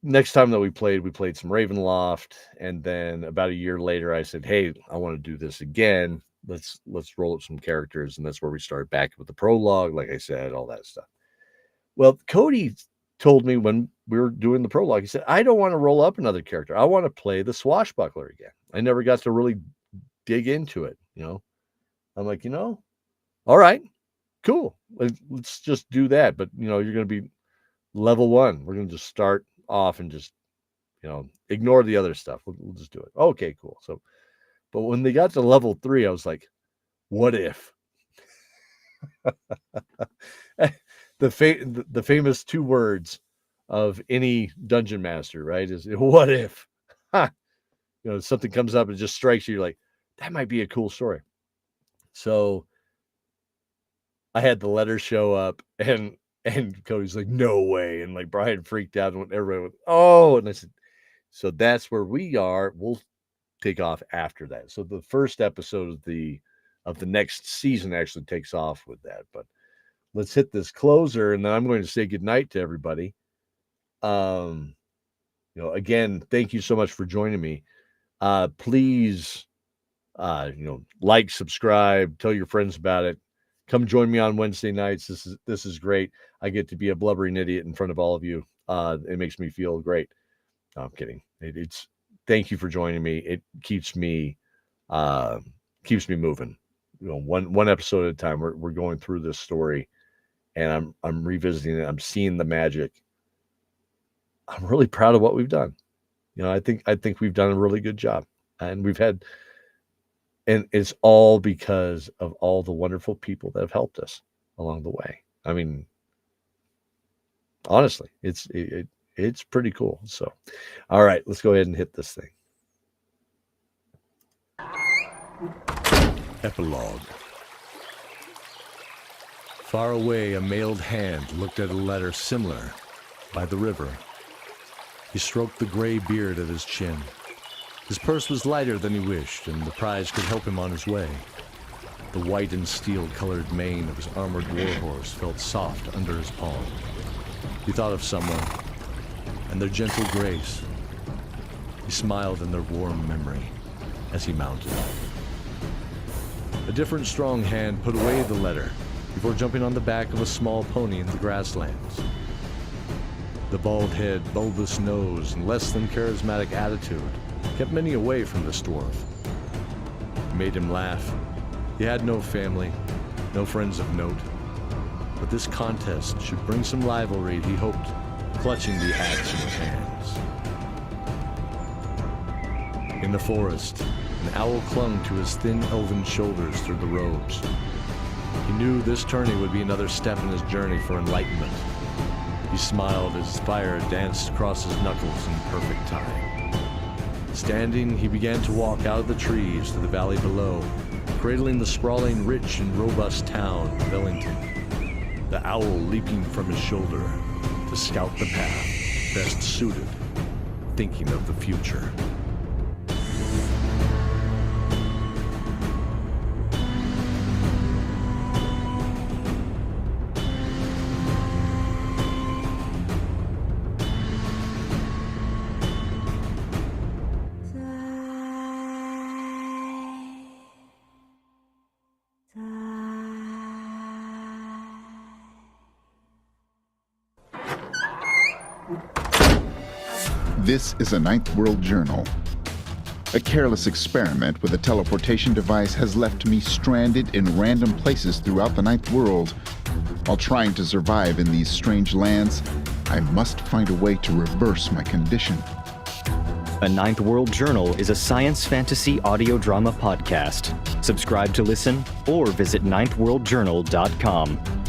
S1: Next time that we played some Ravenloft, and then about a year later, I said, "Hey, I want to do this again. Let's roll up some characters," and that's where we started back with the prologue, like I said, all that stuff. Well, Cody told me when we were doing the prologue, he said, "I don't want to roll up another character. I want to play the swashbuckler again." I never got to really dig into it, I'm like, all right, cool. Let's just do that. But you're going to be level 1. We're going to just start off and just ignore the other stuff. We'll just do it. Okay, cool. So, but when they got to level 3, I was like, what if? The famous 2 words of any dungeon master, right, is what if? Something comes up and just strikes you, you're like, that might be a cool story. So I had the letter show up, and Cody's like, no way. And like Brian freaked out, and everybody went, oh, and I said, so that's where we are. We'll take off after that. So the first episode of the next season actually takes off with that. But let's hit this closer, and then I'm going to say goodnight to everybody. Again, thank you so much for joining me. Please, like, subscribe, tell your friends about it. Come join me on Wednesday nights. This is great. I get to be a blubbering idiot in front of all of you. It makes me feel great. No, I'm kidding. It's thank you for joining me. It keeps me moving. One episode at a time. We're going through this story, and I'm revisiting it. I'm seeing the magic. I'm really proud of what we've done. I think we've done a really good job, and and it's all because of all the wonderful people that have helped us along the way. I mean, honestly, it's pretty cool. So, all right, let's go ahead and hit this thing.
S2: Epilogue. Far away, a mailed hand looked at a letter similar by the river. He stroked the gray beard at his chin. His purse was lighter than he wished, and the prize could help him on his way. The white and steel-colored mane of his armored warhorse felt soft under his palm. He thought of someone, and their gentle grace. He smiled in their warm memory as he mounted. A different strong hand put away the letter before jumping on the back of a small pony in the grasslands. The bald head, bulbous nose, and less than charismatic attitude kept many away from this dwarf. It made him laugh. He had no family, no friends of note. but this contest should bring some rivalry, he hoped, clutching the axe in his hands. In the forest, an owl clung to his thin elven shoulders through the robes. He knew this tourney would be another step in his journey for enlightenment. He smiled as fire danced across his knuckles in perfect time. Standing, he began to walk out of the trees to the valley below, cradling the sprawling, rich and robust town of Ellington. The owl leaping from his shoulder to scout the path best suited, thinking of the future.
S20: This is a Ninth World Journal. A careless experiment with a teleportation device has left me stranded in random places throughout the Ninth World. While trying to survive in these strange lands, I must find a way to reverse my condition.
S14: A Ninth World Journal is a science fantasy audio drama podcast. Subscribe to listen or visit ninthworldjournal.com.